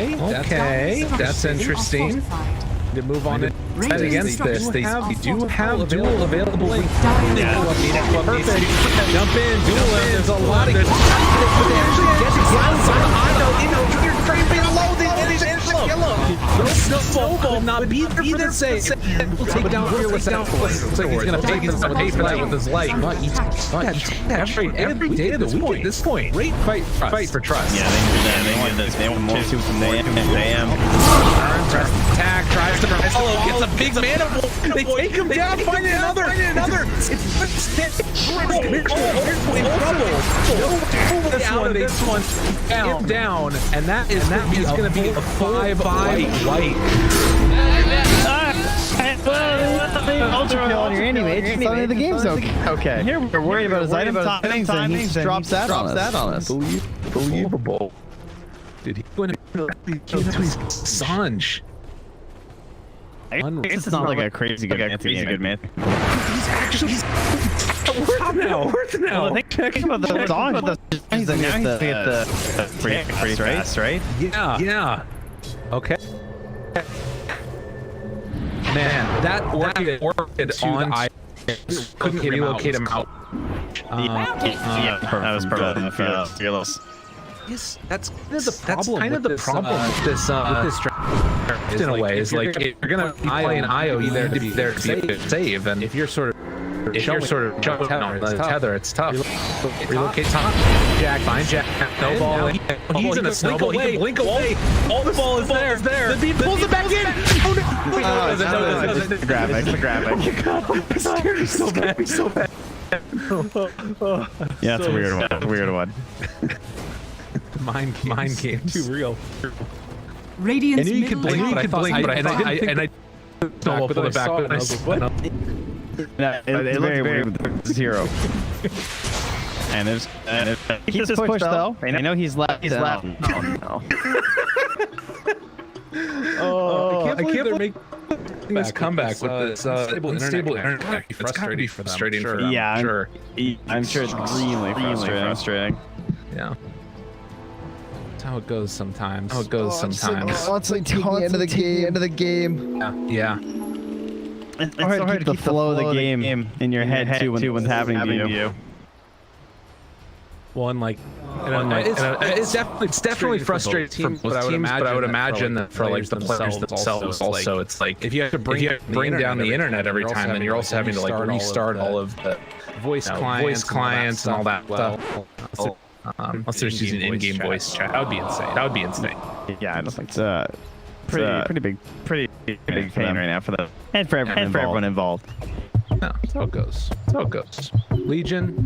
Okay. That's interesting. To move on against this, they do have duel available. Perfect. Jump in, duel. There's a lot of. Snowball not be there for the save. Take down fearless. Looks like he's gonna pay for that with his life. Every day at this point. Great fight for trust. Yeah, they want more too from the AM. Attack, tries to follow, gets a big mana. They take him down, find another. It's in trouble. This one down, and that is going to be a 5-5 white. Ultra kill on your animate. Suddenly the game's okay. Here we're worried about his item timings and he drops that on us. Unbelievable. Dude, he went to his Sanj. It's not like a crazy good man. He's actually worth now. Well, I think check about the song. He's now he's the pretty fast, right? Yeah. Okay. Man, that orchid on I couldn't relocate him out. That was perfect. Fearless. Yes, that's kind of the problem with this draft in a way. Is like if you're gonna play an IO, you there to be save, and if you're sort of jumping on the tether, it's tough. Relocate top. Jack, find Jack. Snowball. He's in a snowball. He can blink away. All the ball is there. The beat pulls it back in. Oh no! The graphic. He's so bad. Yeah, it's a weird one. Mind games. Too real. Radiant's I knew you could blink, but I snowball pulled it back. It's very weird with 0. And there's keep this push though. I know he's left. Oh no. I can't believe they're making this comeback with this unstable internet. It's frustrating for them. Yeah, I'm sure it's extremely frustrating. Yeah. That's how it goes sometimes. It's like the end of the game. Yeah. It's so hard to keep the flow of the game in your head too when it's happening to you. Well, and it's definitely frustrating for both teams, but I would imagine that for like the players themselves also, it's like if you have to bring down the internet every time, then you're also having to like restart all of the voice clients and all that stuff. Unless they're using in-game voice chat, that would be insane. Yeah, I don't think it's pretty big pain right now for them and for everyone involved. No, that's how it goes. Legion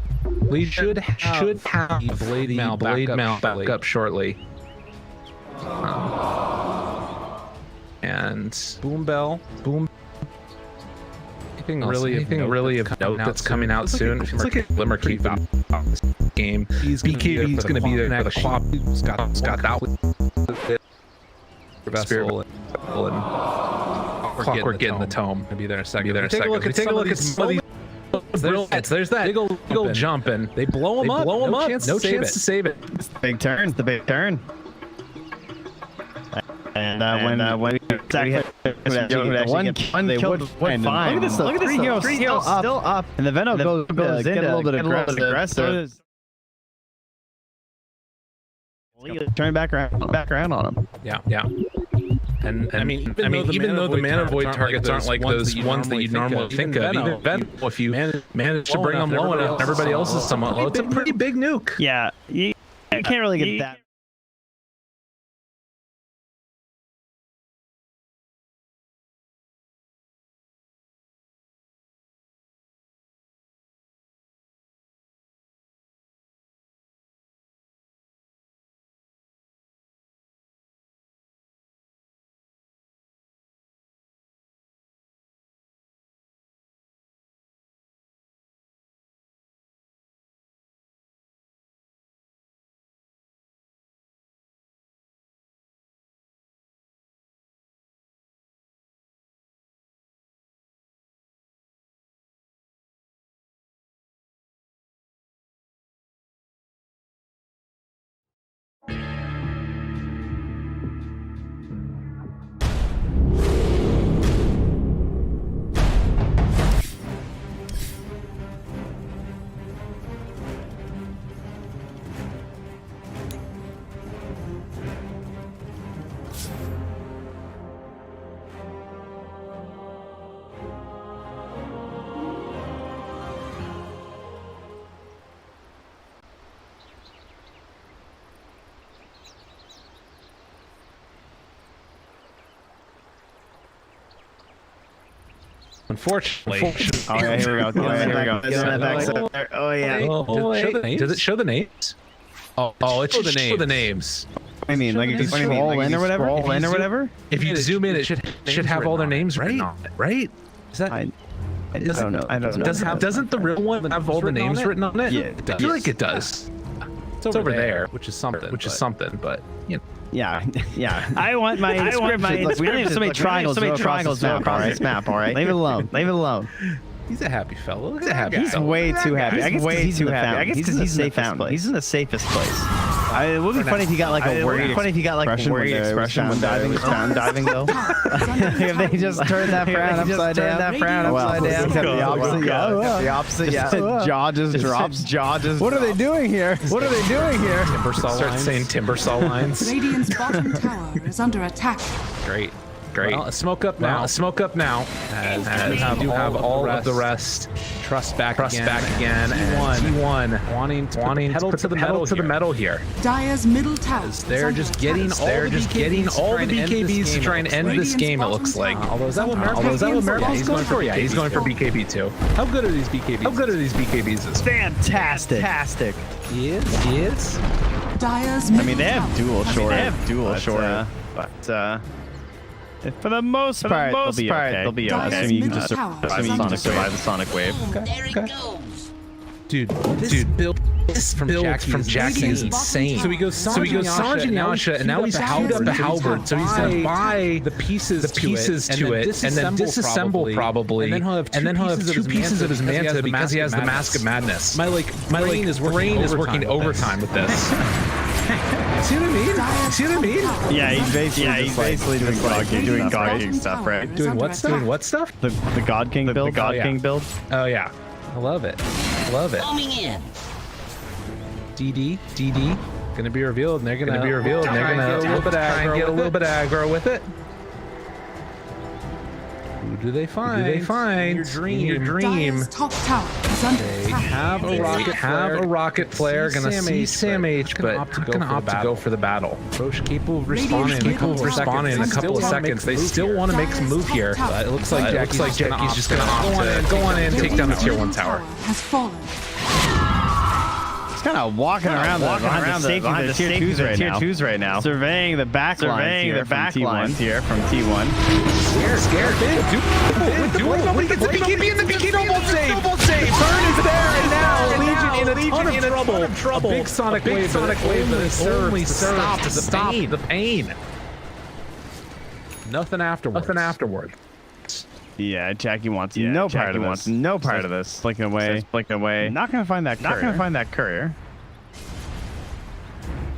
should have blade mail back up shortly. And boom. Anything really of note that's coming out soon? It feels like a glimmer keep game. BKB's going to be there for the clock. He's got that with vessel and Clockwork getting the tome. I'll be there in a second. Take a look at some of these. There's that big old jumping. They blow them up. No chance to save it. It's the big turn. And when one they would find. Look at this. Look at this. 3 heroes still up, and the Venom goes in a little bit aggressive. Turn back around on him. Yeah. And I mean, even though the mana void targets aren't like those ones that you normally think of, even Venom, if you manage to bring them low enough, everybody else is somewhat low. It's a pretty big nuke. Yeah, you can't really get that. Unfortunately. Oh yeah, here we go. Get on that back there. Oh yeah. Does it show the names? Oh, it should show the names. I mean, like if you scroll in or whatever. If you zoom in, it should have all their names written on it, right? Is that? I don't know. Doesn't the real one have all the names written on it? Yeah, I feel like it does. It's over there, which is something. But you know. Yeah. I want my description. Look, we don't have so many triangles across this map, all right? Leave it alone. He's a happy fellow. He's way too happy. I guess way too happy. I guess because he's in the safest place. He's in the safest place. It would be funny if he got like a worried expression when diving though. If they just turned that frown upside down. Except the opposite, yeah. Jaw just drops. What are they doing here? Timber saw lines. Start saying timber saw lines. Radiant's bottom tower is under attack. Great. Well, smoke up now. As we have all of the rest. Trust back again. T1 wanting to pedal to the metal here. Dire's middle tower. They're just getting all the BKBs to try and end this game. It looks like. Although is that what Miracle going for? Yeah, he's going for BKB too. How good are these BKBs? Fantastic. He is. Dire's middle they have dual short. But for the most part, they'll be okay. Assuming you can just survive the sonic wave. Okay. Dude, this build from Jackie is insane. So he goes Sanji Yasha, and now he's held up a halberd. So he's gonna buy the pieces to it, and then disassemble probably, and then he'll have two pieces of his manta because he has the Mask of Madness. My brain is working overtime with this. See what I mean? Yeah, he's basically doing God King stuff, right? Doing what stuff? The God King build. The God King build. Oh yeah, I love it. Coming in. DD gonna be revealed, and they're gonna get a little bit aggro with it. Who do they find? In your dream. Dire's top tower is under attack. Have a rocket flare. Gonna see Sam H, but not gonna opt to go for the battle. Roche capable of responding in a couple of seconds. They still want to make some move here. It looks like Jackie's just gonna opt to go on in, take down the tier 1 tower. Has fallen. Kind of walking around behind the tier 2s right now. Surveying the back lines here from T1. Scared. Nobody gets the BKB in the BKB. Double save. Burn is there, and now Legion in a ton of trouble. A big sonic wave that only serves to stop the pain. Nothing afterward. Yeah, Jackie wants no part of this. Blinking away. Not gonna find that courier.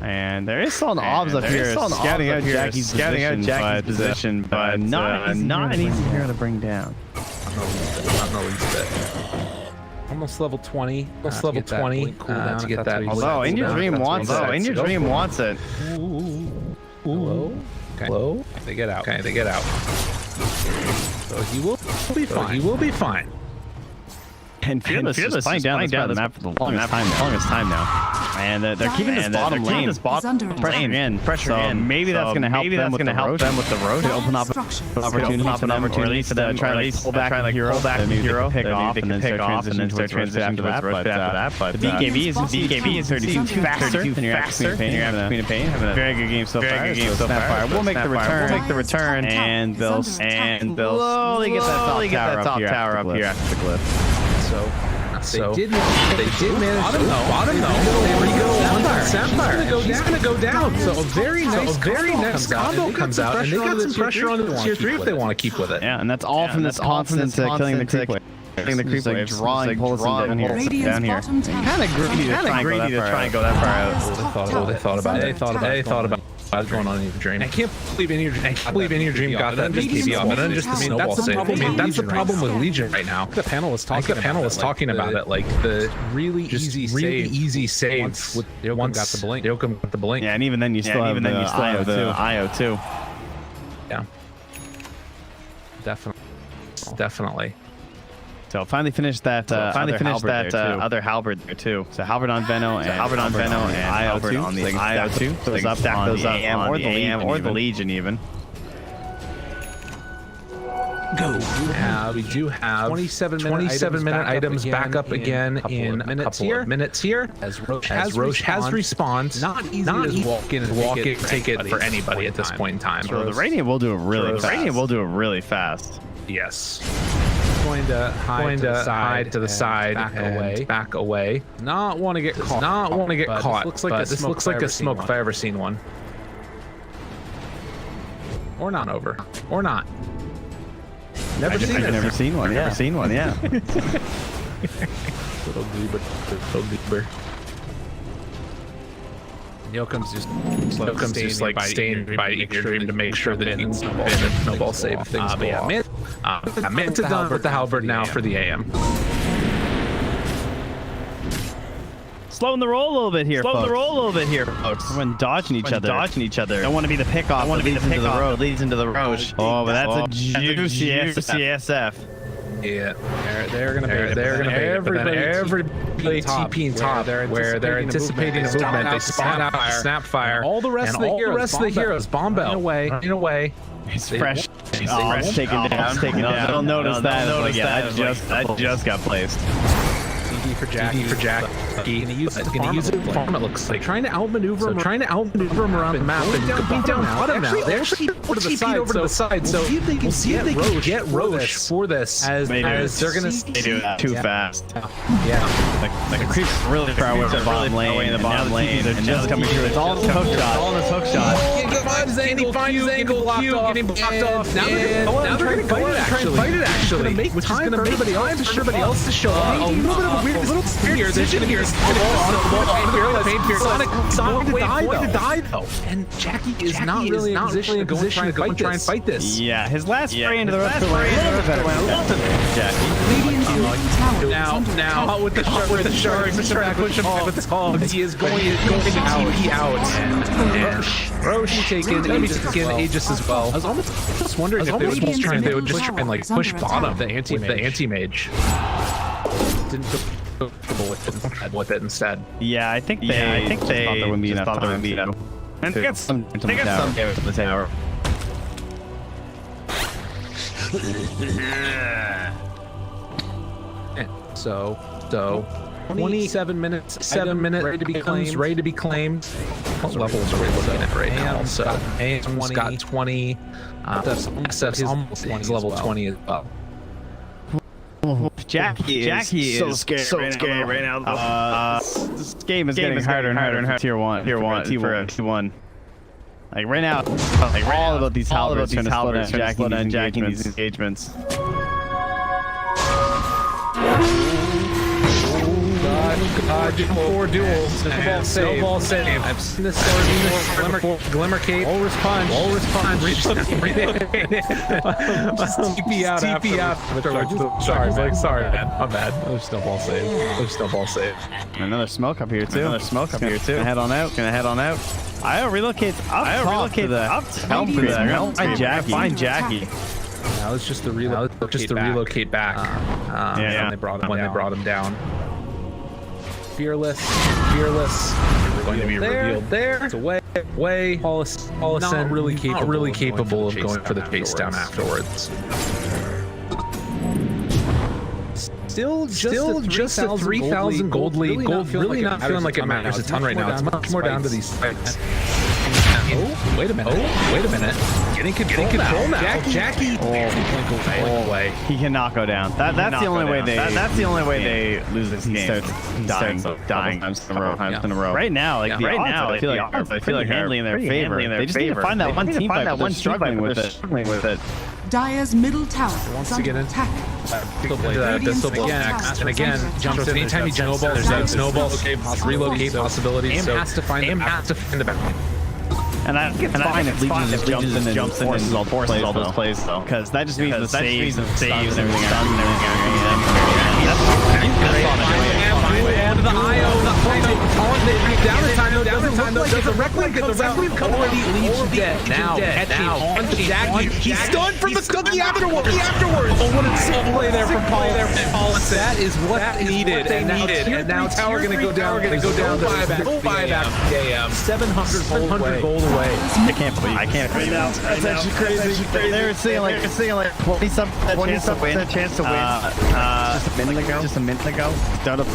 And there is still an obs up here scouting out Jackie's position, but not an easy hero to bring down. Not in the least bit. Almost level 20. To get that. Although In Your Dream wants it. Hello. Okay. They get out. So he will be fine. And Fearless is flying down the map for the longest time now. And they're keeping this bottom lane. Pressure in. Maybe that's going to help them with the Roche. To open up an opportunity for them to try to pull back the hero, pick off, and then start transitioning towards Roche after that. But the BKB is 32 faster than your Queen of Pain. Having a very good game so far. We'll make the return, and they'll slowly get that top tower up here after the glyph. So they did manage bottom though. Sapphire. He's gonna go down. So a very nice combo comes out, and they got some pressure on the tier 3 if they want to keep with it. Yeah, and that's all from this constant killing the creep wave. Drawing pulls down here. Kind of greedy to try and go that far out. They thought about it. What's going on in your dream? I can't believe in your dream got that BKB off, and then just the snowball save. That's the problem with Legion right now. The panel was talking about it, like the really easy saves. Once got the blink. Yeah, and even then you still have the IO too. Yeah, definitely. So finally finished that. Other halberd there too. So halberd on Veno and IO2 on the IO2. So those up on the AM or the Legion even. We do have 27-minute items back up again in a couple of minutes here. As Roche has respawned. Not easy to walk in and take it for anybody at this point in time. So the Radiant will do it really fast. Yes. Going to hide to the side, back away. Not want to get caught. This looks like a smoke if I ever seen one. Or not over. Or not. Never seen one. Yeah. Little goober. Yoakum's just like staying by your dream to make sure that he can snowball save things. But yeah, Manta done with the halberd now for the AM. Slowing the roll a little bit here, folks. Everyone dodging each other. Don't want to be the pickoff. I want to be the pickoff. Leads into the Roche. Oh, but that's a juicy SF. Yeah, they're gonna everybody TP in top where they're anticipating a movement. They snap fire. All the rest of the heroes bomb bell in a way. It's fresh. It's taken down. They'll notice that. I just got placed. For Jackie. Gonna use it to farm, it looks like. Trying to outmaneuver him around the map and going down bottom now. They actually over to the side. So we'll see if they can get Roche for this as they're gonna do that too fast. Yeah. Like a creep really far away from the bottom lane. They're just coming through. It's all in this hook shot. Getting blocked off. Now they're gonna fight it actually. Which is gonna make everybody else to show up. A little bit of a weird little here. They're gonna hear Sonic to die though. And Jackie is not really in a position to go and try and fight this. Yeah, his last spray into the rest of the lane. Jackie. Now with the shark, push him back with the hog. He is going to TP out. And Roche taken Aegis as well. I was almost wondering if they would just try and like push bottom the anti-mage. Didn't go with it instead. Yeah, I think they thought there would be enough time. And they got some damage to the tower. So 27 minutes, 7 minutes, ready to be claimed. What levels are we looking at right now? So AM's got 20. SF's almost level 20 as well. Jackie is so scary right now. This game is getting harder and harder. Tier 1. Like right now, all about these halberds trying to slow down Jackie in these engagements. God, 4 duels. Snowball save. I've seen this Glimmer Cape. Walrus Punch. Just TP out after. Sorry, man. I'm bad. There's snowball save. Another smoke up here too. Gonna head on out. I'll relocate up to help for that. Find Jackie. Now it's just the relocate back. When they brought him down. Fearless. Going to be revealed there. It's away. Paulison not really capable of going for the chase down afterwards. Still just a 3,000 gold lead. Really not feeling like it matters a ton right now. It's much more down to these fights. Oh, wait a minute. Getting control now. Jackie. Away. He cannot go down. That's the only way they lose this game. He starts dying times in a row. Right now, I feel like handling in their favor. They just need to find that one team fight that's struggling with it. Dire's middle tower wants to get in. attack. And again, jumps in. Anytime he jumps in, there's that snowball relocate possibility. Aim has to find the back. And I think it's fine if Legion jumps in and forces all those plays though, because that just means the saves and everything. That's the IO, down the time, already Legion dead now. On Jackie. He's stunned from the cookie afterwards. Oh, what a sick play there from Paul. That is what needed. And now Tower gonna go down. Go buyback. 700 gold away. I can't believe that. That's actually crazy. They were seeing like 20-something chance to win. Just a minute ago. Done up.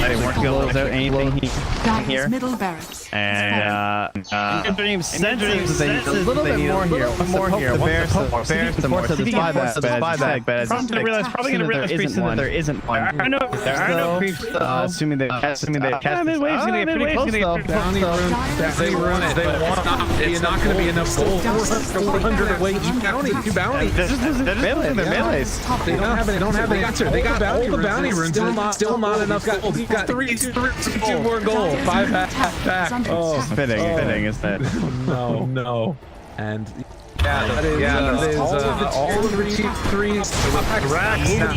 They weren't going to anything here. Middle barracks. And Dream senses they need a little bit more here. More here. The Bears some more. So this buyback, but probably going to realize pretty soon that there isn't one. I know. There are no creeps. Assuming they catch this. Midway's going to get pretty close though. Bounty rune. They run it. They want it's not going to be enough gold. 400 away each bounty. 2 bounties. They're just losing their melees. They don't have the answer. They got all the bounty runes. Still not enough gold. You got 2 more gold. 5 back. Oh, fitting, isn't it? No. And that is all of the tier 3s.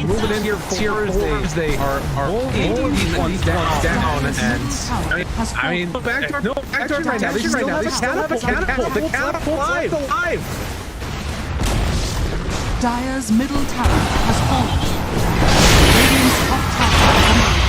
Moving into your tier 4s, they are holding these ones down. And I mean, back to our right now. They still have a catapult. The catapult alive. Dire's middle tower has fallen. Radiant's top tower is under attack.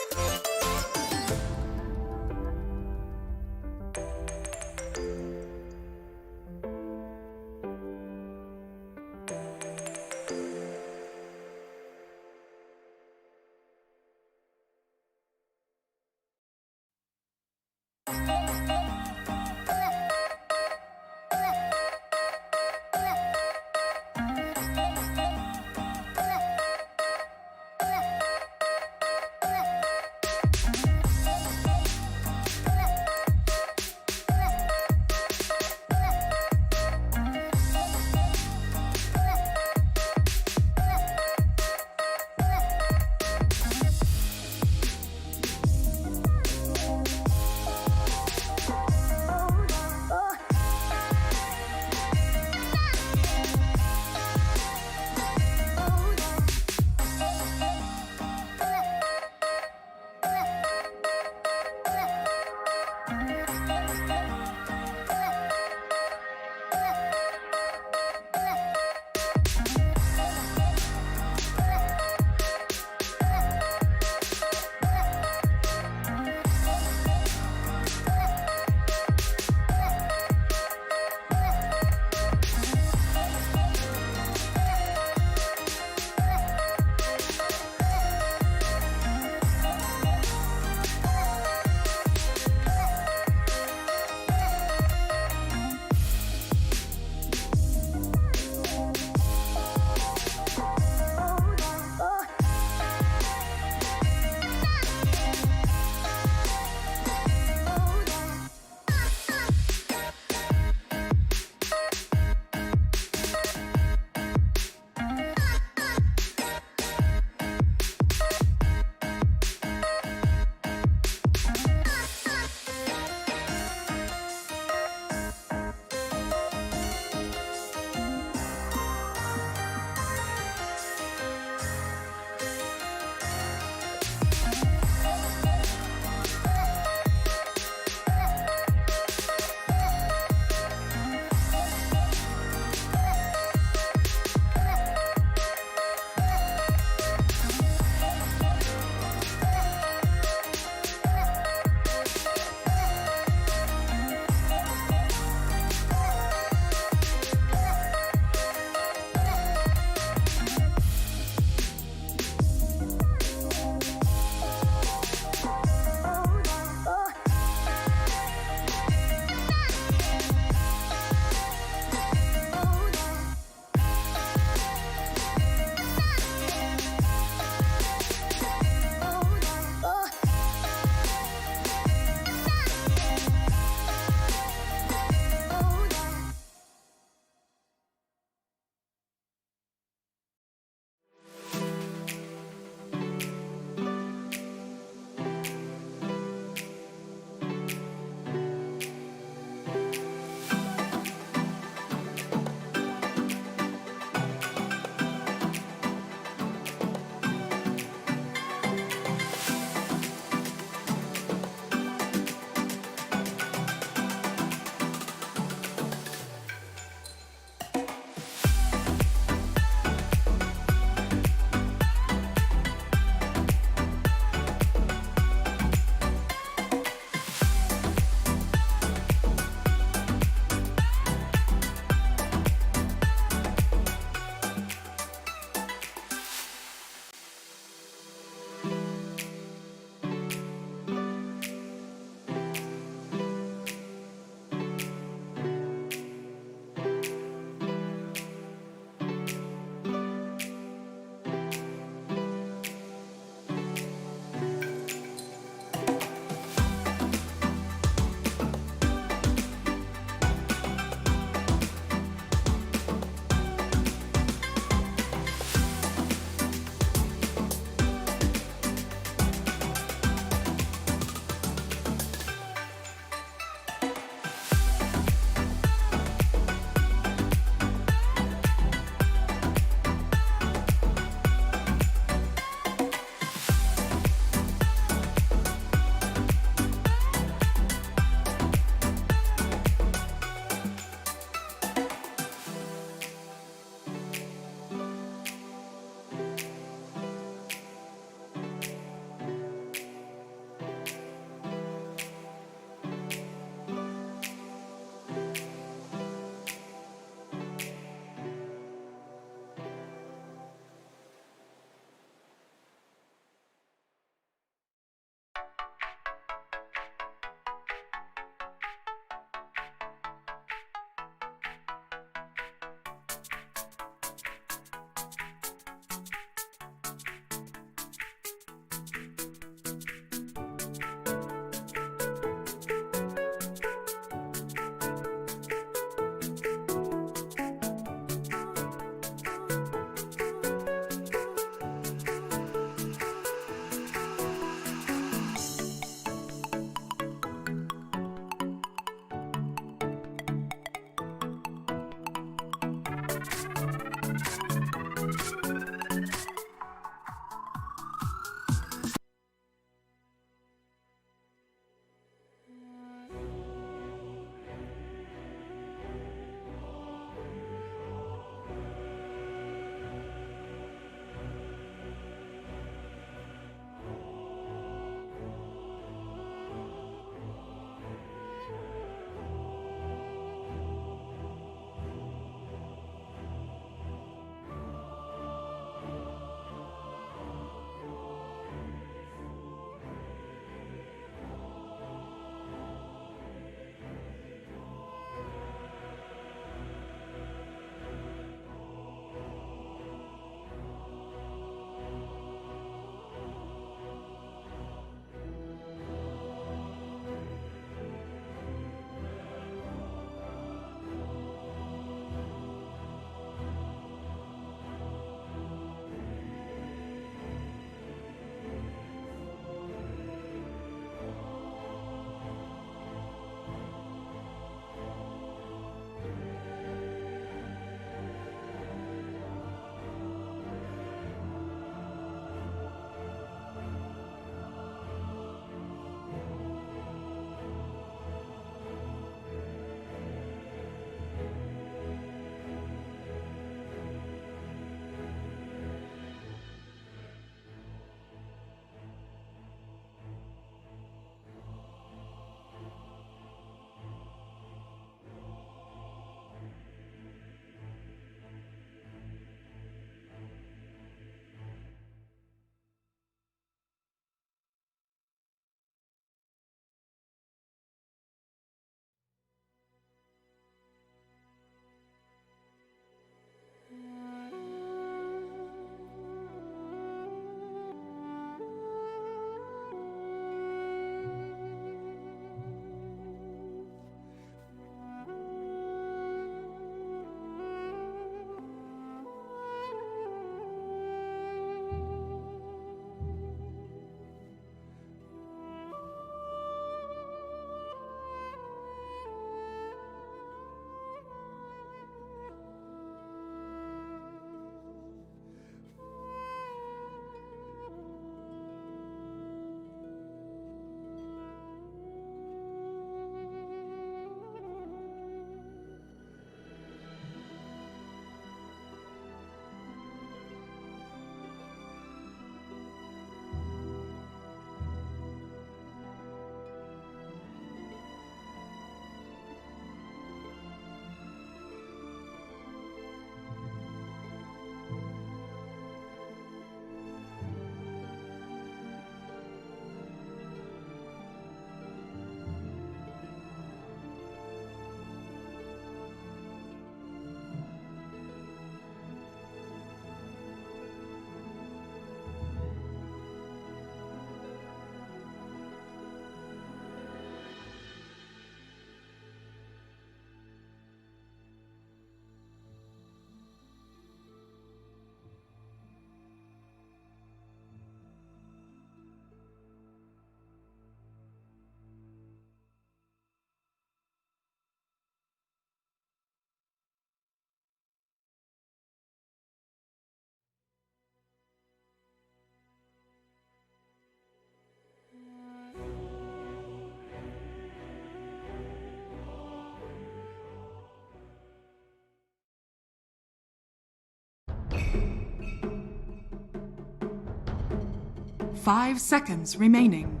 5 seconds remaining.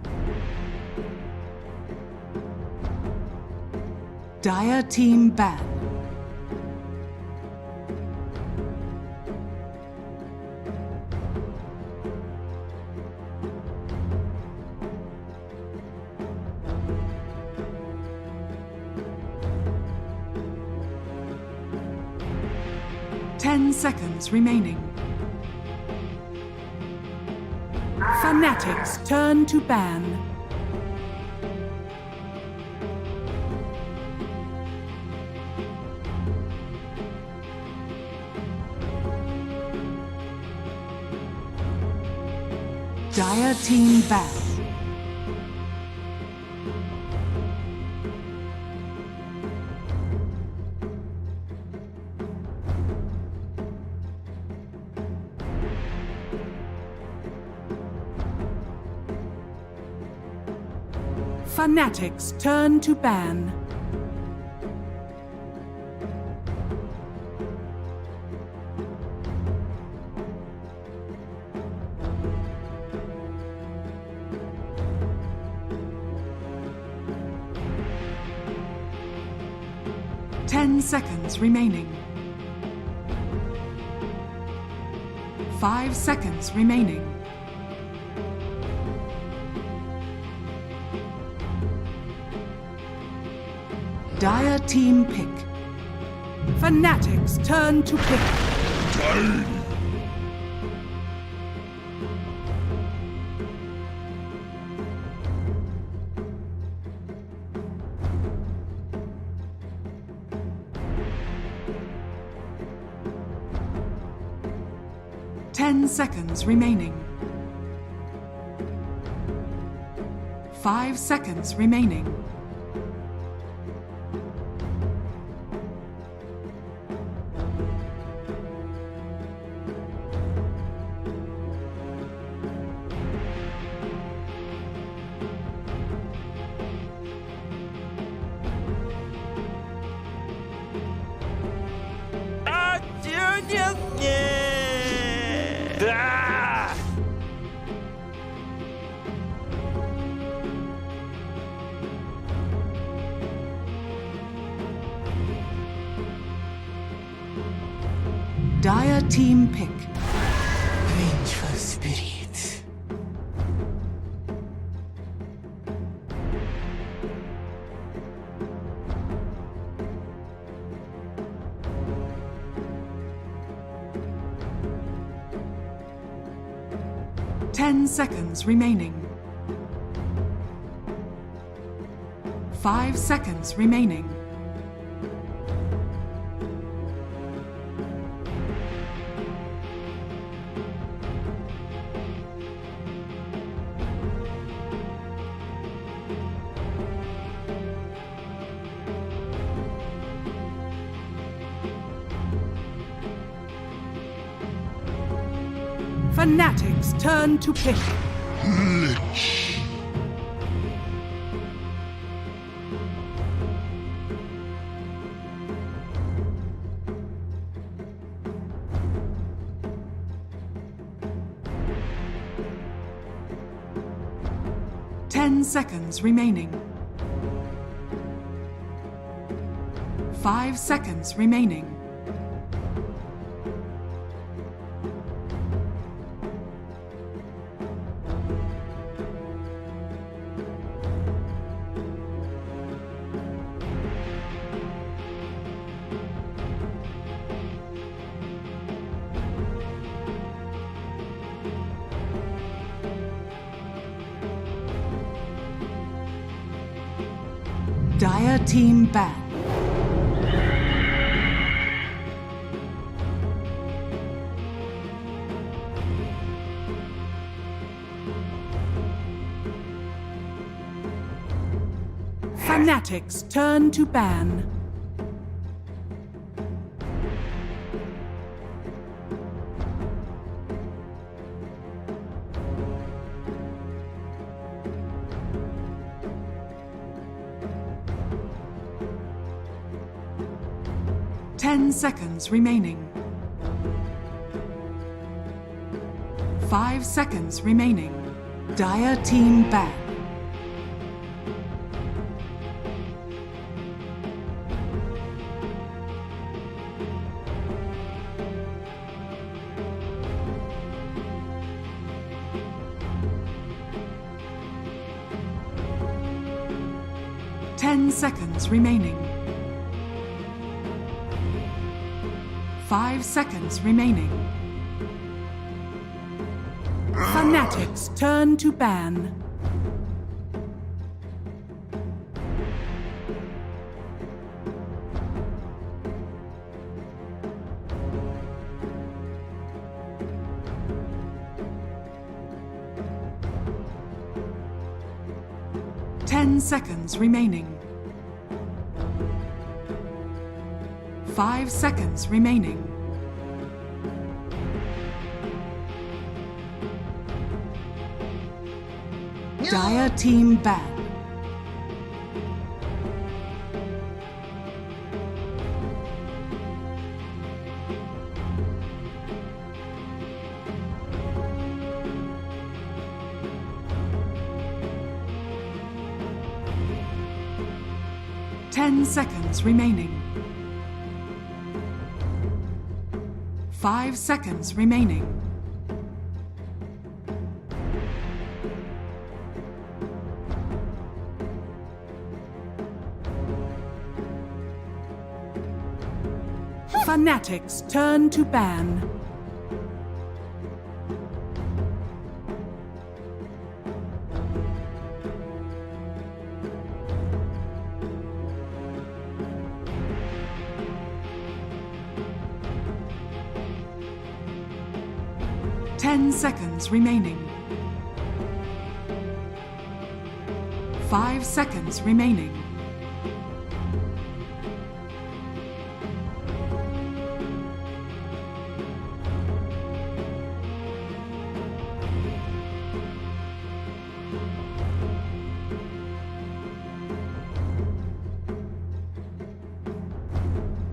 Dire team ban. Ten seconds remaining. Fnatic's turn to ban. Dire team ban. Fnatic's turn to ban. Ten seconds remaining. 5 seconds remaining. Dire team pick. Fnatic's turn to pick. Tiny. 10 seconds remaining. 5 seconds remaining. Dire team pick. Vengeful spirit. Ten seconds remaining. 5 seconds remaining. Fnatic's turn to pick. Lich. Ten seconds remaining. 5 seconds remaining. Dire team ban. Fnatic's turn to ban. Ten seconds remaining. 5 seconds remaining. Dire team ban. Seconds remaining. 5 seconds remaining. Fnatic's turn to ban. Seconds remaining. 5 seconds remaining. Dire team ban. Seconds remaining. 5 seconds remaining. Fnatic's turn to ban. Seconds remaining. 5 seconds remaining.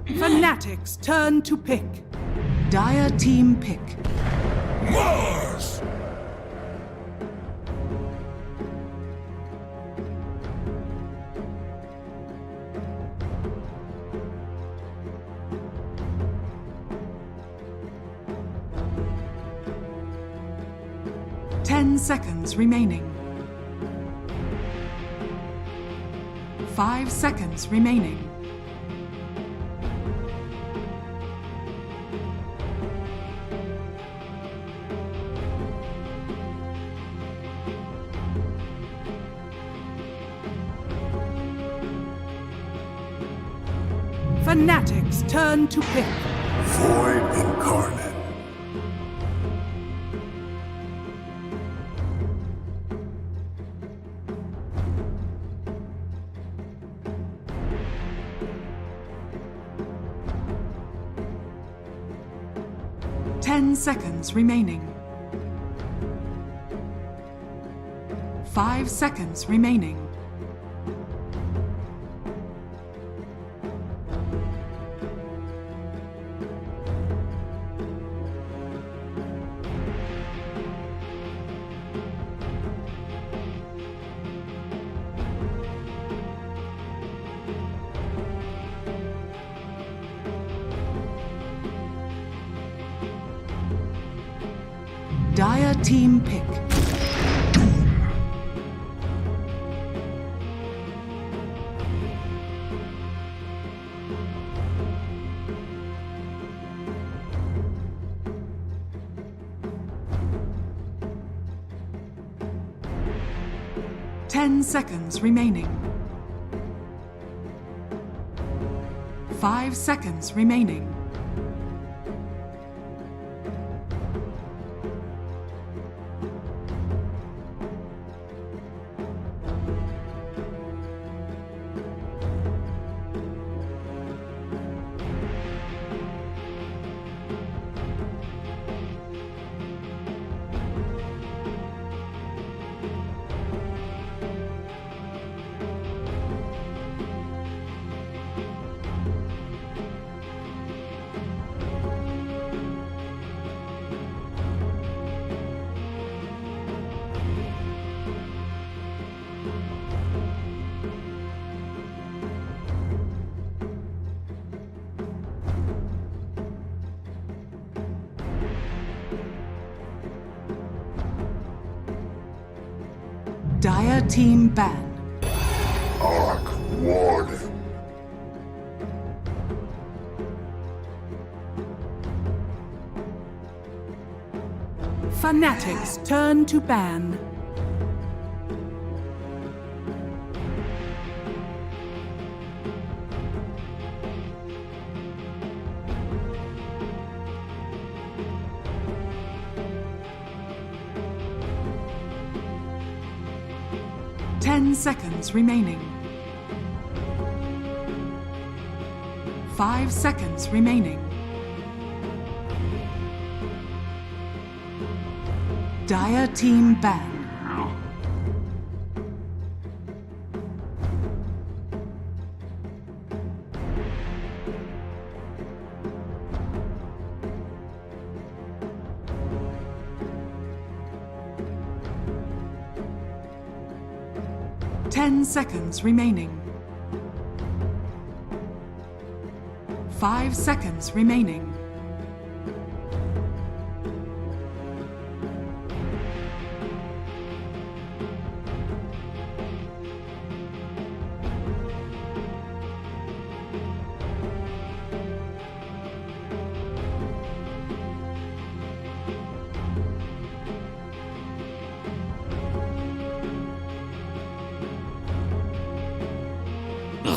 Fnatic's turn to pick. Dire team pick. Mars! Seconds remaining. 5 seconds remaining. Fnatic's turn to pick. Void incarnate. Seconds remaining. 5 seconds remaining. Dire team pick. 10 seconds remaining. 5 seconds remaining. Dire team ban. Arc Warden. Fnatic's turn to ban. Seconds remaining. 5 seconds remaining. Dire team ban. Seconds remaining. 5 seconds remaining.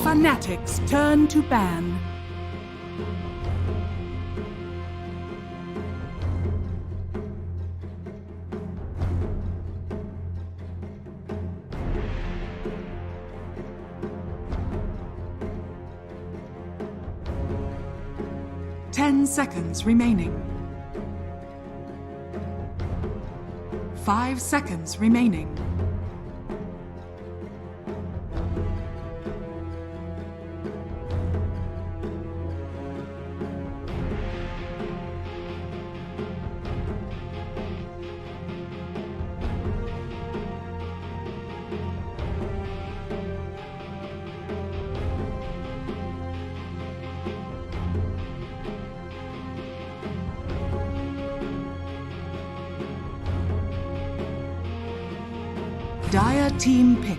Fnatic's turn to ban. Seconds remaining. 5 seconds remaining. Dire team pick.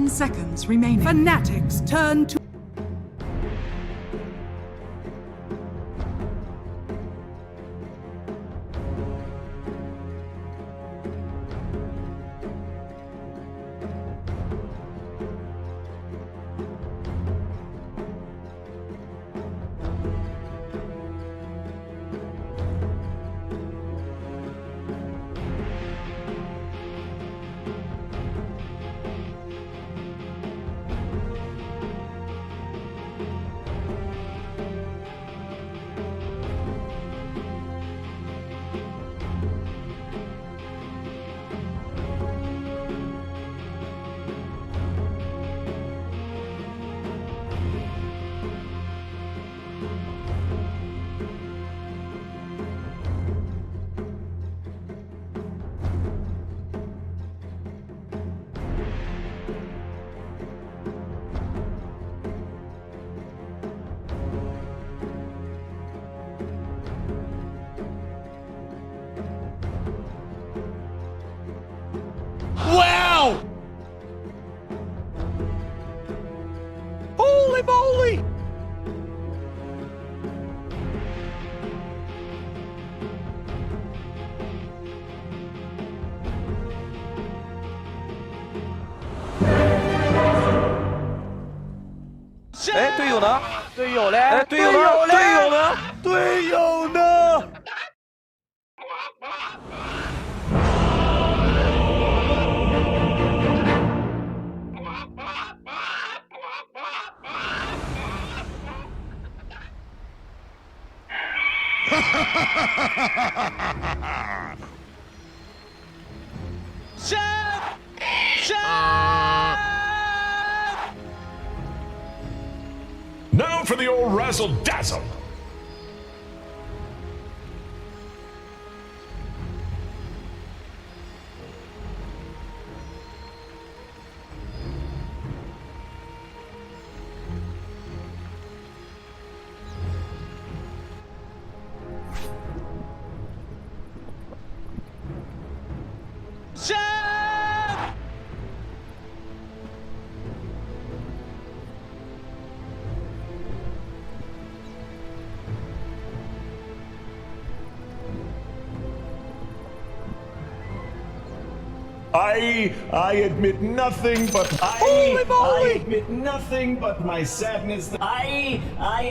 Seconds remaining. Fnatic's turn to... Wow! Holy moly!哎，队友呢？队友嘞？哎，队友呢？队友呢？队友呢？ Now for the old razzle dazzle. I admit nothing but I admit nothing but my sadness. I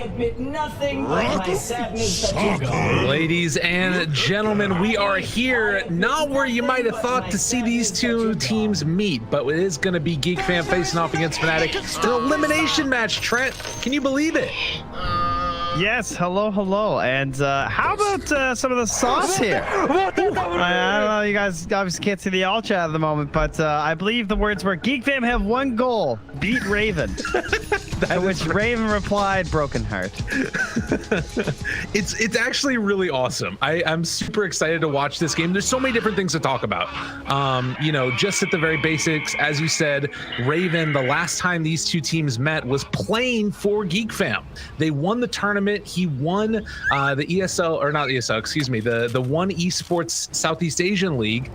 admit nothing but my sadness that you're gone. Ladies and gentlemen, we are here, not where you might have thought to see these two teams meet, but it is going to be GeekFam facing off against Fnatic. An elimination match, Trent. Can you believe it? Yes, hello, and how about some of the sauce here? I don't know, you guys obviously can't see the all chat at the moment, but I believe the words were, GeekFam have one goal, beat Raven. To which Raven replied, broken heart. It's actually really awesome. I'm super excited to watch this game. There's so many different things to talk about. You know, just at the very basics, as you said, Raven, the last time these two teams met was playing for GeekFam. They won the tournament. He won the ESL, or not ESL, excuse me, the One Esports Southeast Asian League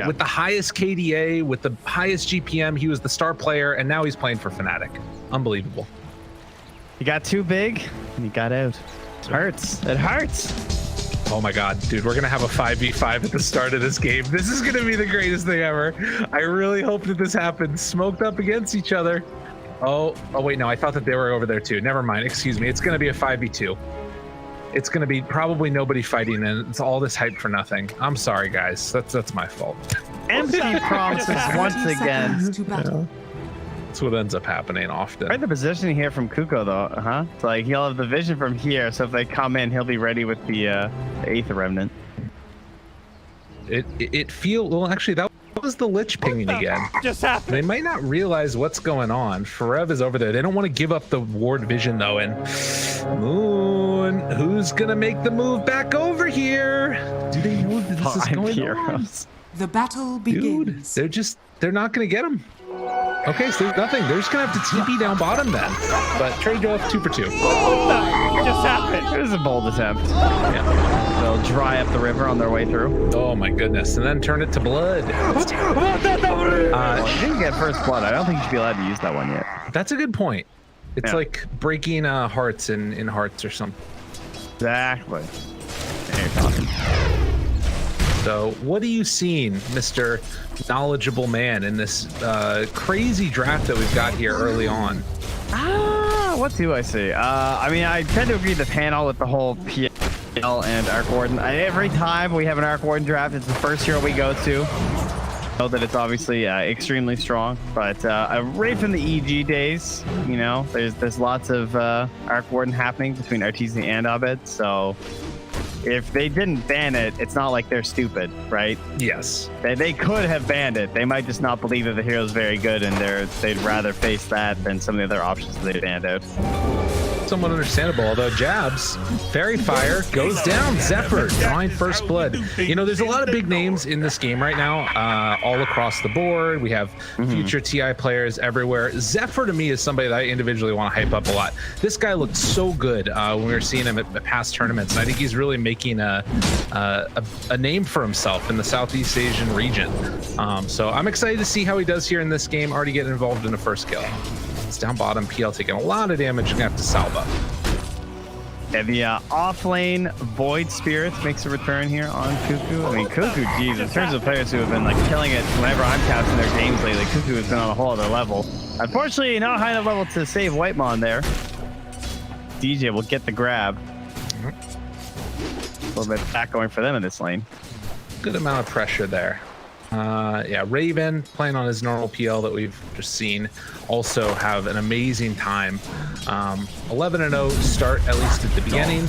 with the highest KDA, with the highest GPM. He was the star player, and now he's playing for Fnatic. Unbelievable. He got too big, and he got out. It hurts. It hurts. Oh my god, dude, we're gonna have a 5v5 at the start of this game. This is gonna be the greatest thing ever. I really hope that this happens. Smoked up against each other. Oh wait, no, I thought that they were over there too. Never mind, excuse me. It's gonna be a 5v2. It's gonna be probably nobody fighting, and it's all this hype for nothing. I'm sorry, guys. That's my fault. Empty promises once again. Yeah. That's what ends up happening often. Right, the positioning here from Kuko though, huh? It's like he'll have the vision from here, so if they come in, he'll be ready with the Aether Remnant. It feel well. Actually, that was the Lich pinging again. Just happened. They might not realize what's going on. Forev is over there. They don't want to give up the ward vision though. And Moon, who's gonna make the move back over here? Do they know that this is going on? The battle begins. Dude, they're not gonna get him. Okay, so there's nothing. They're just gonna have to TP down bottom then. But trade off 2 for 2. What just happened? It was a bold attempt. Yeah. They'll dry up the river on their way through. Oh my goodness, and then turn it to blood. You didn't get first blood. I don't think you should be allowed to use that one yet. That's a good point. It's like breaking hearts in hearts or something. Exactly. There you're talking. So what are you seeing, Mr. Knowledgeable Man, in this crazy draft that we've got here early on? What do I see? I mean, I tend to agree with the panel with the whole PL and Arc Warden. Every time we have an Arc Warden draft, it's the first hero we go to. Know that it's obviously extremely strong, but right from the EG days, you know, there's lots of Arc Warden happening between RTZ and Abed, so if they didn't ban it, it's not like they're stupid, right? Yes. They could have banned it. They might just not believe that the hero's very good, and they'd rather face that than some of the other options they banned out. Somewhat understandable, although Jabs, Fairy Fire goes down. Zephyr, drawing first blood. You know, there's a lot of big names in this game right now, all across the board. We have future TI players everywhere. Zephyr, to me, is somebody that I individually want to hype up a lot. This guy looked so good when we were seeing him at past tournaments, and I think he's really making a name for himself in the Southeast Asian region. So I'm excited to see how he does here in this game, already getting involved in a first kill. It's down bottom, PL taking a lot of damage, gonna have to salve up. Yeah, the off lane Void Spirit makes a return here on Cuckoo. I mean, Cuckoo, geez, in terms of players who have been like killing it whenever I'm casting their games lately, Cuckoo has been on a whole other level. Unfortunately, not high enough level to save Whitemon there. DJ will get the grab. A little bit back going for them in this lane. Good amount of pressure there. Yeah, Raven playing on his normal PL that we've just seen, also have an amazing time. 11-0 start, at least at the beginning,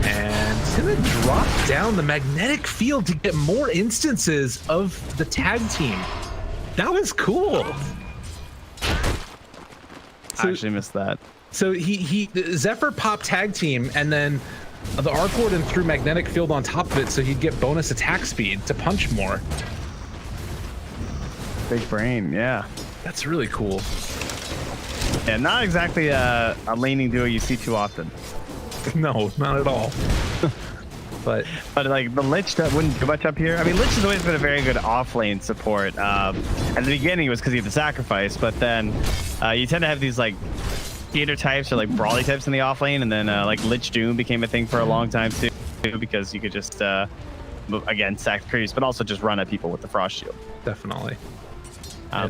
and he's gonna drop down the magnetic field to get more instances of the tag team. That was cool. I actually missed that. So Zephyr popped tag team, and then the Arc Warden threw magnetic field on top of it, so he'd get bonus attack speed to punch more. Big brain, yeah. That's really cool. Yeah, not exactly a laning duo you see too often. No, not at all. but like the Lich that wouldn't do much up here. I mean, Lich has always been a very good off lane support. At the beginning it was because he had the sacrifice, but then you tend to have these like theater types or like brawly types in the off lane, and then like Lich Doom became a thing for a long time too, because you could just again, sack creeps, but also just run at people with the Frost Shield. Definitely.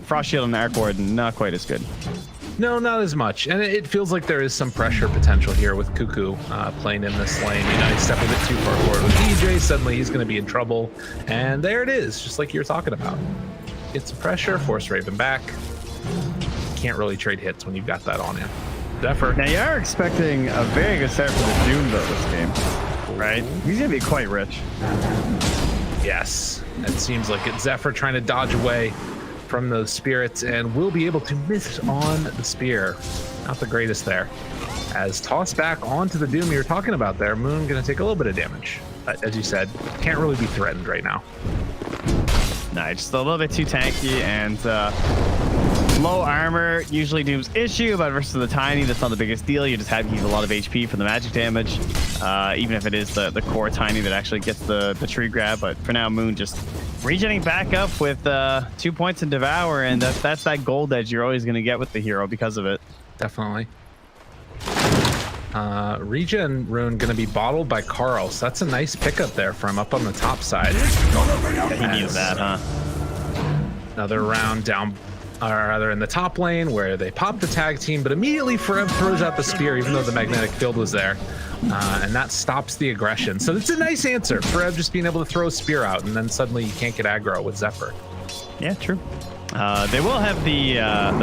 Frost Shield and Arc Ward, not quite as good. No, not as much. And it feels like there is some pressure potential here with Cuckoo playing in this lane. You know, he stepped a bit too far forward with DJ. Suddenly he's going to be in trouble. And there it is, just like you were talking about. Get some pressure, force Raven back. Can't really trade hits when you've got that on you. Zephyr. Now, you are expecting a very good start for the Doom, though, this game. Right? He's going to be quite rich. Yes. It seems like it's Zephyr trying to dodge away from those spirits, and will be able to miss on the spear. Not the greatest there. As tossed back onto the Doom you're talking about there, Moon gonna take a little bit of damage. As you said, can't really be threatened right now. Nah, just a little bit too tanky, and low armor, usually Doom's issue, but versus the Tiny, that's not the biggest deal. You just have to use a lot of HP for the magic damage, even if it is the core Tiny that actually gets the tree grab. But for now, Moon just regenerating back up with 2 points in Devour, and that's that gold edge you're always going to get with the hero because of it. Definitely. Regen rune going to be bottled by Carl, so that's a nice pickup there from up on the top side. Yeah, he needs that, huh? Another round down, or rather in the top lane where they pop the tag team, but immediately Forev throws out the spear, even though the magnetic field was there. And that stops the aggression. So it's a nice answer. Forev just being able to throw a spear out, and then suddenly you can't get aggro with Zephyr. Yeah, true. They will have the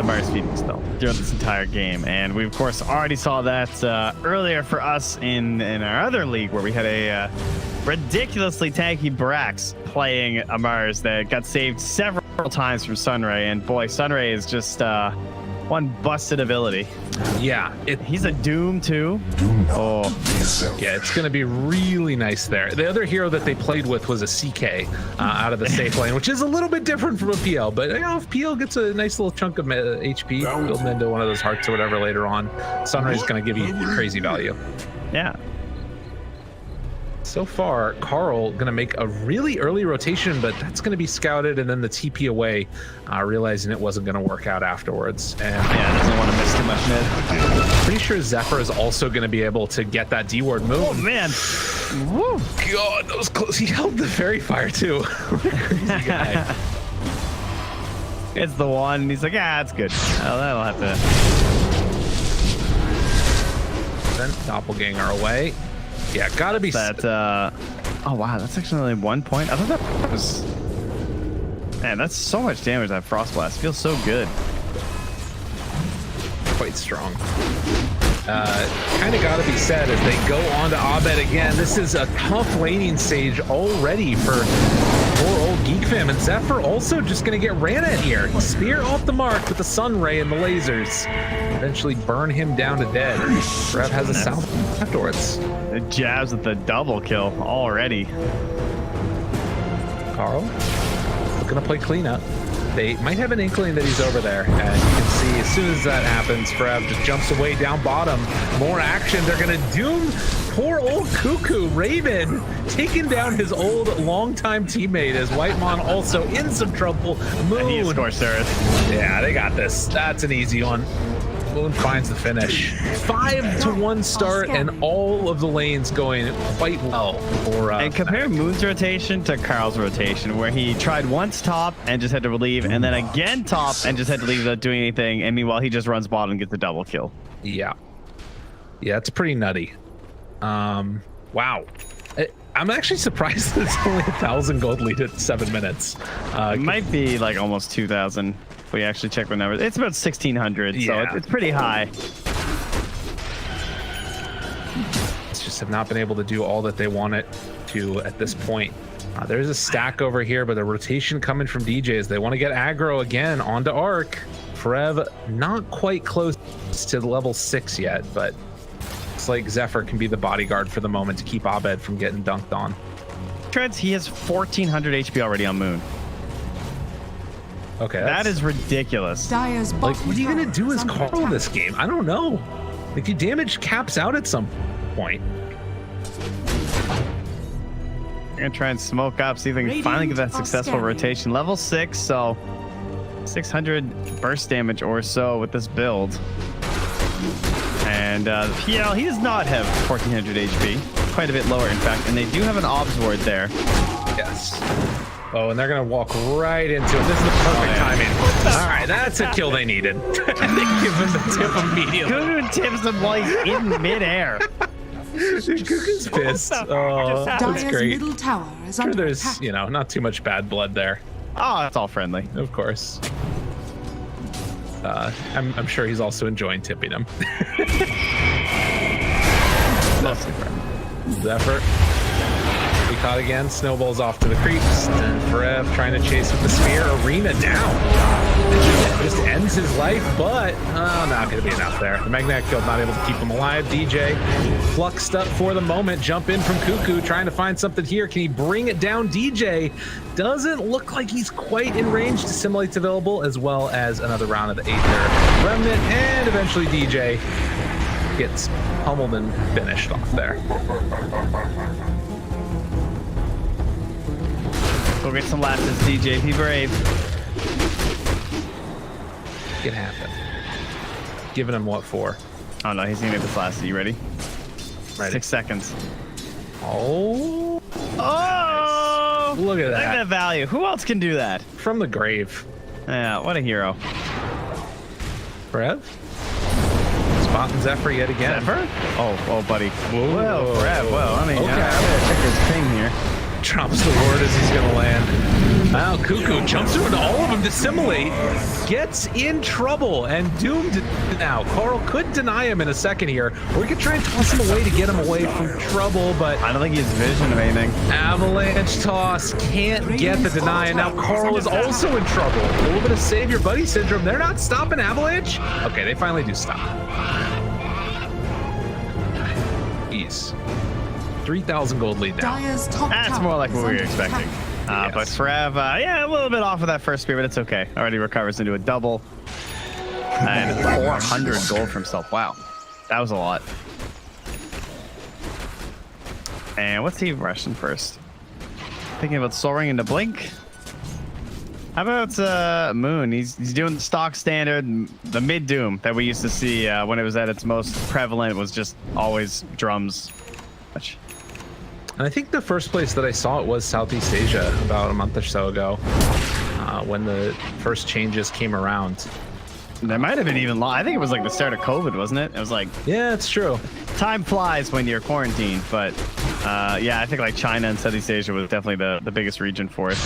Mars Phoenix though throughout this entire game, and we of course already saw that earlier for us in our other league where we had a ridiculously tanky Brax playing a Mars that got saved several times from Sunray, and boy, Sunray is just one busted ability. Yeah, he's a Doom too. Oh, yeah, it's gonna be really nice there. The other hero that they played with was a CK out of the safe lane, which is a little bit different from a PL, but you know, if PL gets a nice little chunk of HP, build them into one of those hearts or whatever later on, Sunray's gonna give you crazy value. Yeah. So far, Carl gonna make a really early rotation, but that's gonna be scouted and then the TP away, realizing it wasn't gonna work out afterwards. And yeah, doesn't want to miss too much mid. Pretty sure Zephyr is also gonna be able to get that D-ward move. Oh man! Woo! God, that was close. He held the fairy fire too. Crazy guy. It's the one, and he's like, yeah, it's good. Oh, that'll have to. Then Doppelganger away. Yeah, gotta be that. Oh wow, that's actually only 1 point. I thought that was. Man, that's so much damage. That Frost Blast feels so good. Quite strong. Kind of gotta be said as they go on to Abed again. This is a tough laning stage already for poor old GeekFam, and Zephyr also just gonna get ran at here. Spear off the mark with the Sun Ray and the lasers. Eventually burn him down to dead. Rev has a south afterwards. The jabs with the double kill already. Carl looking to play cleanup. They might have an inkling that he's over there, and you can see as soon as that happens, Frev just jumps away down bottom. More action. They're gonna doom poor old Cuckoo. Raven taking down his old longtime teammate as Whitemon also in some trouble. Moon. And he scores Earth. Yeah, they got this. That's an easy one. Moon finds the finish. 5-1 start, and all of the lanes going quite well for and compare Moon's rotation to Carl's rotation, where he tried once top and just had to leave, and then again top and just had to leave without doing anything, and meanwhile he just runs bottom and gets the double kill. Yeah, it's pretty nutty. Wow. I'm actually surprised that it's only 1,000 gold lead at 7 minutes. It might be like almost 2,000 if we actually check the numbers. It's about 1,600, yeah. So it's pretty high. Just have not been able to do all that they wanted to at this point. There's a stack over here, but a rotation coming from DJs. They want to get aggro again onto Arc. Forev not quite close to level 6 yet, but looks like Zephyr can be the bodyguard for the moment to keep Abed from getting dunked on. Treads, he has 1,400 HP already on Moon. Okay, that is ridiculous. Like, what are you gonna do as Carl this game? I don't know. Like, your damage caps out at some point. We're gonna try and smoke up, see if they can finally get that successful rotation. Level 6, so 600 burst damage or so with this build. And PL, he does not have 1,400 HP. Quite a bit lower, in fact. And they do have an Obs Ward there. Yes. Oh, and they're gonna walk right into it. This is the perfect timing. All right, that's a kill they needed. They give him the tip immediately. Cuckoo tips him while he's in midair. Dude, Cuckoo's pissed. Oh, that's Dire's great. middle tower is Sure, under there's, attack. you know, not too much bad blood there. Oh, it's all friendly. Of course. I'm sure he's also enjoying tipping him. Mostly friendly. Zephyr. We caught again. Snowballs off to the creeps. And Forev trying to chase with the spear. Arena down. Just ends his life, but not going to be enough there. The magnetic field not able to keep him alive. DJ fluxed up for the moment. Jump in from Cuckoo, trying to find something here. Can he bring it down? DJ doesn't look like he's quite in range to Simulate's available, as well as another round of the Aether Remnant, and eventually DJ gets pummeled and finished off there. Go get some lasses, DJ. Be brave. It happened. Giving him what for? Oh no, he's gonna get this last. You ready? Ready. 6 seconds. Oh. Oh! Nice. Look at Look at that. that value. Who else can do that? From the grave. Yeah, what a hero. Brev? Spotting Zephyr yet again. Zephyr? Oh, buddy. Whoa. Well, Brad, well, I mean, Okay. I'm gonna check his ping here. Drops the word as he's gonna land. Wow, Cuckoo jumps through into all of them to simulate, gets in trouble, and doomed now. Carl could deny him in a second here, or he could try and toss him away to get him away from trouble, but I don't think he has vision of anything. Avalanche toss can't get the deny, and now Carl is also in trouble. A little bit of save your buddy syndrome. They're not stopping Avalanche? Okay, they finally do stop. Ease. 3,000 gold lead now. Dire's top That's tower more like is what we were under expecting. attack. But Frev, yeah, a little bit off of that first spear, but it's okay. Already recovers into a double. And 400 gold for himself. Wow. That was a lot. And what's he rushing first? Thinking about soaring into Blink? How about Moon? He's doing the stock standard, the mid Doom that we used to see when it was at its most prevalent. Was just always drums. And I think the first place that I saw it was Southeast Asia about a month or so ago, when the first changes came around. There might have been even long. I think it was like the start of COVID, wasn't it? It was like, yeah, it's true. Time flies when you're quarantined, but yeah, I think like China and Southeast Asia was definitely the biggest region for it.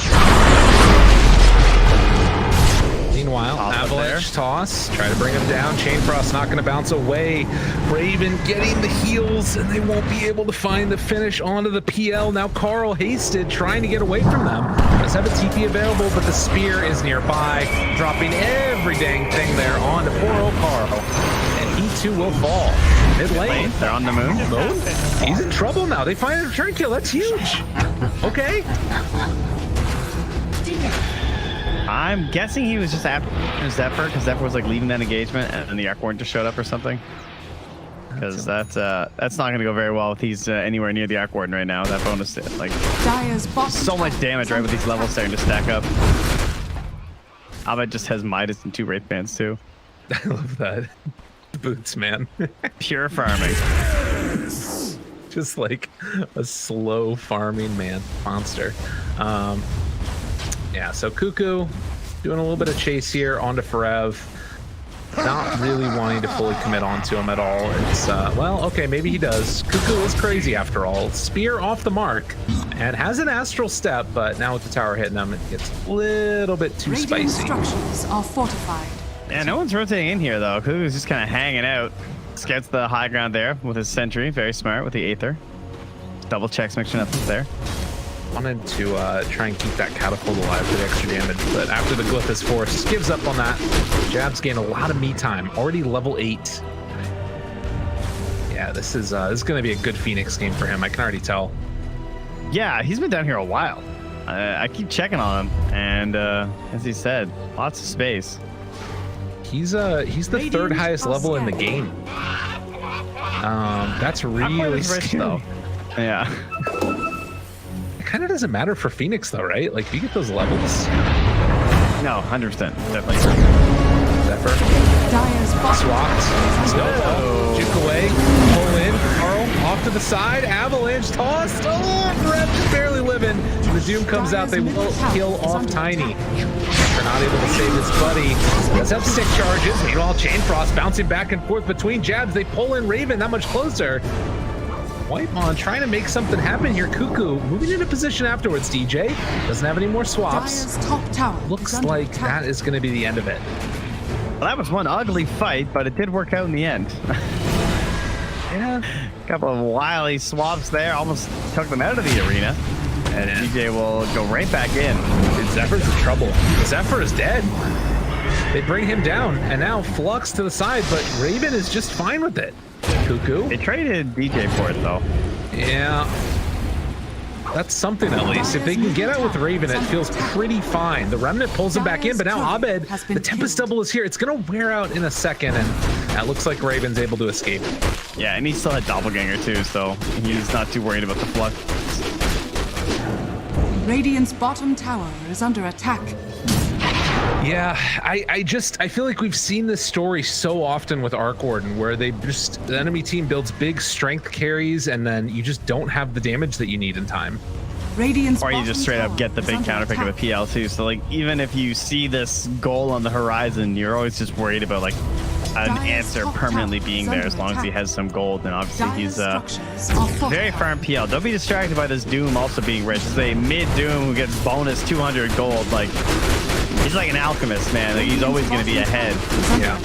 Meanwhile, Avalanche toss, try to bring him down. Chain Frost not going to bounce away. Raven getting the heals, and they won't be able to find the finish onto the PL. Now Carl hasted, trying to get away from them. Does have a TP available, but the spear is nearby, dropping every dang thing there onto poor old Carl. And he too will fall. Mid lane. They're on the moon. Moon? He's in trouble now. They find a return kill. That's huge. Okay. I'm guessing he was just after Zephyr, because Zephyr was like leaving that engagement, and the Arc Warden just showed up or something. Because that's not going to go very well if he's anywhere near the Arc Warden right now. That bonus, like, Dire's bottom so much damage right with these levels starting to stack up. Abed just has Midas and 2 Wraith Bands too. I love that. Boots, man. Pure farming. Just like a slow farming monster. Yeah, so Cuckoo doing a little bit of chase here onto Forev. Not really wanting to fully commit onto him at all. It's, well, okay, maybe he does. Cuckoo is crazy after all. Spear off the mark and has an astral step, but now with the tower hitting him, it gets a little bit too Radiant spicy. structures are fortified. Yeah, no one's rotating in here though. Cuckoo's just kind of hanging out. Gets the high ground there with his sentry. Very smart with the Aether. Double checks mixing up there. Wanted to try and keep that catapult alive for the extra damage, but after the glyph is forced, gives up on that. Jab's gained a lot of me time, already level 8. Yeah, this is going to be a good Phoenix game for him. I can already tell. Yeah, he's been down here a while. I keep checking on him, and as he said, lots of space. He's the 3rd highest level in the game. That's really scary though. Yeah. Kind of doesn't matter for Phoenix though, right? Like if you get those levels. No, 100%, definitely. Zephyr. Dire's bottom Swapped. Snowball. Juke away. Pull in. Carl off off to the side. Avalanche tossed. Oh, Fred just barely living. When the Doom comes out, they will kill off Tiny. They're not able to save his buddy. He does have 6 charges. Meanwhile, Chain Frost bouncing back and forth between jabs. They pull in Raven that much closer. Whitemon trying to make something happen here. Cuckoo moving into position afterwards. DJ doesn't have any more swaps. Top tower Looks like that is going to be the end of it. Well, that was one ugly fight, but it did work out in the end. Yeah. A couple of wily swaps there, almost took them out of the arena. And DJ will go right back in. Dude, Zephyr's in trouble. Zephyr is dead. They bring him down, and now Flux to the side, but Raven is just fine with it. Cuckoo. They traded DJ for it, though. Yeah. That's something, at least. If they can get out with Raven, it feels pretty fine. The Remnant pulls him back in, but now Abed, the Tempest double is here. It's going to wear out in a second, and that looks like Raven's able to escape. Yeah, and he still had Doppelganger, too, so he's not too worried about the Flux. Radiant's bottom tower is under attack. Yeah, I feel like we've seen this story so often with Arc Warden, where the enemy team builds big strength carries, and then you just don't have the damage that you need in time. Radiant's or you just straight up get the big counter pick of a PL too. So like, even if you see this goal on the horizon, you're always just worried about like an answer permanently being there as long as he has some gold. And obviously he's very farm PL. Don't be distracted by this Doom also being rich. This is a mid Doom who gets bonus 200 gold. Like, he's like an alchemist, man. Like, he's always going to be ahead. Yeah,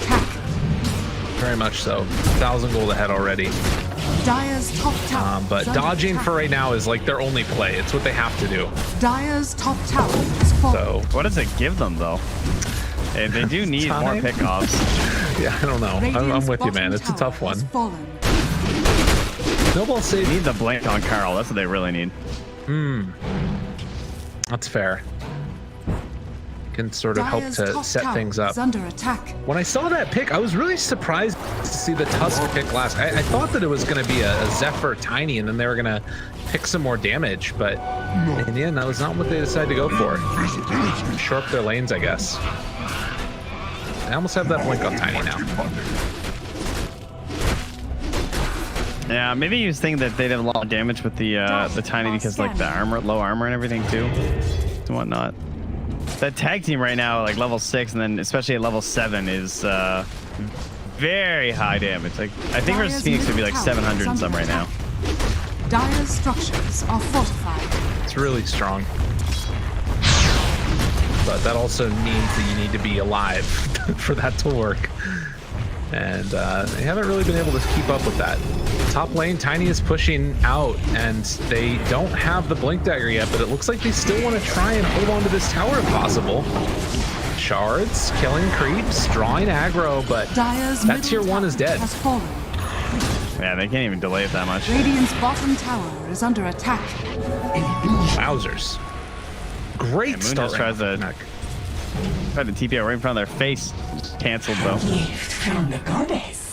very much so. 1,000 gold ahead already. Dire's top tower. But dodging for right now is like their only play. It's what they have to do. Dire's top tower is falling. So what does it give them though? They do need more pickoffs. Yeah, I don't know. I'm with you, man. It's a tough one. Snowball save. Need the blink on Carl. That's what they really need. That's fair. Can sort of help to set things up. Under attack. When I saw that pick, I was really surprised to see the Tusk pick last. I thought that it was going to be a Zephyr Tiny, and then they were going to pick some more damage, but in the end, that was not what they decided to go for. Shore up their lanes, I guess. I almost have that blink on Tiny now. Yeah, maybe he was thinking that they'd have a lot of damage with the Tiny because like the armor, low armor and everything too, and whatnot. That tag team right now, like level 6, and then especially at level 7, is very high damage. Like I think versus Phoenix would be like 700 and some right now. Dire's structures are fortified. It's really strong, but that also means that you need to be alive for that to work. And they haven't really been able to keep up with that. Top lane, Tiny is pushing out, and they don't have the Blink Dagger yet, but it looks like they still want to try and hold on to this tower if possible. Shards, killing creeps, drawing aggro, but that tier 1 is dead. Yeah, they can't even delay it that much. Radiant's bottom tower is under attack. Wowzers. Great start. Tries to TP out right in front of their face. Canceled though. From the goddess.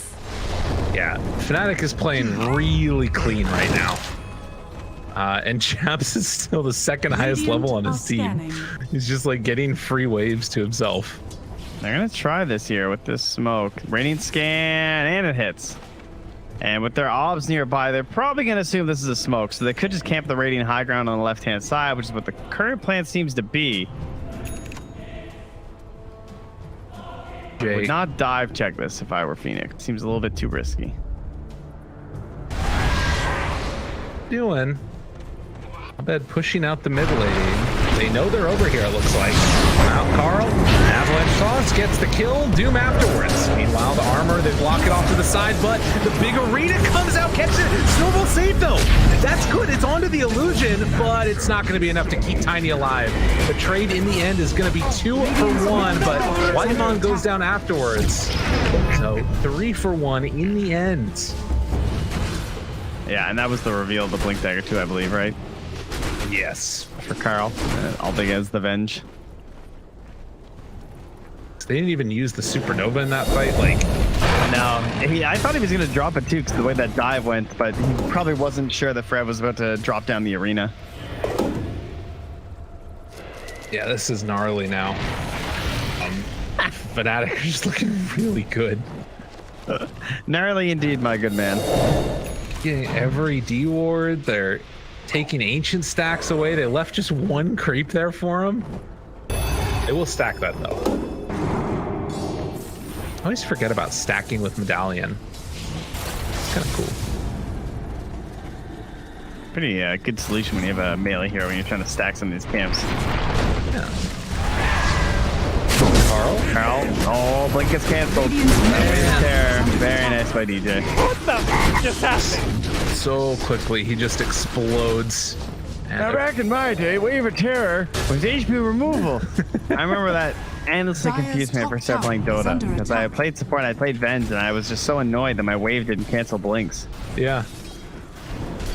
Yeah, Fnatic is playing really clean right now. And Chaps is still the second highest level on his team. He's just like getting free waves to himself. They're gonna try this here with this smoke. Radiant scan, and it hits. And with their obs nearby, they're probably gonna assume this is a smoke. So they could just camp the Radiant high ground on the left-hand side, which is what the current plan seems to be. I would not dive check this if I were Phoenix. Seems a little bit too risky. Doing. I bet pushing out the mid lane. They know they're over here, it looks like. Now Carl, Avalanche Toss gets the kill, Doom afterwards. Meanwhile, the armor, they block it off to the side, but the big arena comes out, catches it. Snowball save though. That's good, it's onto the illusion, but it's not going to be enough to keep Tiny alive. The trade in the end is going to be 2 for 1, but Whitemon goes down afterwards. So 3 for 1 in the end. Yeah, and that was the reveal of the Blink Dagger too, I believe, right? Yes. For Carl. All big as the Venge. They didn't even use the Supernova in that fight, like... No, I thought he was going to drop it too because the way that dive went, but he probably wasn't sure that Fred was about to drop down the arena. Yeah, this is gnarly now. Fnatic are just looking really good. Gnarly indeed, my good man. getting every D ward. They're taking ancient stacks away. They left just one creep there for him. They will stack that though. I always forget about stacking with medallion. It's kind of cool. Pretty good solution when you have a melee hero when you're trying to stack some of these camps. Yeah. Carl. Oh, blink gets canceled. Very nice by DJ. What the just happened? So quickly, he just explodes. Now back in my day, Wave of Terror was HP removal. I remember that endlessly confused me when I first started playing Dota. Because I played support and I played Vens and I was just so annoyed that my wave didn't cancel blinks. Yeah.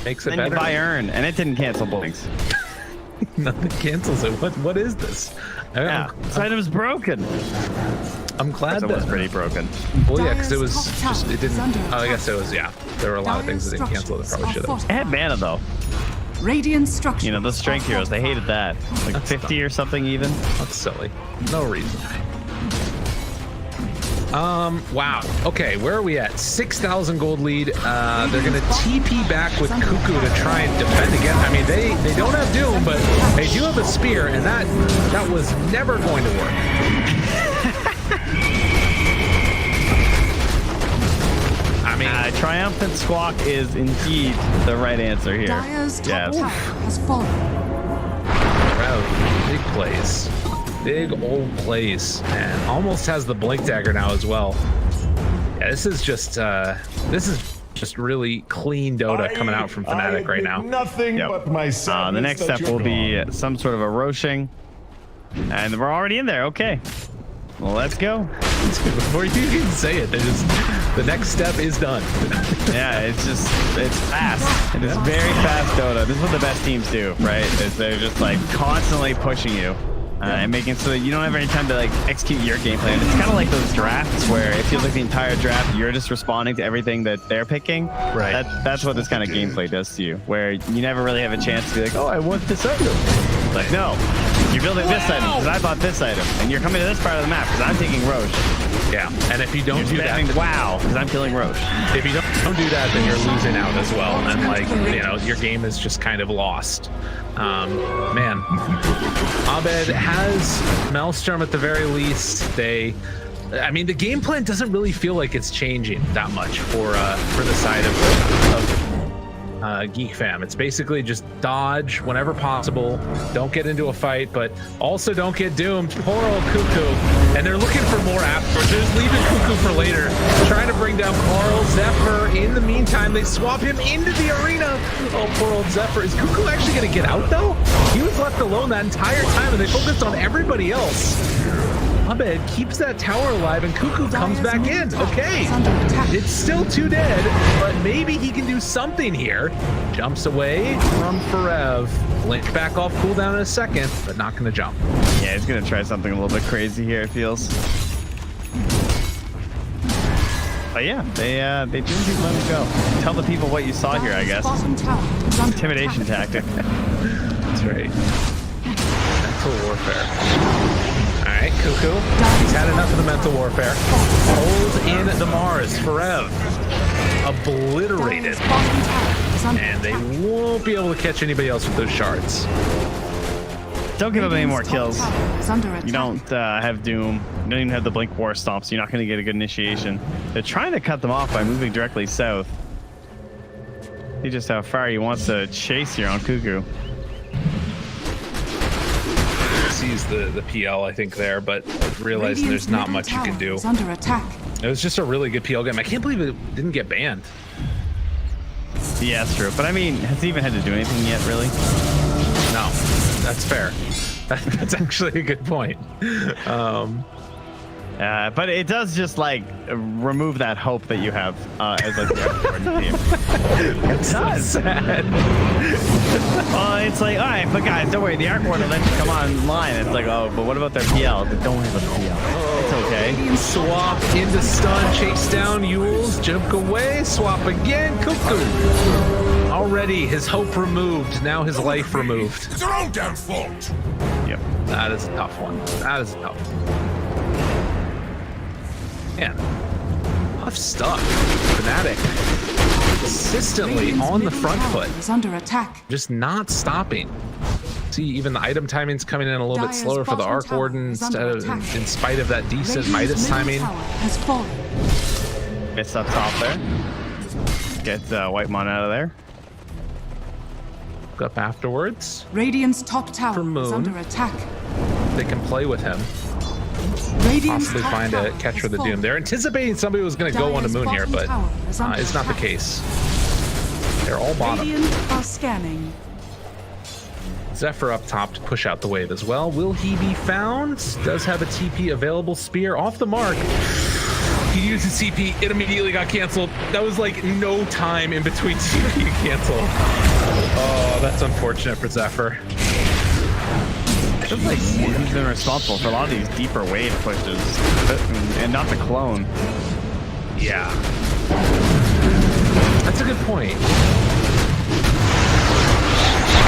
Makes it then better. You buy Urn and it didn't cancel blinks. Nothing cancels it. What is this? Yeah, this item's broken. I'm glad that it was pretty broken. Well, yeah, because it was just, it didn't. Oh, I guess it was, yeah. There were a lot of things that didn't cancel that probably should have. It had mana though. Radiant structure. You know, those strength heroes, they hated that. Like that's 50 dumb. Or something even. That's silly. No reason. Wow. Okay, where are we at? 6,000 gold lead. They're gonna TP back with Cuckoo to try and defend again. I mean, they don't have Doom, but they do have a spear, and that was never going to work. I mean, triumphant squawk is indeed the right answer here. Dire's top tower has fallen. Wow, big plays. Big old plays, and almost has the blink dagger now as well. Yeah, this is just really clean Dota coming out from Fnatic right now. Nothing but my the next step will be some sort of a roshing, and we're already in there. Okay, well, let's go. Before you even say it, the next step is done. Yeah, it's fast. It is very fast Dota. This is what the best teams do, right? They're just like constantly pushing you. And making it so that you don't have any time to like execute your game plan. It's kind of like those drafts where it feels like the entire draft you're just responding to everything that they're picking. Right. That's what this kind of gameplay does to you, where you never really have a chance to be like, oh, I want this item. It's like, no, you're building this item because I bought this item, and you're coming to this part of the map because I'm taking Roche. Yeah, and if you don't do that, wow, because I'm killing Roche. If you don't do that, then you're losing out as well, and like your game is just kind of lost. Man, Abed has Maelstrom at the very least. I mean, the game plan doesn't really feel like it's changing that much for the side of GeekFam. It's basically just dodge whenever possible, don't get into a fight, but also don't get doomed. Poor old Cuckoo. And they're looking for more afterwards. They're just leaving Cuckoo for later, trying to bring down Carl Zephyr. In the meantime, they swap him into the arena. Oh, poor old Zephyr. Is Cuckoo actually going to get out, though? He was left alone that entire time, and they focused on everybody else. Abed keeps that tower alive, and Cuckoo comes back in. Okay, it's still 2 dead, but maybe he can do something here. Jumps away from Forev. Blink back off cooldown in a second, but not going to jump. Yeah, he's going to try something a little bit crazy here, it feels. But yeah, they do let him go. Tell the people what you saw here, I guess. Intimidation tactic. That's right. Mental warfare. All right, Cuckoo. He's had enough of the mental warfare. Holds in the Mars. Forev obliterated. And they won't be able to catch anybody else with those shards. Don't give up any more kills. You don't have Doom. You don't even have the Blink War Stomp, so you're not going to get a good initiation. They're trying to cut them off by moving directly south. See just how far he wants to chase here on Cuckoo. Sees the PL, I think, there, but realizing there's not much you can do. Under attack. It was just a really good PL game. I can't believe it didn't get banned. Yeah, that's true. But I mean, has he even had to do anything yet, really? No, that's fair. That's actually a good point. But it does just like remove that hope that you have as like the Arc team. It does. So sad. Well, it's like, all right, but guys, don't worry, the Arc Ward will let you come online. It's like, oh, but what about their PL? They don't have a PL. It's okay. Swap into stun, chase down Yules, jump away, swap again, Cuckoo. Already his hope removed, now his life removed. It's their own damn fault. Yep, that is a tough one. That is a tough one. Man, tough stuff. Fnatic consistently on the front foot, Is under attack. just not stopping. See, even the item timing's coming in a little bit slower for the Arc Warden in spite of that decent Midas timing. Has fallen. Miss up top there. Get Whitemon out of there. Look up afterwards. Radiant's top tower For Moon. is under attack. They can play with him. Radiant's Possibly top find tower a catch has for the fallen. Doom. They're anticipating somebody was going to go on the Dire's Moon here, bottom but tower is under it's not the attack. case. They're all bottom. Radiant are scanning. Zephyr up top to push out the wave as well. Will he be found? Does have a TP available. Spear off the mark. He used his CP. It immediately got canceled. That was like no time in between CP and cancel. Oh, that's unfortunate for Zephyr. Feels like he's been responsible for a lot of these deeper wave pushes, and not the clone. Yeah. That's a good point.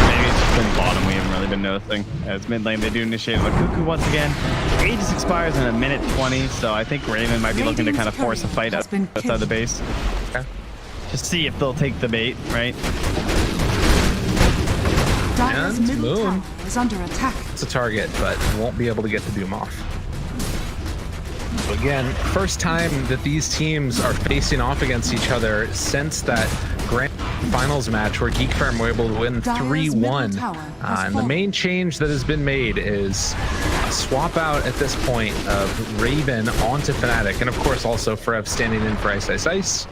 Maybe it's just been bottom we haven't really been noticing. As mid lane, they do initiate the Cuckoo once again. Aegis expires in a minute 20, so I think Raven might be looking to kind of force a fight outside the base. Okay. Just see if they'll take the bait, right? Dire's And middle Moon. tower is under attack. It's a target, but won't be able to get the Doom off. So again, first time that these teams are facing off against each other since that grand finals match where GeekFam were able to win 3-1. And the main change that has been made is a swap out at this point of Raven onto Fnatic, and of course also Frev standing in for Ice Ice Ice.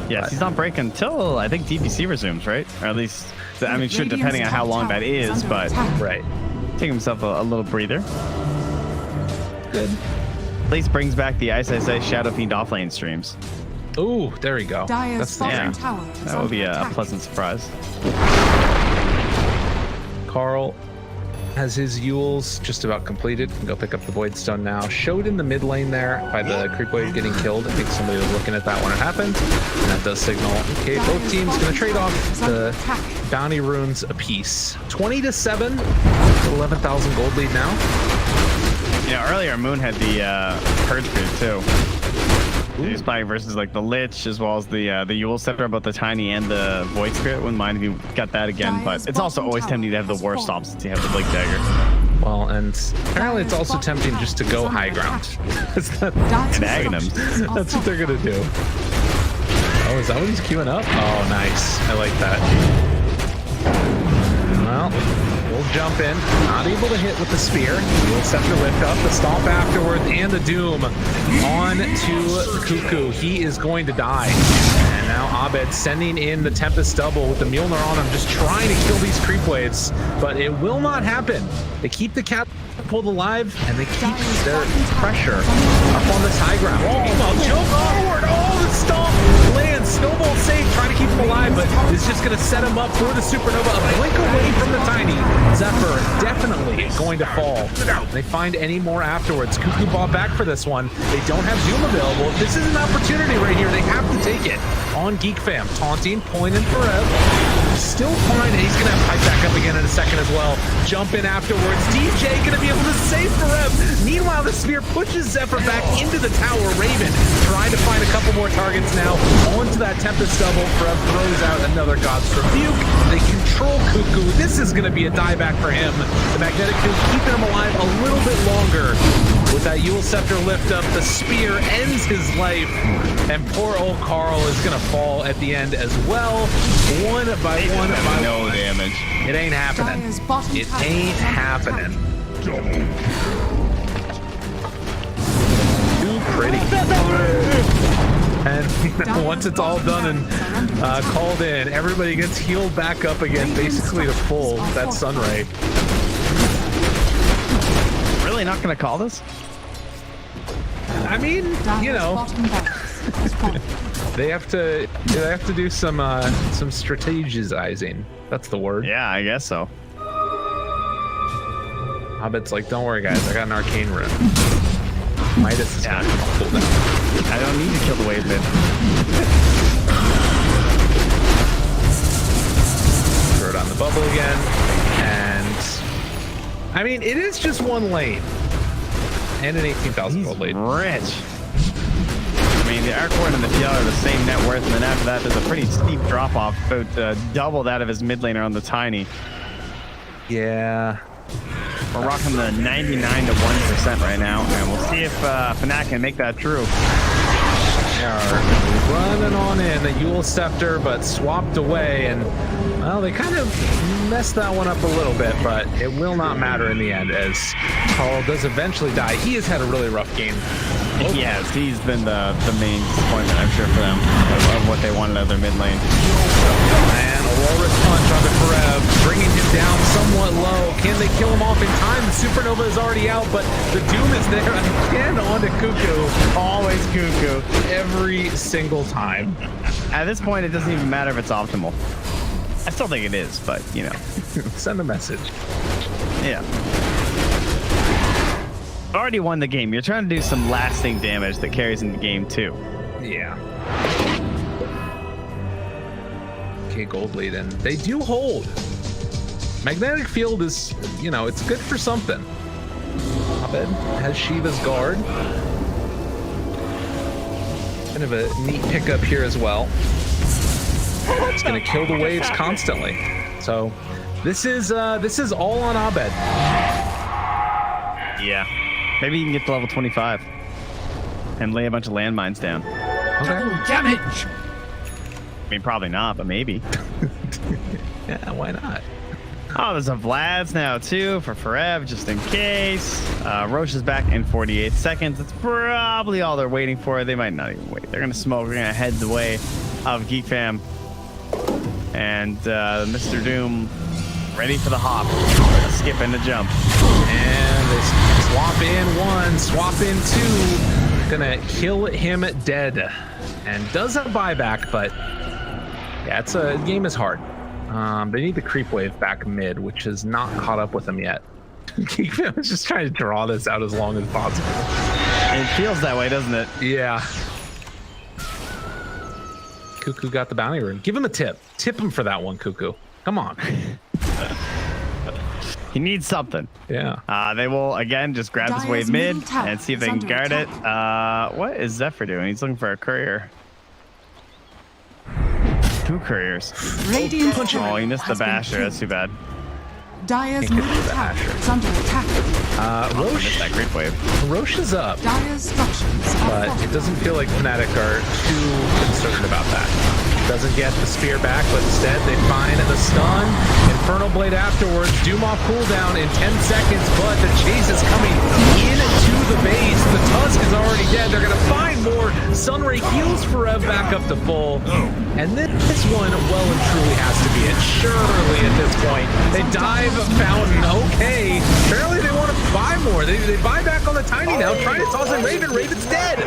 Yes, he's not breaking until I think DPC resumes, right? Or at least, I mean, sure, depending on how long that is, but right, take himself a little breather. Good. At least brings back the Ice Ice Ice Shadow Fiend offlane streams. Ooh, there we go. Dire's bottom yeah, tower is that would be under a attack. pleasant surprise. Carl has his Yules just about completed. Can go pick up the Void Stone now. Showed in the mid lane there by the creep wave getting killed. I think somebody was looking at that when it happened. And that does signal, okay, both teams going to trade off the bounty runes apiece. 20-7, 11,000 gold lead now. Yeah, earlier Moon had the Purge Grid too. He was playing versus like the Lich as well as the Yule Scepter, about the Tiny and the Void Spirit. Wouldn't mind if you got that again, but it's also always tempting to have the worst options since you have the Blink Dagger. Well, and apparently it's also tempting just to go high ground. Snagging them. That's what they're gonna do. Oh, is that what he's queuing up? Oh, nice. I like that. Well, we'll jump in. Not able to hit with the spear. We'll set the lift up, the stomp afterwards, and the doom on to Cuckoo. He is going to die. And now Abed sending in the Tempest double with the Mjolnir on him, just trying to kill these creep waves, but it will not happen. They keep the catapult alive, and they keep their pressure up on this high ground. Oh, jump forward! Oh, the stomp lands. Snowball safe, trying to keep him alive, but it's just going to set him up for the supernova. A blink away from the Tiny. Zephyr definitely going to fall. They find any more afterwards. Cuckoo ball back for this one. They don't have Doom available. This is an opportunity right here. They have to take it. On GeekFam, taunting, pointing for Rev. Still fine. He's going to have pipe back up again in a second as well. Jump in afterwards. DJ going to be able to save for Rev. Meanwhile, the spear pushes Zephyr back into the tower. Raven trying to find a couple more targets now. Onto that Tempest double. Rev throws out another God's Rebuke. They control Cuckoo. This is going to be a dieback for him. The Magnetic Field keeping him alive a little bit longer. With that Yule Scepter lift up, the spear ends his life. And poor old Carl is going to fall at the end as well. One by one. No damage. It ain't happening. It ain't happening. Too pretty. And once it's all done and called in, everybody gets healed back up again, basically to full that Sunray. Really not going to call this? I mean, you know, they have to do some strategizing. That's the word. Yeah, I guess so. Hobbit's like, don't worry, guys, I got an arcane rune. Midas is gonna come up cool down. I don't need to kill the wave mid. Throw it on the bubble again, and I mean, it is just one lane and an 18,000 gold lead. Rich. mean, the Arc Ward and the TL are the same net worth, and then after that, there's a pretty steep drop-off, about double that of his mid laner on the Tiny. Yeah. We're rocking the 99 to 1% right now, and we'll see if Fnatic can make that true. They are running on in the Yule Scepter, but swapped away, and well, they kind of messed that one up a little bit, but it will not matter in the end as Carl does eventually die. He has had a really rough game. He has. He's been the main disappointment, I'm sure, for them, of what they wanted out of their mid lane. And a walrus punch onto Karev, bringing him down somewhat low. Can they kill him off in time? The Supernova is already out, but the Doom is there again onto Cuckoo. Always Cuckoo. Every single time. At this point, it doesn't even matter if it's optimal. I still think it is, but, you know. Send a message. Yeah. Already won the game. You're trying to do some lasting damage that carries into game 2. Yeah. Okay, gold lead, and they do hold. Magnetic field is, you know, it's good for something. Abed has Shiva's guard. Kind of a neat pickup here as well. It's gonna kill the waves constantly. So this is all on Abed. Yeah. Maybe you can get to level 25 and lay a bunch of landmines down. Okay. Damage! I mean, probably not, but maybe. Yeah, why not? Oh, there's a Vlad's now, too, for Forev, just in case. Roche is back in 48 seconds. That's probably all they're waiting for. They might not even wait. They're going to smoke. We're going to head the way of GeekFam. And Mr. Doom ready for the hop. Skip and the jump. And they swap in one, swap in two. Gonna kill him dead. And does have buyback, but yeah, the game is hard. They need the creep wave back mid, which has not caught up with them yet. GeekFam is just trying to draw this out as long as possible. It feels that way, doesn't it? Yeah. Cuckoo got the bounty rune. Give him a tip. Tip him for that one, Cuckoo. Come on. He needs something. Yeah. They will, again, just grab this wave mid and see if they can guard it. What is Zephyr doing? He's looking for a courier. 2 couriers. Oh, he missed the basher. That's too bad. Dire's middle tower is under attack. Roche. That creep wave. Roche is up. Dire's structures But it doesn't feel like Fnatic are too concerned about that. Doesn't get the spear back, but instead they find the stun. Infernal Blade afterwards. Doom off cooldown in 10 seconds, but the chase is coming into the base. The Tusk is already dead. They're going to find more. Sunray heals Forev back up to full. And then this one well and truly has to be it. Surely at this point. They dive Fountain. Okay. Apparently they want to buy more. They buy back on the Tiny now. Trying to toss in Raven. Raven's dead.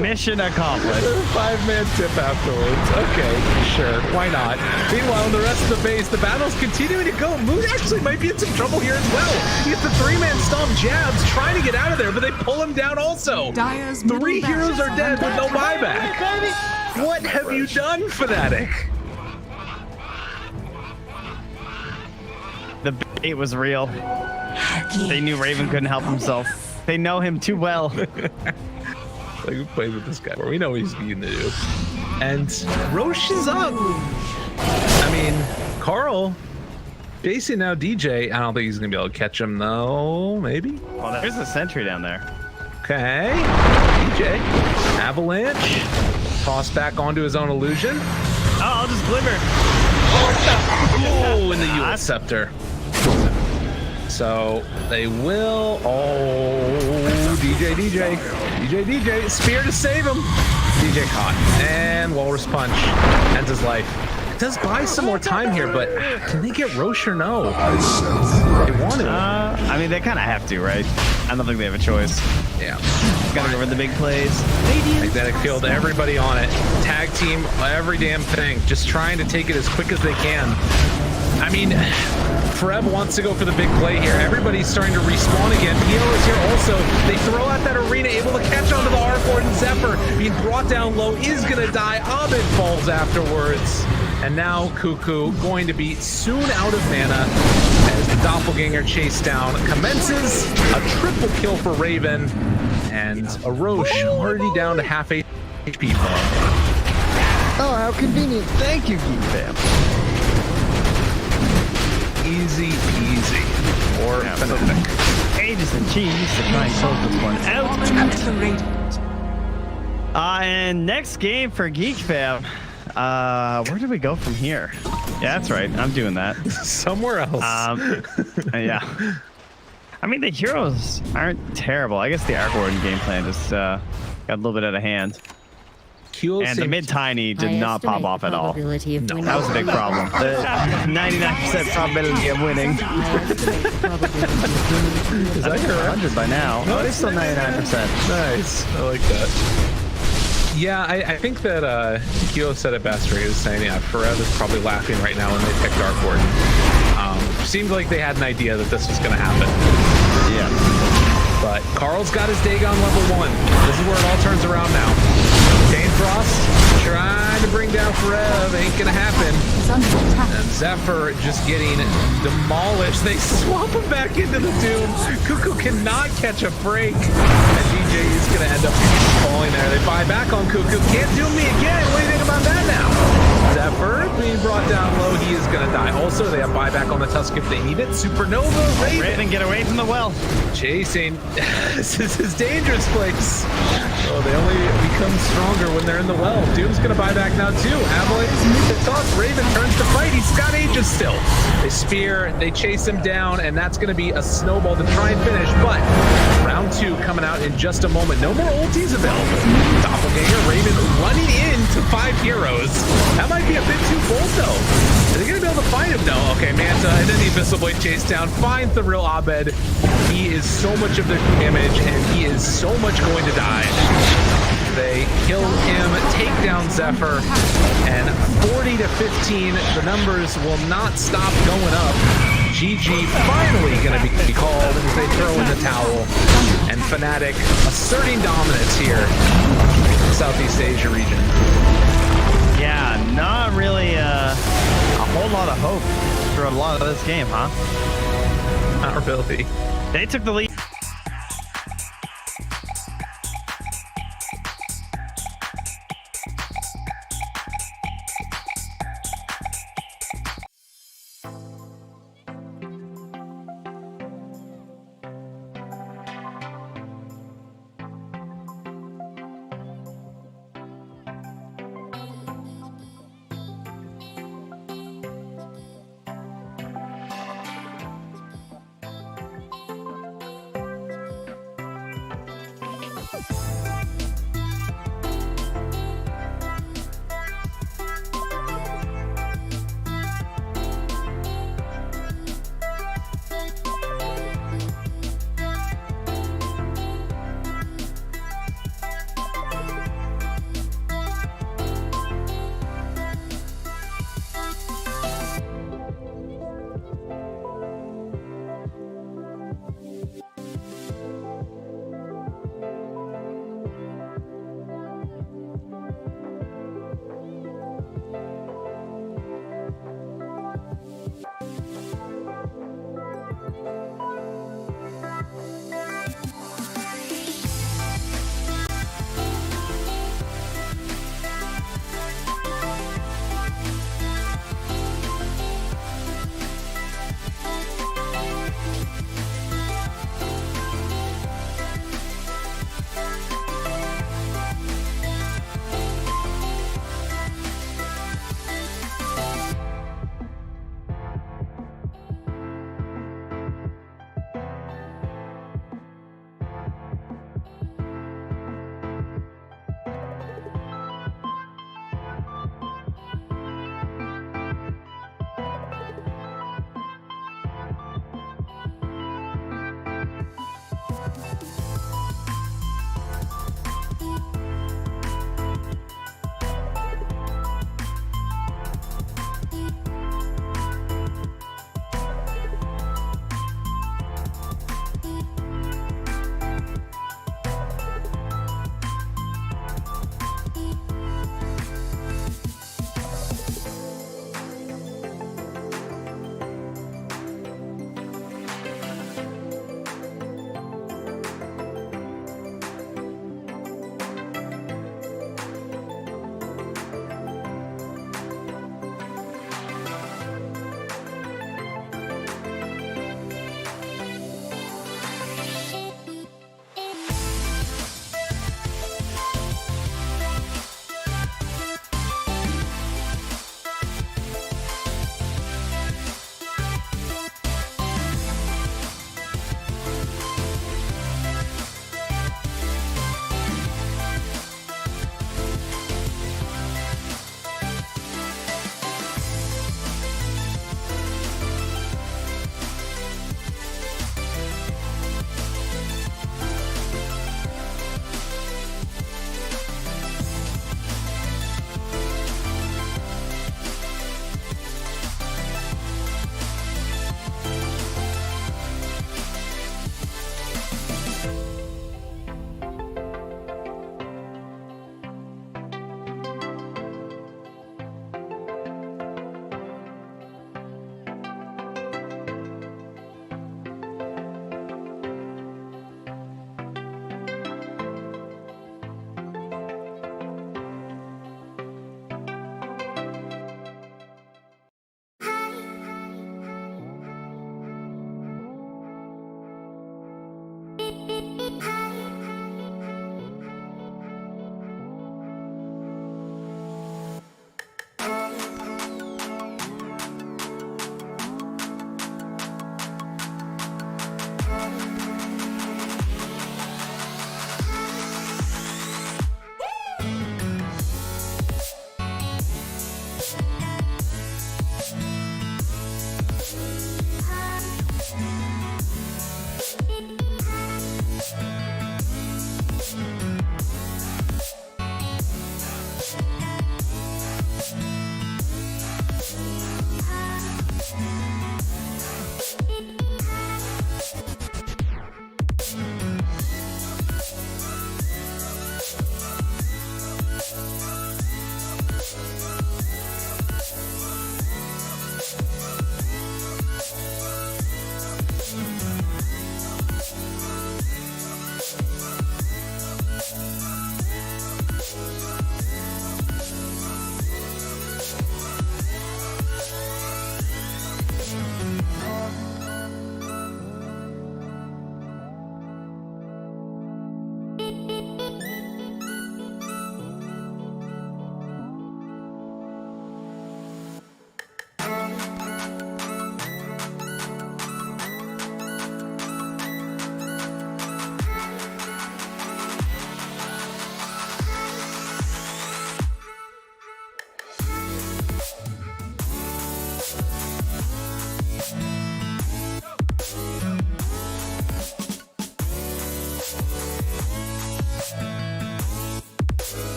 Mission accomplished. 5-man tip afterwards. Okay, sure. Why not? Meanwhile, in the rest of the base, the battle's continuing to go. Moon actually might be in some trouble here as well. He gets the 3-man stomp jabs, trying to get out of there, but they pull him down also. 3 heroes are dead with no buyback. What have you done, Fnatic? The bait was real. They knew Raven couldn't help himself. They know him too well. Like, we played with this guy where we know what he's going to do. And Roche is up. I mean, Carl facing now DJ. I don't think he's going to be able to catch him, though. Maybe? Well, there's a sentry down there. Okay. DJ. Avalanche. Toss back onto his own illusion. Oh, I'll just glimmer. Oh, in the Yule Scepter. So they will. Oh, DJ. Spear to save him. DJ caught. And Walrus Punch ends his life. It does buy some more time here, but can they get Roche or no? They want to. I mean, they kind of have to, right? I don't think they have a choice. Yeah. Gotta go over the big plays. Magnetic field, everybody on it. Tag team, every damn thing. Just trying to take it as quick as they can. I mean, Forev wants to go for the big play here. Everybody's starting to respawn again. PO is here also. They throw out that arena, able to catch onto the Arc-Ward, and Zephyr being brought down low is going to die. Abed falls afterwards. And now Cuckoo going to be soon out of mana as the doppelganger chase down commences. A triple kill for Raven, and a Roche already down to half HP. Oh, how convenient. Thank you, GeekFam. Easy peasy. Or Fnatic. Ages and cheese to try and close this one out. And next game for GeekFam. Where do we go from here? Yeah, that's right. I'm doing that. Somewhere else. Yeah. I mean, the heroes aren't terrible. I guess the Arc Warden game plan just got a little bit out of hand. And the mid-tiny did not pop off at all. No, that was a big problem. The 99% probability of winning. Is that correct? 100 by now. No, it's still 99%. Nice. I like that. Yeah, I think that Kyo said it best where he was saying, yeah, Forev is probably laughing right now when they picked Dark Warden. Seemed like they had an idea that this was going to happen. Yeah. But Carl's got his Dagon level 1. This is where it all turns around now. Dane Frost trying to bring down Forev. Ain't going to happen. And Zephyr just getting demolished. They swap him back into the Doom. Cuckoo cannot catch a break. And DJ is going to end up falling there. They buy back on Cuckoo. Can't Doom me again. What do you think about that now? Zephyr being brought down low. He is going to die. Also, they have buyback on the Tusk if they need it. Supernova. Raven, get away from the well. Chasing. This is his dangerous place. Oh, they only become stronger when they're in the well. Doom's going to buy back now, too. Avalanche is the toss. Raven turns to fight. He's got Aegis still. They spear. They chase him down, and that's going to be a snowball to try and finish. But round 2 coming out in just a moment. No more ultis available. Doppelganger, Raven running into 5 heroes. That might be a bit too bold, though. Are they going to be able to find him? No. Okay, Manta, and then the Abyssal Blade chase down. Finds the real Abed. He is so much of the damage, and he is so much going to die. They kill him, take down Zephyr, and 40 to 15, the numbers will not stop going up. GG finally going to be called as they throw in the towel, and Fnatic asserting dominance here in the Southeast Asia region. Yeah, not really a whole lot of hope for a lot of this game, huh? Not really. They took the lead.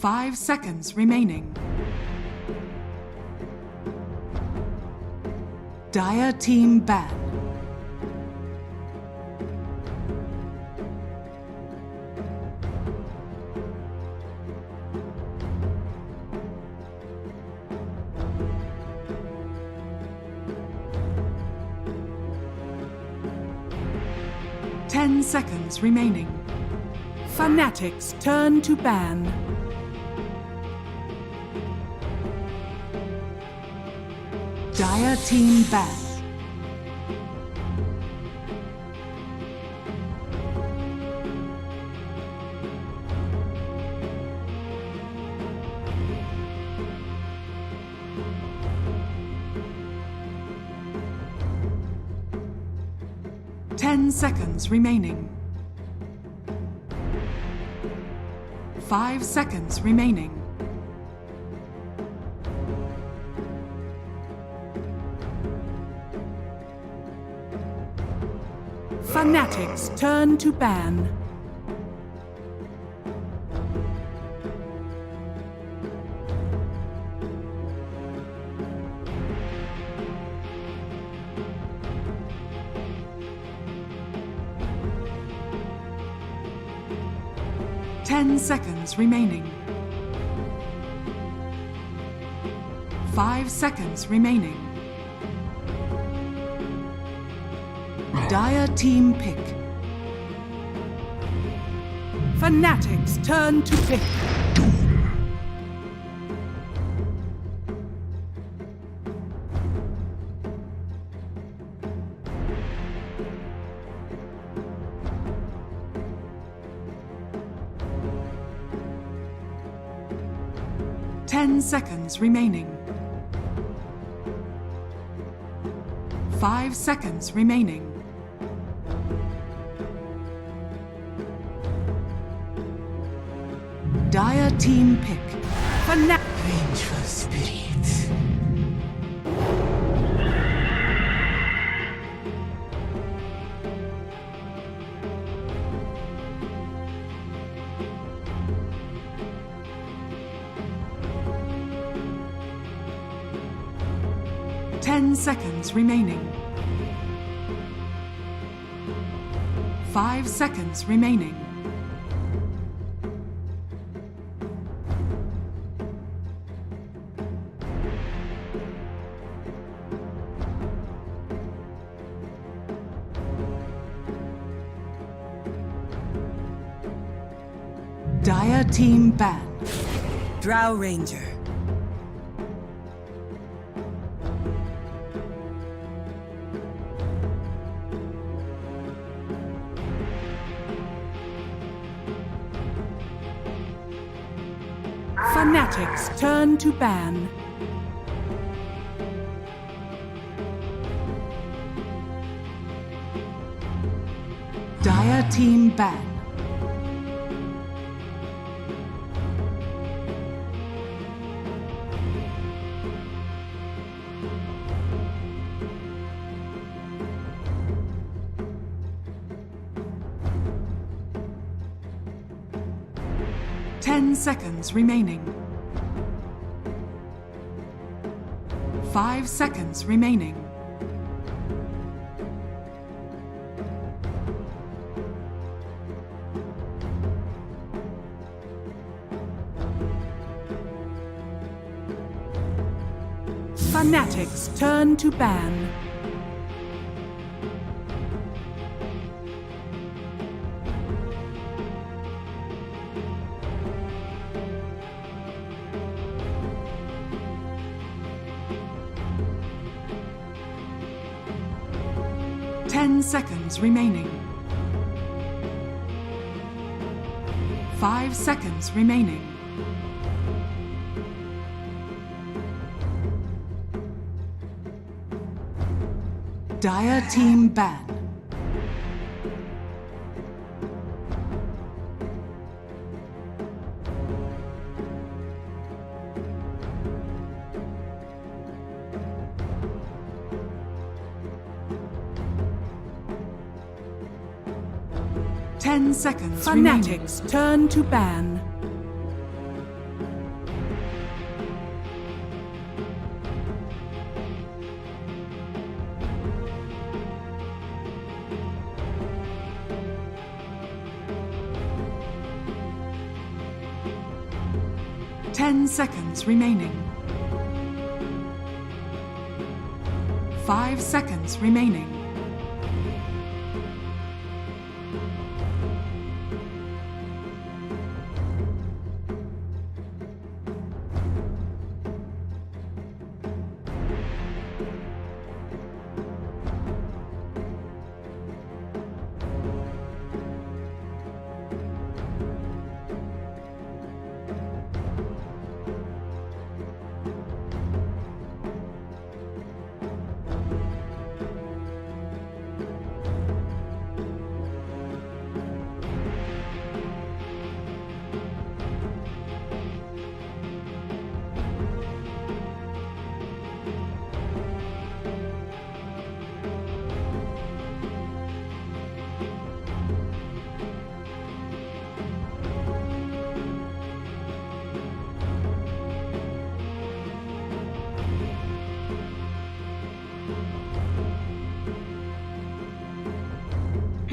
5 seconds remaining. Dire team ban. Ten seconds remaining. Fnatic's turn to ban. Dire team ban. Ten seconds remaining. 5 seconds remaining. Fnatic's turn to ban. Ten seconds remaining. 5 seconds remaining. Dire team pick. Fnatic's turn to pick. 10 seconds remaining. 5 seconds remaining. Dire team pick. Fnatic. Vengeful spirits. Ten seconds remaining. 5 seconds remaining. Dire team ban. Drow Ranger. Fnatic's turn to ban. Dire team ban. Ten seconds remaining. 5 seconds remaining. Fnatic's turn to ban. Ten seconds remaining. 5 seconds remaining. Dire team ban. Ten seconds remaining. Fnatic's turn to ban. 10 seconds remaining. 5 seconds remaining.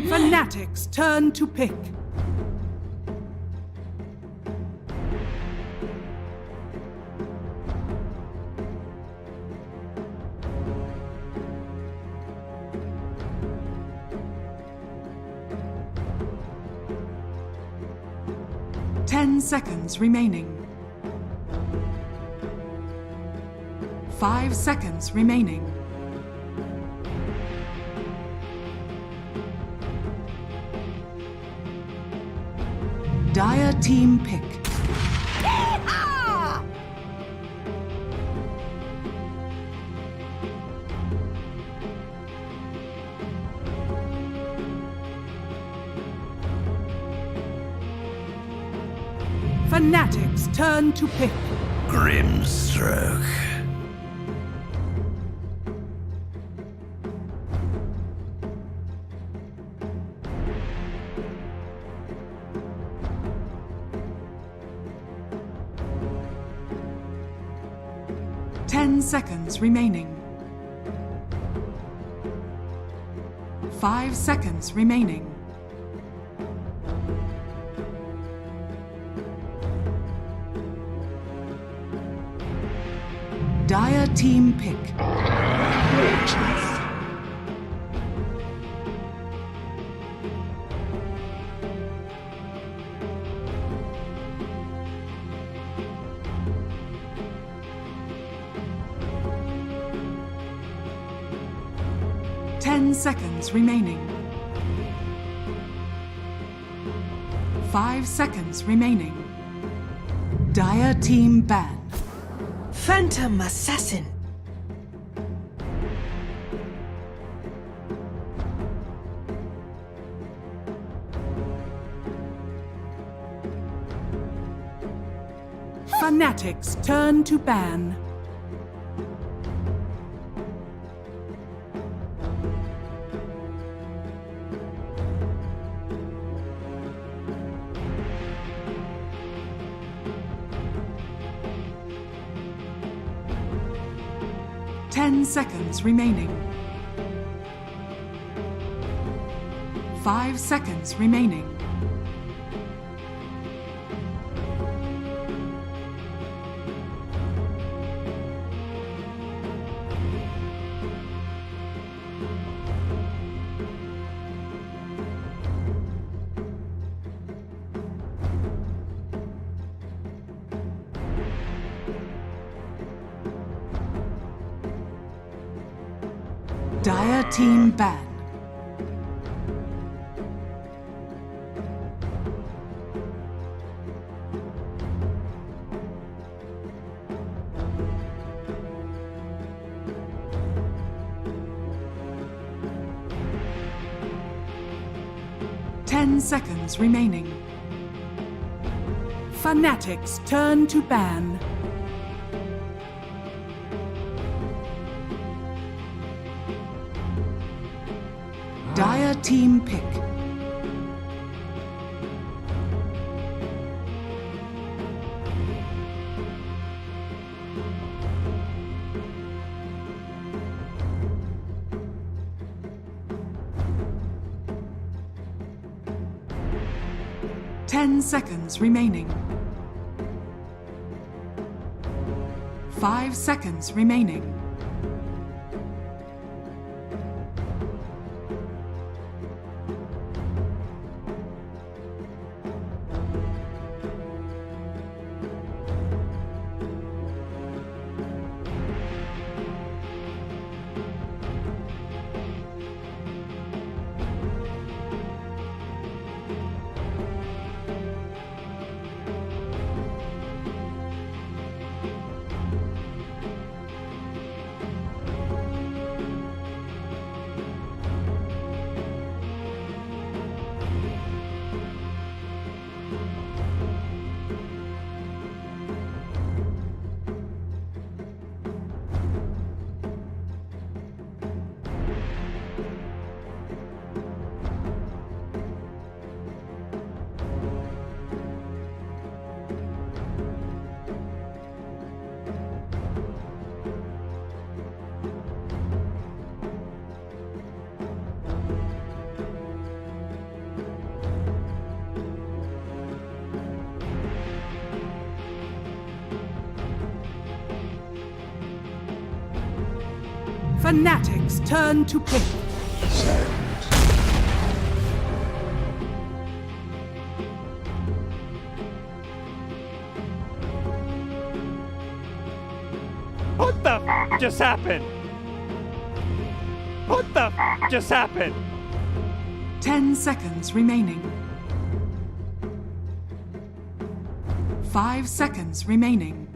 Fnatic's turn to pick. Ten seconds remaining. 5 seconds remaining. Dire team pick. Fnatic's turn to pick. Grimstroke. Seconds remaining. 5 seconds remaining. Dire team pick. Seconds remaining. 5 seconds remaining. Dire team ban. Phantom Assassin. Fnatic's turn to ban. Seconds remaining. 5 seconds remaining. Dire team ban. Ten seconds remaining. Fnatic's turn to ban. Dire team pick. Ten seconds remaining. 5 seconds remaining. Fnatic's turn to pick. What the f just happened? What the f just happened? 10 seconds remaining. 5 seconds remaining.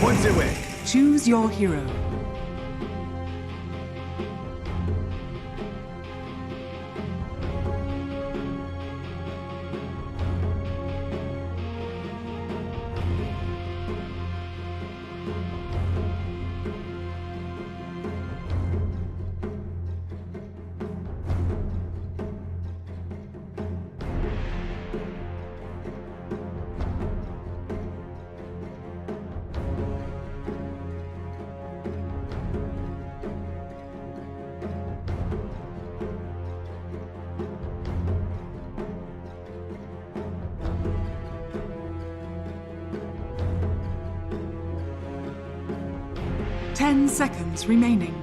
Points away. Choose your hero. Ten seconds remaining.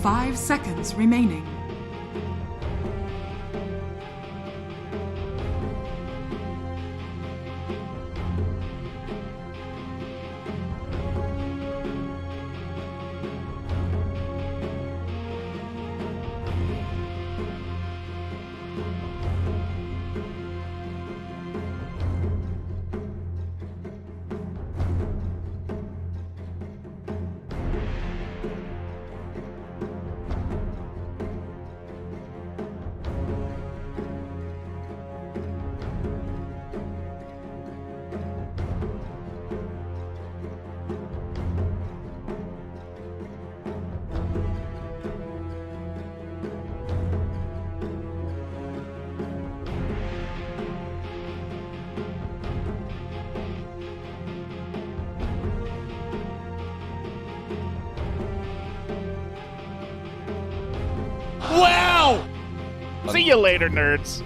5 seconds remaining. Wow! See you later, nerds.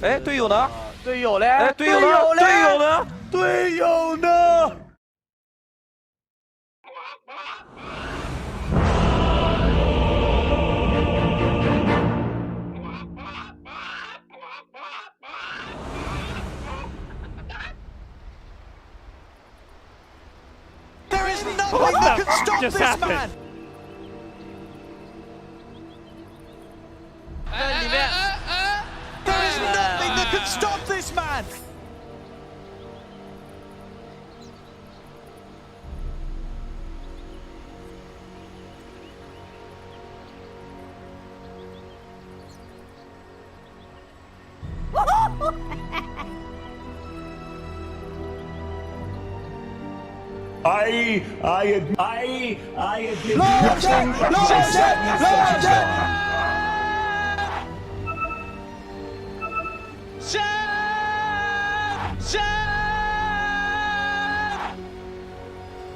哎，队友呢？队友嘞？哎，队友呢？队友呢？队友呢？ There is nothing What that the can stop just this happened? man. 里面。 There is nothing that can stop this man. I admit nothing but my sadness that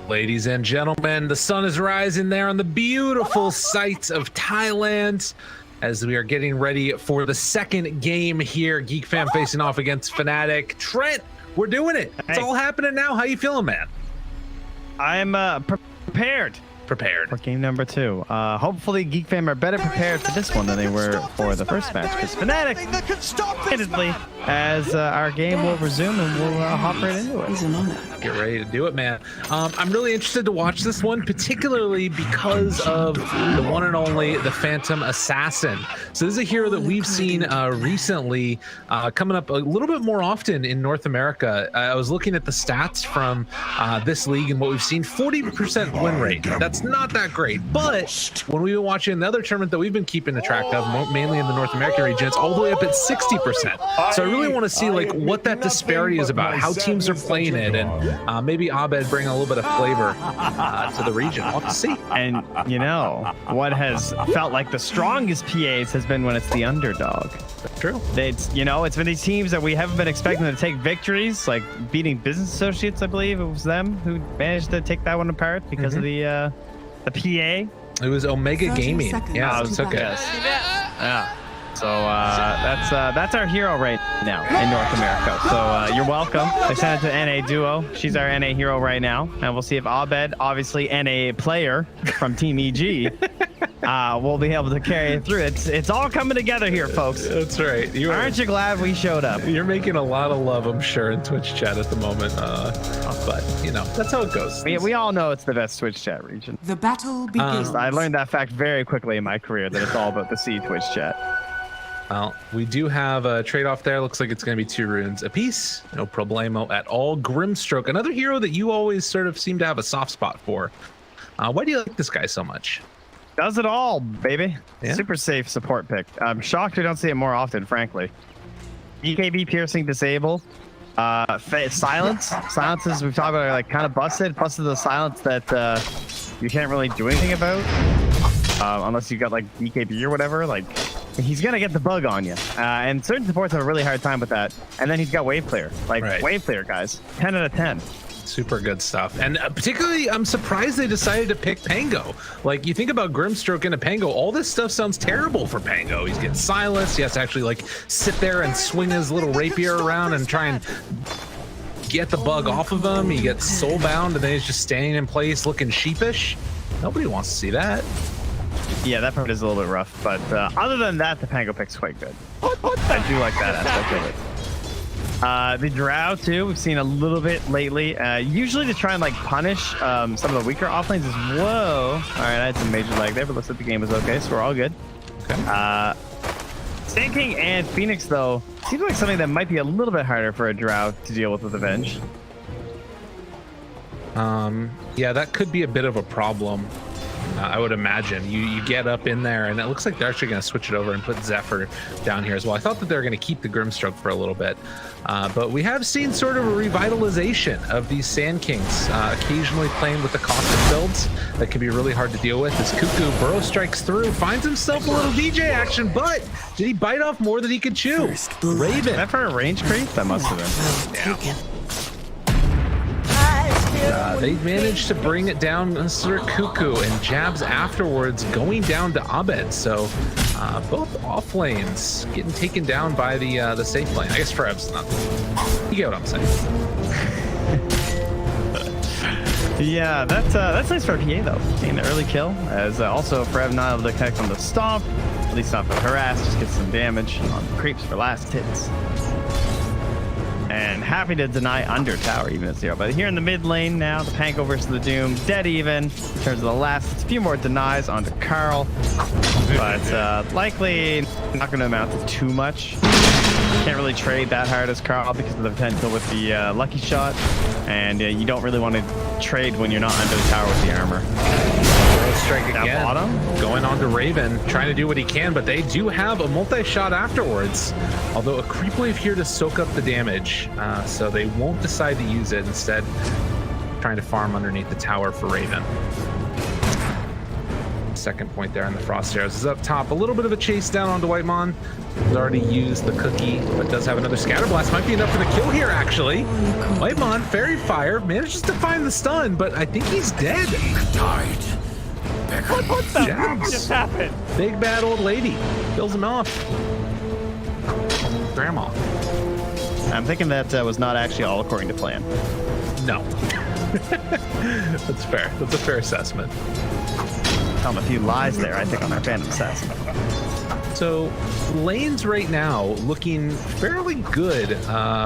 Ladies and gentlemen, the sun is rising there on the beautiful sights of Thailand as we are getting ready for the second game here. GeekFam facing off against Fnatic. Trent, we're doing it. It's all happening now. How you feeling, man? I'm prepared for game number 2. Hopefully GeekFam are better prepared for this one than they were for the first match, because Fnatic, admittedly, as our game will resume and we'll hop right into it. Get ready to do it, man. I'm really interested to watch this one, particularly because of the one and only, the Phantom Assassin. So this is a hero that we've seen recently coming up a little bit more often in North America. I was looking at the stats from this league and what we've seen, 40% win rate. That's not that great, but when we've been watching another tournament that we've been keeping track of, mainly in the North American region, it's all the way up at 60%. So I really want to see like what that disparity is about, how teams are playing it, and maybe Abed bring a little bit of flavor to the region. We'll have to see. And you know what has felt like the strongest PAs has been when it's the underdog. True. It's, you know, it's been these teams that we haven't been expecting to take victories, like beating Business Associates. I believe it was them who managed to take that one apart because of the PA. It was Omega Gaming. Yeah, it was okay. Yeah. So that's our hero right now in North America. So you're welcome. They sent it to NA Duo. She's our NA hero right now, and we'll see if Abed, obviously NA player from Team EG, will be able to carry it through. It's all coming together here, folks. That's right. Aren't you glad we showed up? You're making a lot of love, I'm sure, in Twitch chat at the moment. But you know, that's how it goes. We all know it's the best Twitch chat region. The battle begins. I learned that fact very quickly in my career, that it's all about the C Twitch chat. Well, we do have a trade-off there. Looks like it's going to be 2 runes apiece. No problemo at all. Grimstroke, another hero that you always sort of seem to have a soft spot for. Why do you like this guy so much? Does it all, baby. Yeah. Super safe support pick. I'm shocked we don't see it more often, frankly. EKB piercing disable. Silences we've talked about are like kind of busted the silence that you can't really do anything about unless you got like DKB or whatever. Like, he's gonna get the bug on you, and certain supports have a really hard time with that. And then he's got wave clear, wave clear, guys. 10 out of 10. Super good stuff. And particularly, I'm surprised they decided to pick Pango. Like, you think about Grimstroke into Pango, all this stuff sounds terrible for Pango. He's getting silenced. He has to actually like sit there and swing his little rapier around and try and get the bug off of him. He gets soulbound, and then he's just standing in place looking sheepish. Nobody wants to see that. Yeah, that part is a little bit rough, but other than that, the Pango pick's quite good. I do like that aspect of it. The Drow too, we've seen a little bit lately. Usually to try and like punish some of the weaker offlanes is whoa. All right, I had some major lag there, but looks like the game was okay, so we're all good. Okay. Sand King and Phoenix though seems like something that might be a little bit harder for a Drow to deal with Avenge. Yeah, that could be a bit of a problem. I would imagine you get up in there, and it looks like they're actually going to switch it over and put Zephyr down here as well. I thought that they were going to keep the Grimstroke for a little bit, but we have seen sort of a revitalization of these Sand Kings, occasionally playing with the cosmic builds that can be really hard to deal with. As Cuckoo burrow strikes through, finds himself a little DJ action, but did he bite off more than he could chew? Raven. Is that for a range creep? That must have been. Yeah. They managed to bring it down Mr. Cuckoo, and jabs afterwards going down to Abed. So both off lanes getting taken down by the safe lane. I guess Freb's not. You get what I'm saying. Yeah, that's nice for a PA though. Getting the early kill, as also Freb not able to connect on the stomp. At least not for the harass, just get some damage on the creeps for last hits. And happy to deny under tower even at 0. But here in the mid lane now, the Panko versus the Doom, dead even. In terms of the last, a few more denies onto Carl. But likely not going to amount to too much. Can't really trade that hard as Carl because of the potential with the lucky shot. And you don't really want to trade when you're not under the tower with the armor. Strike again. Bottom. Going on to Raven, trying to do what he can, but they do have a multi-shot afterwards. Although a creep wave here to soak up the damage, so they won't decide to use it. Instead, trying to farm underneath the tower for Raven. Second point there on the Frost Arrows is up top. A little bit of a chase down onto Whitemon. He's already used the cookie, but does have another Scatter Blast. Might be enough for the kill here, actually. Whitemon, Fairy Fire, manages to find the stun, but I think he's dead. What the Jabs. just happened? Big bad old lady kills him off. Grandma. I'm thinking that was not actually all according to plan. No. That's fair. That's a fair assessment. Telling a few lies there, I think, on our Phantom Assassin. So lanes right now looking fairly good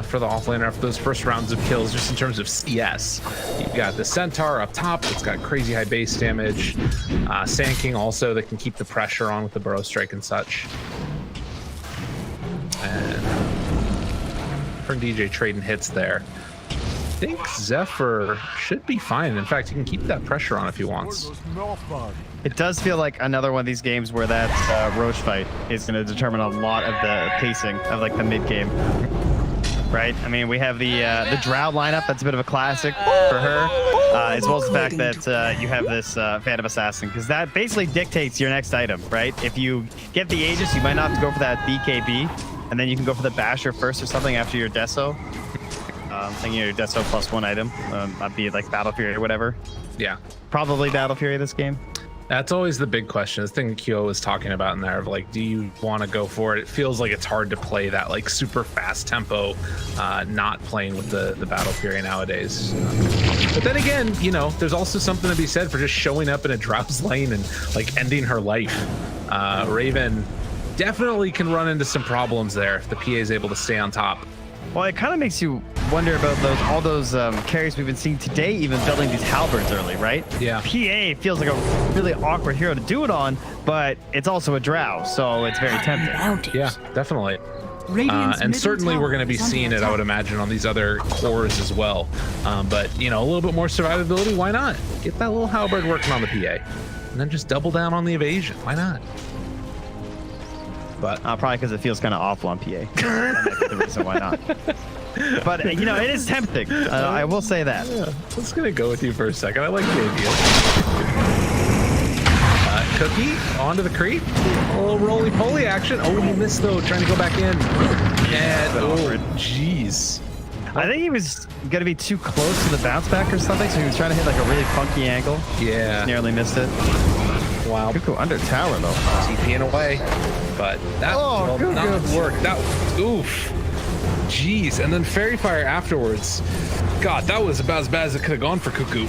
for the offlaner after those first rounds of kills, just in terms of CS. You've got the Centaur up top, it's got crazy high base damage. Sand King also that can keep the pressure on with the Burrow Strike and such. And from DJ trading hits there. I think Zephyr should be fine. In fact, he can keep that pressure on if he wants. It does feel like another one of these games where that Roche fight is going to determine a lot of the pacing of like the mid game, right? I mean, we have the Drow lineup. That's a bit of a classic for her, as well as the fact that you have this Phantom Assassin, because that basically dictates your next item, right? If you get the Aegis, you might not have to go for that BKB, and then you can go for the Basher first or something after your Deso. Thinking your Deso +1 item, be it like Battle Fury or whatever. Yeah, probably Battle Fury this game. That's always the big question. The thing Kyo was talking about in there of like, do you want to go for it? It feels like it's hard to play that like super fast tempo, not playing with the Battle Fury nowadays. But then again, you know, there's also something to be said for just showing up in a Drow's lane and like ending her life. Raven definitely can run into some problems there if the PA is able to stay on top. Well, it kind of makes you wonder about all those carries we've been seeing today, even building these halberds early, right? Yeah. PA feels like a really awkward hero to do it on, but it's also a Drow, so it's very tempting. Yeah, definitely. And certainly we're going to be seeing it, I would imagine, on these other cores as well. But, you know, a little bit more survivability, why not? Get that little halberd working on the PA, and then just double down on the evasion. Why not? But probably because it feels kind of awful on PA. That's the reason why not. But you know, it is tempting. I will say that. Yeah, I'm just gonna go with you for a second. I like the idea. Cookie onto the creep. A little roly-poly action. Oh, he missed though. Trying to go back in. And oh, jeez. I think he was gonna be too close to the bounce back or something, so he was trying to hit like a really funky angle. Yeah. Just nearly missed it. Wow. Cuckoo under tower though. TPing away. But that will not work. That oof. Jeez. And then Fairy Fire afterwards. God, that was about as bad as it could have gone for Cuckoo.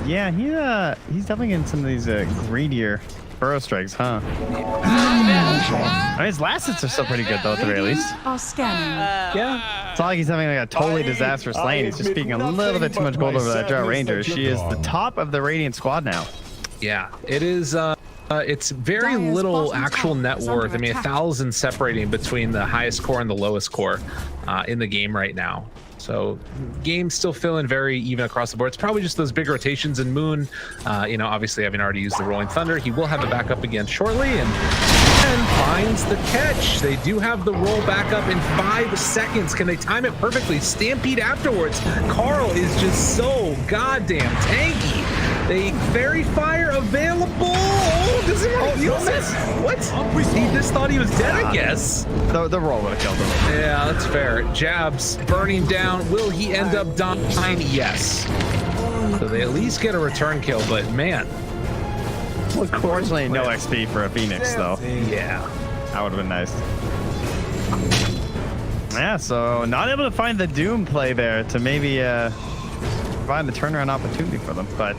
Yeah, he's definitely getting some of these greedier Burrow Strikes, huh? I mean, his last hits are still pretty good though, at the very least. Are scanning. Yeah. It's not like he's having like a totally disastrous lane. He's just speaking a little bit too much gold over that Drow Ranger. She is the top of the Radiant squad now. Yeah, it is. It's very little actual net worth. I mean, 1,000 separating between the highest core and the lowest core in the game right now. So game's still feeling very even across the board. It's probably just those big rotations in Moon. You know, obviously having already used the Rolling Thunder, he will have it back up again shortly and finds the catch. They do have the roll back up in 5 seconds. Can they time it perfectly? Stampede afterwards. Carl is just so goddamn tanky. They Fairy Fire available. Oh, does it use this? What? He just thought he was dead, I guess. The roll would have killed him. Yeah, that's fair. Jabs burning down. Will he end up dying? Yes. So they at least get a return kill, but man. Unfortunately, no XP for a Phoenix, though. Yeah. That would have been nice. Yeah, so not able to find the Doom play there to maybe provide the turnaround opportunity for them. But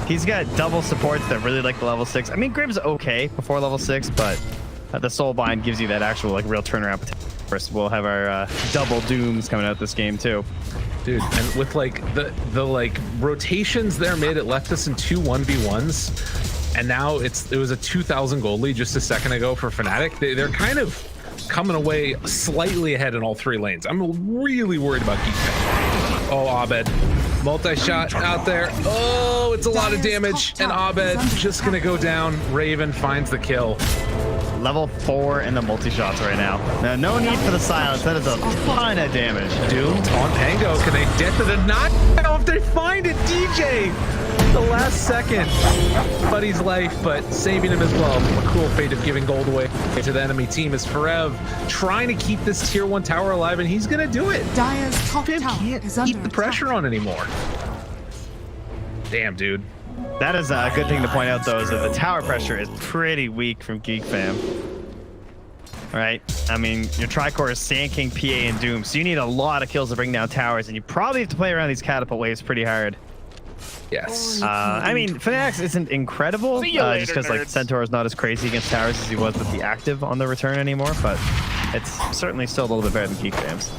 he's got double supports that really like the level 6. I mean, Grim's okay before level 6, but the Soulbind gives you that actual like real turnaround potential. First, we'll have our double Dooms coming out this game too. Dude, and with like the like rotations there made, it left us in 2 1v1s. And now it was a 2,000 gold lead just a second ago for Fnatic. They're kind of coming away slightly ahead in all 3 lanes. I'm really worried about GeekFam. Oh, Abed. Multi-shot out there. Oh, it's a lot of damage. And Abed just going to go down. Raven finds the kill. level 4 in the multi-shots right now. Now, no need for the silence. That is a ton of damage. Doom, taunt, Pango. Can they get to the knock? Oh, if they find it, DJ! The last second. Buddy's life, but saving him as well. A cool fate of giving gold away to the enemy team is Forev trying to keep this tier 1 tower alive, and he's gonna do it. Dire's top tower Can't is under keep the pressure on anymore. Damn, dude. That is a good thing to point out, though, is that the tower pressure is pretty weak from GeekFam. Right? I mean, your Tricore is Sand King, PA, and Doom, so you need a lot of kills to bring down towers, and you probably have to play around these catapult waves pretty hard. Yes. I mean, Fnatic isn't incredible, just because like Centaur is not as crazy against towers as he was with the active on the return anymore, but it's certainly still a little bit better than GeekFam's.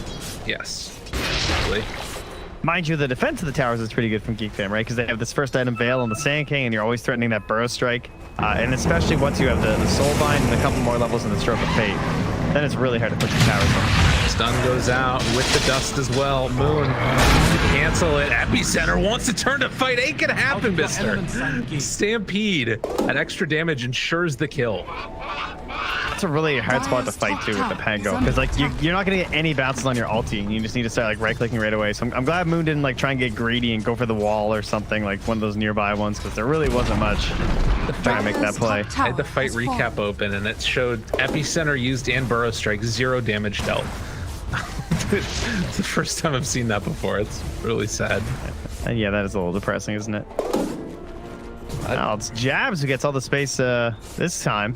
Yes. Absolutely. Mind you, the defense of the towers is pretty good from GeekFam, right? Because they have this first item Veil on the Sand King, and you're always threatening that Burrow Strike. And especially once you have the Soulbind and a couple more levels in the Stroke of Fate, then it's really hard to put your towers on. Stun goes out with the dust as well. Moon, cancel it. Epicenter wants to turn to fight. Ain't gonna happen, mister. Stampede. That extra damage ensures the kill. It's a really hard spot to fight too with the Pango, because like you're not gonna get any bounces on your ulti. You just need to start like right-clicking right away. So I'm glad Moon didn't like try and get greedy and go for the wall or something, like one of those nearby ones, because there really wasn't much trying to make that play. I had the fight recap open, and it showed Epicenter used and Burrow Strike 0 damage dealt. It's the first time I've seen that before. It's really sad. And yeah, that is a little depressing, isn't it? Now it's Jabs who gets all the space this time.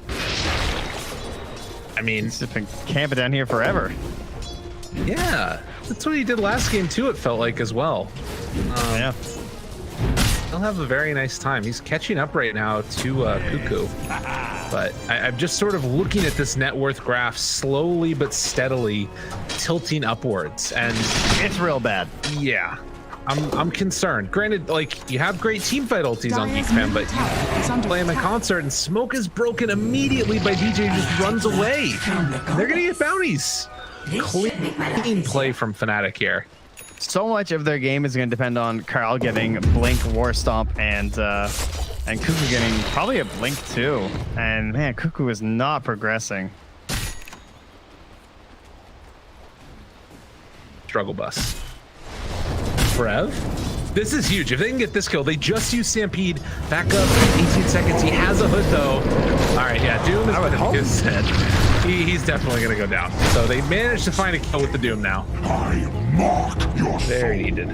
I mean, he's just been camping down here forever. Yeah, that's what he did last game too, it felt like, as well. Yeah. He'll have a very nice time. He's catching up right now to Cuckoo. But I'm just sort of looking at this net worth graph slowly but steadily tilting upwards, and it's real bad. Yeah. I'm concerned. Granted, like, you have great teamfight ultis on GeekFam, but you play them in concert and smoke is broken immediately by DJ who just runs away. They're gonna get bounties. Clean play from Fnatic here. So much of their game is going to depend on Carl getting Blink, War Stomp, and Cuckoo getting probably a Blink too. And man, Cuckoo is not progressing. Struggle bus. Brev. This is huge. If they can get this kill, they just use Stampede. Back up 18 seconds. He has a hood though. All right, yeah, Doom is what he just said. He's definitely gonna go down. So they managed to find a kill with the Doom now. I mark your Very needed.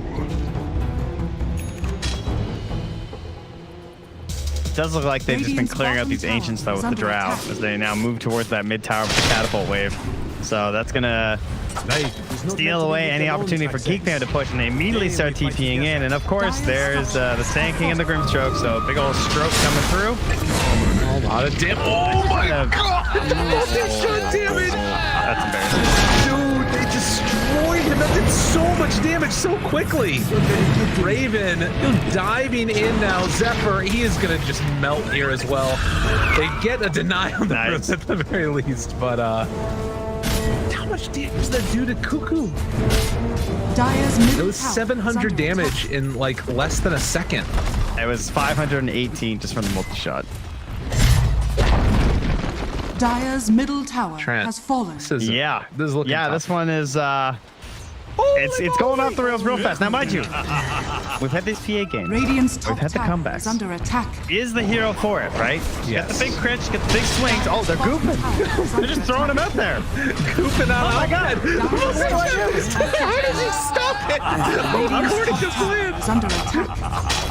It does look like they've just been clearing out these ancients though with the Drow as they now move towards that mid tower with the catapult wave. So that's gonna steal away any opportunity for GeekFam to push, and they immediately start TPing in. And of course, there's the Sand King and the Grimstroke, so big old stroke coming through. A lot of damage. Oh my god! Multi-shot damage! That's embarrassing. Dude, they destroyed him. That did so much damage so quickly. Raven diving in now. Zephyr, he is gonna just melt here as well. They get a deny on the nice. At the very least, but how much damage does that do to Cuckoo? It was 700 damage in like less than a second. It was 518 just from the multi-shot. Dire's middle tower Trent. has fallen. This is looking tough. This one is it's going off the rails real fast. Now, mind you, we've had these PA games. Radiant's We've had the comebacks. is under attack. Is the hero for it, right? Yes. Get the big crits, get the big swings. Oh, they're goofing. They're just throwing him out there. Goofing out. Oh my god. How does he stop it? According to plan. Is under attack.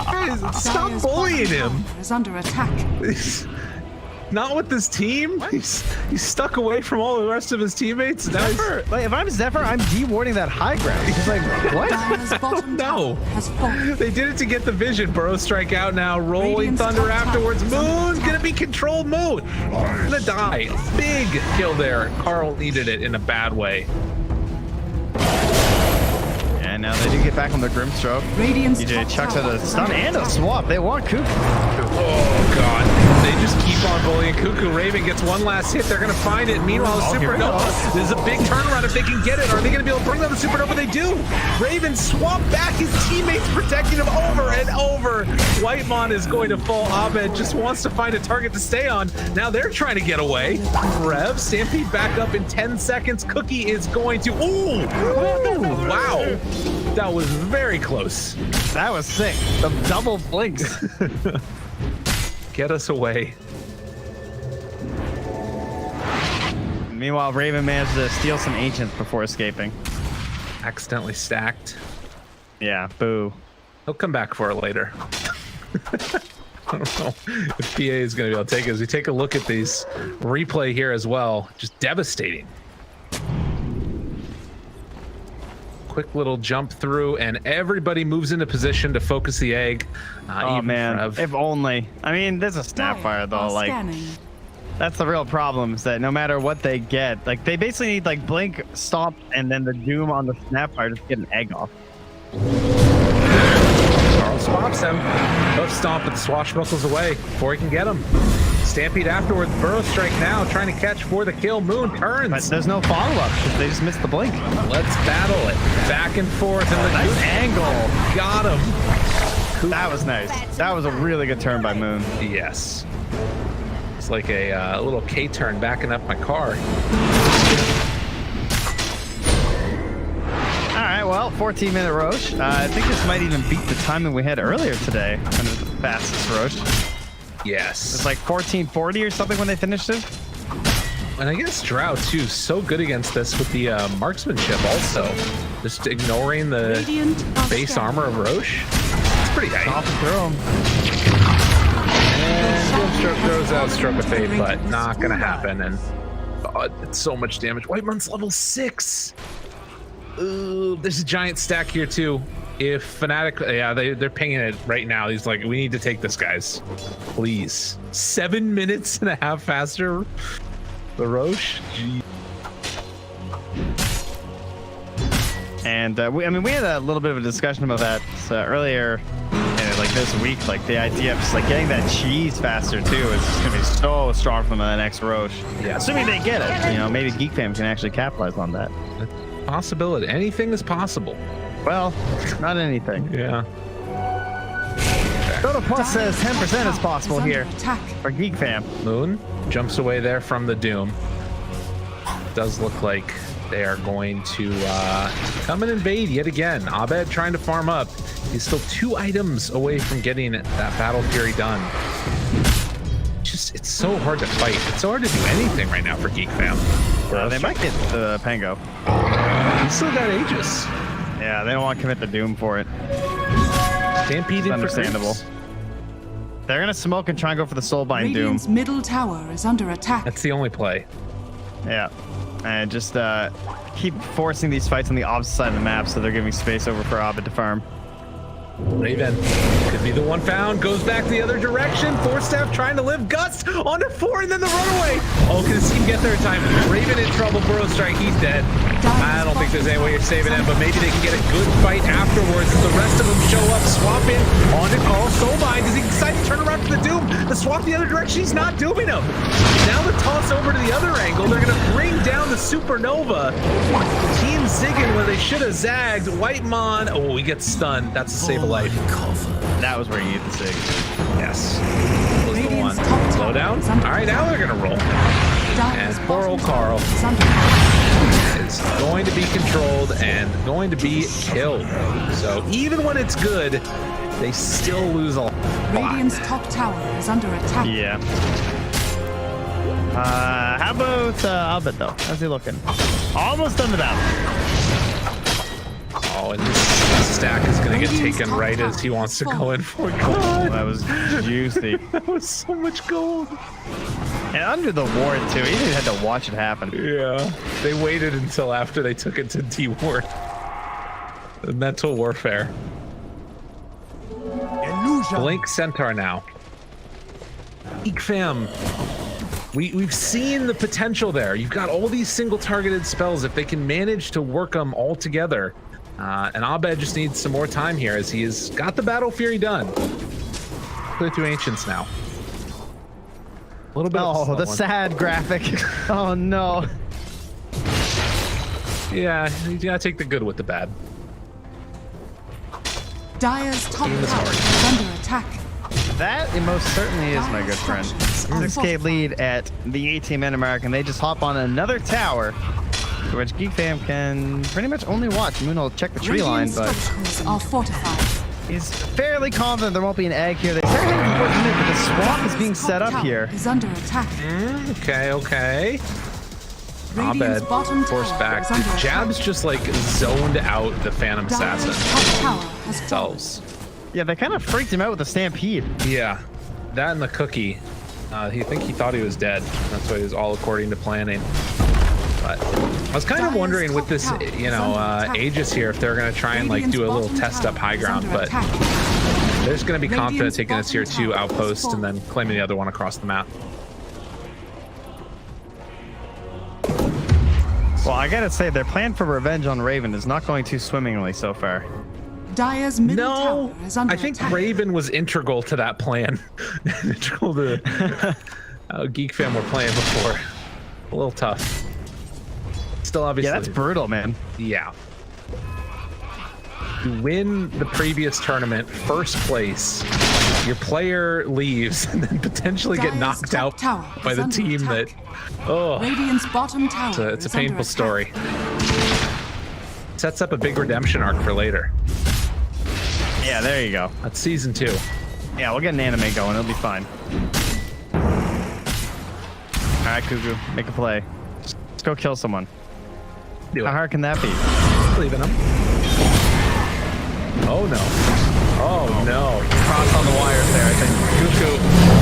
Guys, stop bullying him. Is under attack. Not with this team. He's stuck away from all the rest of his teammates. Zephyr, like if I'm Zephyr, I'm dewarding that high ground. He's like, what? No. They did it to get the vision. Burrow Strike out now. Rolling Thunder afterwards. Moon's gonna be controlled. Moon gonna die. Big kill there. Carl needed it in a bad way. And now. They do get back on their Grimstroke. Radiant's DJ top chucks out tower a is stun under and a attack. swap. They want Cuckoo. Oh god, they just keep on bullying Cuckoo. Raven gets one last hit. They're gonna find it. Meanwhile, the here we go. Supernova. This is a big turnaround if they can get it. Are they gonna be able to bring down the Supernova? They do. Raven swapped back. His teammates protecting him over and over. Whitemon is going to fall. Abed just wants to find a target to stay on. Now they're trying to get away. Rev, Stampede back up in 10 seconds. Cookie is going to. Ooh! Wow. That was very close. That was sick. The double blinks. Get us away. Meanwhile, Raven managed to steal some ancients before escaping. Accidentally stacked. Yeah, boo. He'll come back for it later. I don't know if PA is going to be able to take it. As we take a look at these replay here as well, just devastating. Quick little jump through, and everybody moves into position to focus the egg. Oh man, if only. I mean, there's a Snapfire though. Like, that's the real problem, is that no matter what they get, like they basically need like Blink, Stomp, and then the Doom on the Snapfire just to get an egg off. Charles swaps him. Hoof Stomp, but the Swashbuckles away before he can get him. Stampede afterwards. Burrow Strike now, trying to catch for the kill. Moon turns. But there's no follow-up because they just missed the Blink. Let's battle it. Back and forth. And the nice angle. Got him. That was nice. That was a really good turn by Moon. Yes. It's like a little K-turn backing up my car. All right, well, 14-minute Roche. I think this might even beat the timing we had earlier today when it was the fastest Roche. Yes. It's like 14:40 or something when they finished it. And I guess Drow, too, so good against this with the marksmanship also. Just ignoring the base armor of Roche. It's pretty nice. Off and throw him. And Grimstroke throws out Stroke of Fate, but not going to happen. And it's so much damage. Whitemon's level 6. Ooh, there's a giant stack here, too. If Fnatic, yeah, they're pinging it right now. He's like, we need to take this, guys. Please. 7 minutes and a half faster. The Roche. Gee. And I mean, we had a little bit of a discussion about that earlier, like this week. Like the idea of just like getting that cheese faster too is just gonna be so strong from the next Roche. Yeah. Assuming they get it, you know, maybe GeekFam can actually capitalize on that. Possibility. Anything is possible. Well, not anything. Yeah. Dota Plus says 10% is possible here for GeekFam. Moon jumps away there from the Doom. Does look like they are going to come and invade yet again. Abed trying to farm up. He's still 2 items away from getting that Battle Fury done. Just, it's so hard to fight. It's so hard to do anything right now for GeekFam. They might get the Pango. He's still got Aegis. Yeah, they don't want to commit the Doom for it. Stampede, understandable. They're gonna smoke and try and go for the Soulbind Doom. Radiant's middle tower is under attack. That's the only play. Yeah, and just keep forcing these fights on the opposite side of the map, so they're giving space over for Abed to farm. Raven could be the one found. Goes back the other direction. Force Staff trying to live. Gust onto 4 and then the runaway. Oh, can this team get there in time? Raven in trouble. Burrow Strike. He's dead. I don't think there's any way you're saving him, but maybe they can get a good fight afterwards as the rest of them show up. Swap in onto Carl Soulbind. Does he decide to turn around for the Doom? The swap the other direction. He's not dooming him. Now the toss over to the other angle. They're going to bring down the Supernova. Team zigging where they should have zagged. Whitemon. Oh, he gets stunned. That's a save of life. That was where you get the sig. Yes. Was the one. Slow down. All right, now they're going to roll. And poor old Carl is going to be controlled and going to be killed. So even when it's good, they still lose a lot. Radiant's top tower is under attack. Yeah. How about Abed though? How's he looking? Almost done the battle. Oh, and this stack is going to get taken right as he wants to go in for gold. That was juicy. That was so much gold. And under the ward too. He didn't have to watch it happen. Yeah. They waited until after they took it to D-ward. Mental warfare. Illusion. Blink Centaur now. GeekFam. We've seen the potential there. You've got all these single targeted spells. If they can manage to work them all together, And Abed just needs some more time here as he has got the Battle Fury done. Clear through Ancients now. A little bit. Oh, the sad graphic. Oh no. Yeah, you gotta take the good with the bad. Dire's top tower is under attack. That it most certainly is, my good friend. 6K lead at the 18-man mark, and they just hop on another tower, to which GeekFam can pretty much only watch. Moon will check the tree line, but are fortified. he's fairly confident there won't be an egg here. They start heading towards mid, but the swamp is being set up here. Is under attack. Okay. Radiant's Abed, bottom force tower back. is under attack. Jabs just like zoned out the Phantom Assassin Dire's top tower has fallen. themselves. Yeah, they kind of freaked him out with the stampede. Yeah, that and the cookie. He thought he was dead. That's why he was all according to planning. But I was kind of wondering with this, you know, Aegis here, if they're gonna try and like do a little test up high ground, but they're just gonna be confident taking this tier 2 outpost and then claiming the other one across the map. Well, I gotta say, their plan for revenge on Raven is not going too swimmingly so far. Dire's middle tower is under I think attack. Raven was integral to that plan. Integral to how GeekFam were playing before. A little tough. Still, obviously. Yeah, that's brutal, man. Yeah. You win the previous tournament, first place. Your player leaves and then potentially get knocked out by the team that. Oh, Radiant's bottom tower it's a painful story. Sets up a big redemption arc for later. Yeah, there you go. That's season 2. Yeah, we'll get an anime going. It'll be fine. All right, Cuckoo, make a play. Let's go kill someone. How hard can that be? Leaving him. Oh no. Oh no. Cross on the wires there, I think. Cuckoo.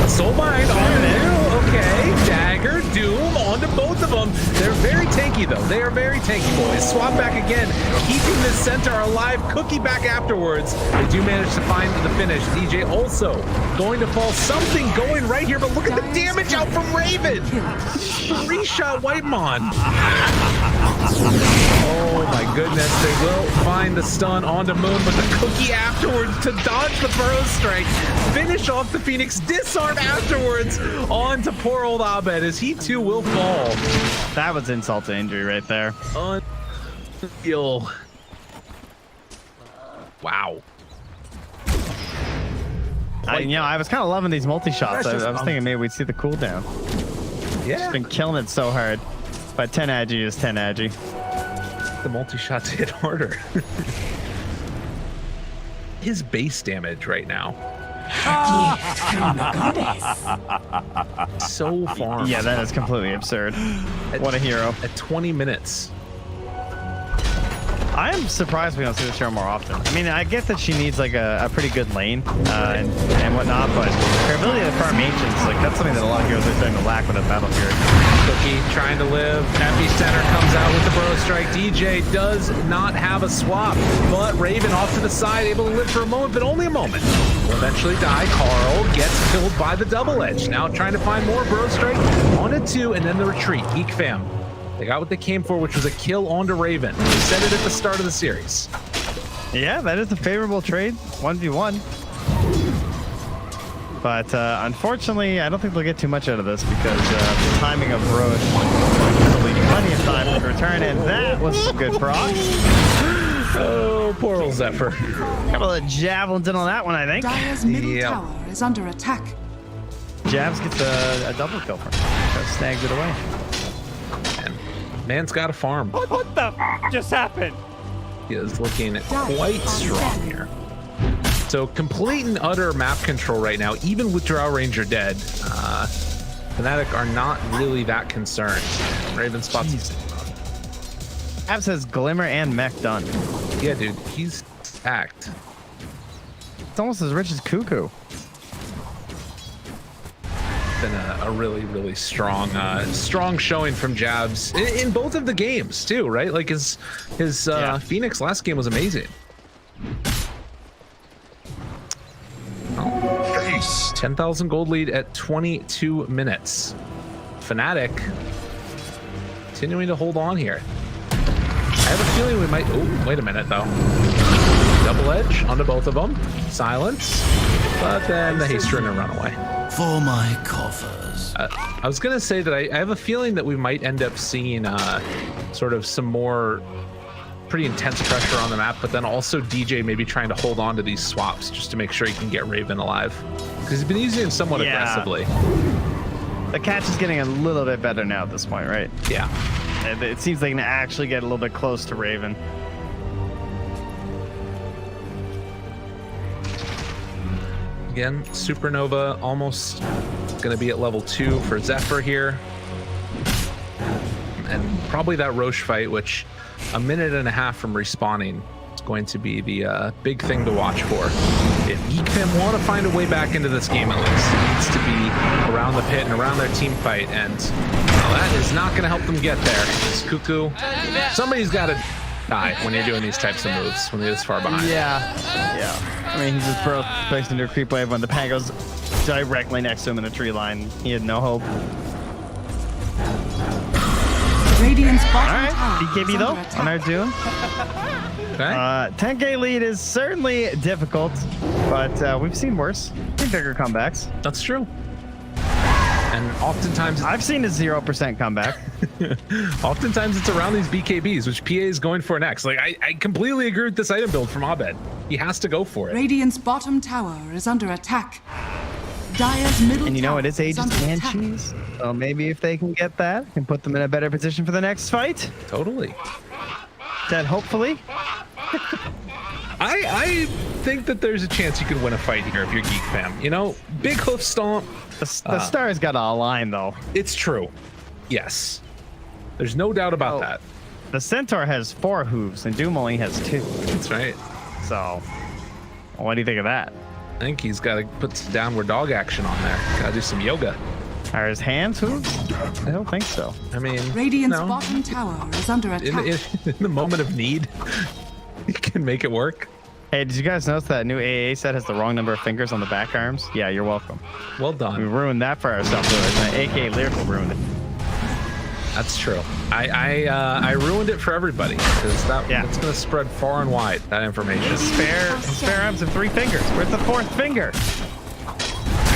Soulbind on there. Okay. Dagger, Doom onto both of them. They're very tanky though. They are very tanky, boys. Swap back again. Keeping this center alive. Cookie back afterwards. They do manage to find the finish. DJ also going to fall. Something going right here, but look at the damage out from Raven. 3-shot Whitemon. Oh my goodness. They will find the stun onto Moon, but the cookie afterwards to dodge the burrow strike. Finish off the Phoenix. Disarm afterwards onto poor old Abed as he too will fall. That was insult to injury right there. Unreal. Wow. I was kind of loving these multi-shots. I was thinking maybe we'd see the cooldown. Yeah. Just been killing it so hard. But 10 agi is 10 agi. The multi-shots hit harder. His base damage right now. So far. Yeah, that is completely absurd. What a hero. At 20 minutes. I am surprised we don't see this hero more often. I mean, I get that she needs like a pretty good lane and whatnot, but her ability to farm ancients, like that's something that a lot of heroes are starting to lack with a Battle Fury. Cookie trying to live. Epicenter comes out with the burrow strike. DJ does not have a swap, but Raven off to the side, able to live for a moment, but only a moment. Will eventually die. Carl gets killed by the double edge. Now trying to find more burrow strike. On a 2, and then the retreat. GeekFam. They got what they came for, which was a kill onto Raven. We said it at the start of the series. Yeah, that is a favorable trade. 1v1. But unfortunately, I don't think they'll get too much out of this because the timing of Roche will leave plenty of time to return, and that was some good proc. Oh, poor old Zephyr. Couple of javelins in on that one, I think. Dire's middle tower is under attack. Jabs gets a double kill for him. Just snags it away. And man's got a farm. What the just happened? He is looking quite strong here. So complete and utter map control right now, even with Drow Ranger dead. Fnatic are not really that concerned. Raven spots. Jabs has Glimmer and Mech done. Yeah, dude, he's stacked. It's almost as rich as Cuckoo. Been a really, really strong showing from Jabs in both of the games too, right? Like his Phoenix last game was amazing. 10,000 gold lead at 22 minutes. Fnatic continuing to hold on here. have a feeling we might... Oh, wait a minute, though. Double edge onto both of them. Silence. But then the haster and a runaway. For my coffers. I was going to say that I have a feeling that we might end up seeing sort of some more pretty intense pressure on the map, but then also DJ maybe trying to hold on to these swaps just to make sure he can get Raven alive. Because he's been using him somewhat aggressively. The catch is getting a little bit better now at this point, right? Yeah. It seems they can actually get a little bit close to Raven. Again, Supernova almost going to be at level 2 for Zephyr here. And probably that Roche fight, which a minute and a half from respawning is going to be the big thing to watch for. If GeekFam want to find a way back into this game, at least, it needs to be around the pit and around their team fight, and that is not going to help them get there. It's Cuckoo. Somebody's got to die when you're doing these types of moves, when you're this far behind. Yeah. I mean, he just placed into a creep wave when the pan goes directly next to him in the tree line. He had no hope. Radiant's bottom All right, tower BKB is though under attack. on our Doom. Okay. 10k lead is certainly difficult, but we've seen worse. Bigger comebacks. That's true. And oftentimes I've seen a 0% comeback. Oftentimes it's around these BKBs, which PA is going for next. Like I completely agree with this item build from Abed. He has to go for it. Radiant's bottom tower is under attack. Dire's middle And you know, tower it is Aegis under and attack. cheese. So maybe if they can get that, can put them in a better position for the next fight. Totally. Then hopefully. I think that there's a chance you could win a fight here if you're GeekFam. You know, big hoof stomp. The star's got to align though. It's true. Yes. There's no doubt about that. The Centaur has 4 hooves and Doom only has 2. That's right. So, what do you think of that? I think he's got to put some downward dog action on there. Got to do some yoga. Are his hands hooves? I don't think so. I mean, Radiant's bottom tower is under attack. In the moment of need, you can make it work. Hey, did you guys notice that new AA set has the wrong number of fingers on the back arms? Yeah, you're welcome. Well done. We ruined that for ourselves. AKA Lyrical ruined it. That's true. I ruined it for everybody because that's going to spread far and wide, that information. His spare arms have 3 fingers. Where's the 4th finger?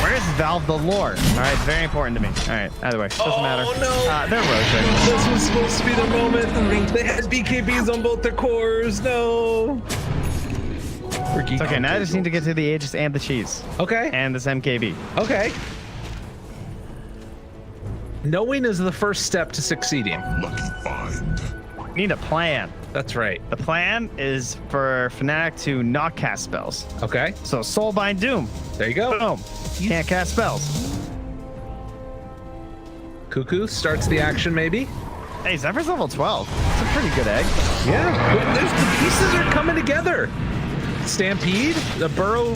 Where's Valve the Lord? All right, very important to me. All right, either way, doesn't matter. Oh no! They're Roche. This was supposed to be the moment. They had BKBs on both their cores. No. It's okay, now I just need to get to the Aegis and the cheese. Okay. And this MKB. Okay. Knowing is the first step to succeeding. Lucky find. Need a plan. That's right. The plan is for Fnatic to not cast spells. Okay. So Soulbind Doom. There you go. Boom. Can't cast spells. Cuckoo starts the action maybe. Hey, Zephyr's level 12. It's a pretty good egg. Yeah. The pieces are coming together. Stampede, the burrow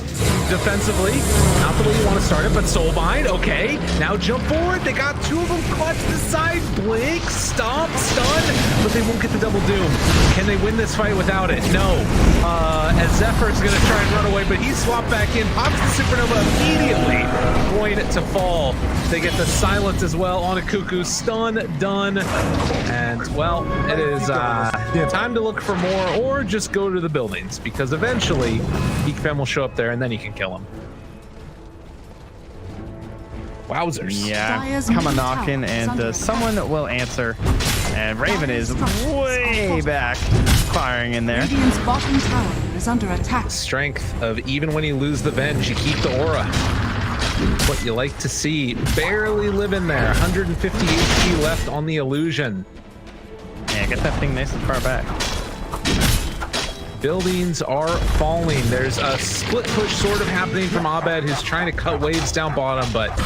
defensively, not the way you want to start it, but Soulbind, okay. Now jump forward, they got 2 of them clutch to the side, blink, stomp, stun, but they won't get the double doom. Can they win this fight without it? No. As Zephyr's gonna try and run away, but he swapped back in, pops the Supernova immediately, going to fall. They get the silence as well on a Cuckoo, stun, done, and well, it is time to look for more or just go to the buildings, because eventually GeekFam will show up there and then you can kill him. Wowzers. Yeah, come a knocking and someone will answer. And Raven is way back, firing in there. Radiant's bottom tower is under attack. Strength of even when you lose the Venge, you keep the aura. What you like to see. Barely living there. 150 HP left on the illusion. Yeah, get that thing nice and far back. Buildings are falling. There's a split push sort of happening from Abed, who's trying to cut waves down bottom, but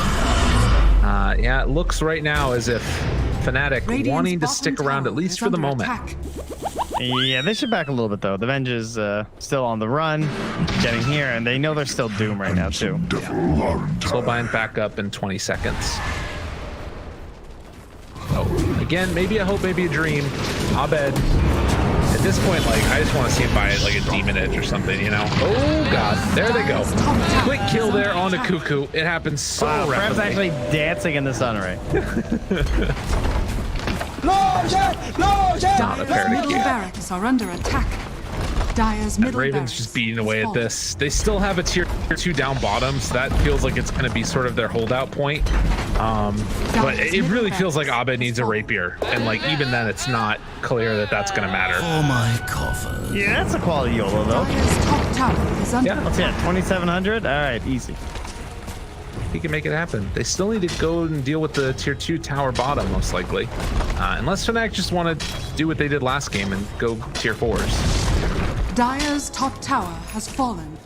yeah, it looks right now as if Fnatic wanting to stick around at least for the moment. Yeah, they should back a little bit though. The Venge is still on the run, getting here, and they know they're still Doom right now too. Soulbind back up in 20 seconds. Oh, again, maybe a hope, maybe a dream. Abed. At this point, like, I just want to see him buy like a Demon Edge or something, you know? Oh, God. There they go. Quick kill there on a Cuckoo. It happens so rapidly. Crab's actually dancing in the sun, right? Not a fair Middle game. barracks are under attack. Dire's middle Raven's barracks just beating has away at fallen. this. They still have a tier 2 down bottom, so that feels like it's going to be sort of their holdout point. But it really feels like Abed needs a rapier, and like even then, it's not clear that that's going to matter. For my coffers. Yeah, that's a quality YOLO though. Dire's top tower is under Yeah. What's that? 2,700. All right, easy. He can make it happen. They still need to go and deal with the tier 2 tower bottom, most likely, unless Fnatic just want to do what they did last game and go tier 4s. Dire's top tower has fallen.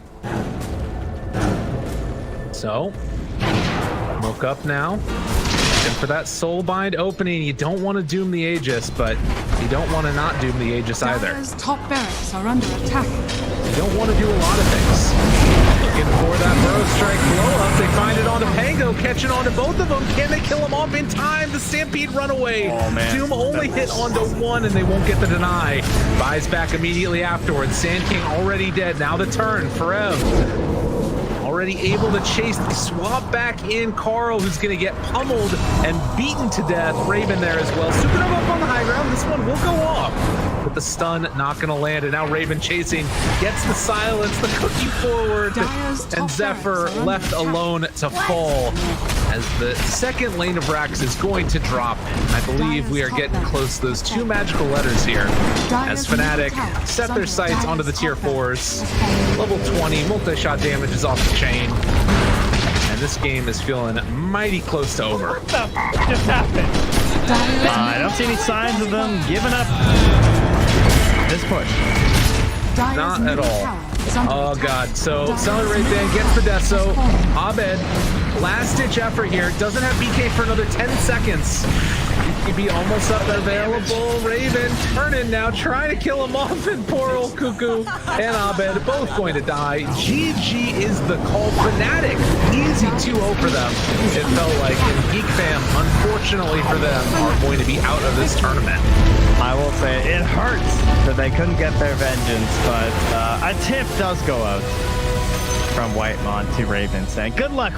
So, woke up now. And for that soulbind opening, you don't want to doom the Aegis, but you don't want to not doom the Aegis either. Dire's top barracks are under attack. You don't want to do a lot of things. Looking for that burrow strike blow up. They find it onto Pango, catching onto both of them. Can they kill him off in time? The Stampede runaway. Oh, man. Doom only hit onto one, and they won't get the deny. Buys back immediately afterwards. Sand King already dead. Now the turn for Ev. Already able to chase the swap back in Carl, who's going to get pummeled and beaten to death. Raven there as well. Supernova up on the high ground. This one will go off. But the stun not going to land. And now Raven chasing. Gets the silence. The cookie forward. And Zephyr left alone to fall. As the second lane of Rax is going to drop. I believe we are getting close to those 2 magical letters here. As Fnatic set their sights onto the tier 4s. Level 20, multi-shot damage is off the chain. And this game is feeling mighty close to over. What the just happened? I don't see any signs of them giving up this push. Not at all. Oh god, so Solid right then gets the death, so Abed, last ditch effort here, doesn't have BK for another 10 seconds. He could be almost up available. Raven turning now, trying to kill him off, and poor old Cuckoo and Abed both going to die. GG is the call. Fnatic, easy 2-0 for them, it felt like, and GeekFam, unfortunately for them, are going to be out of this tournament. I will say it hurts that they couldn't get their vengeance, but a tip does go out from Whitemont to Raven saying good luck,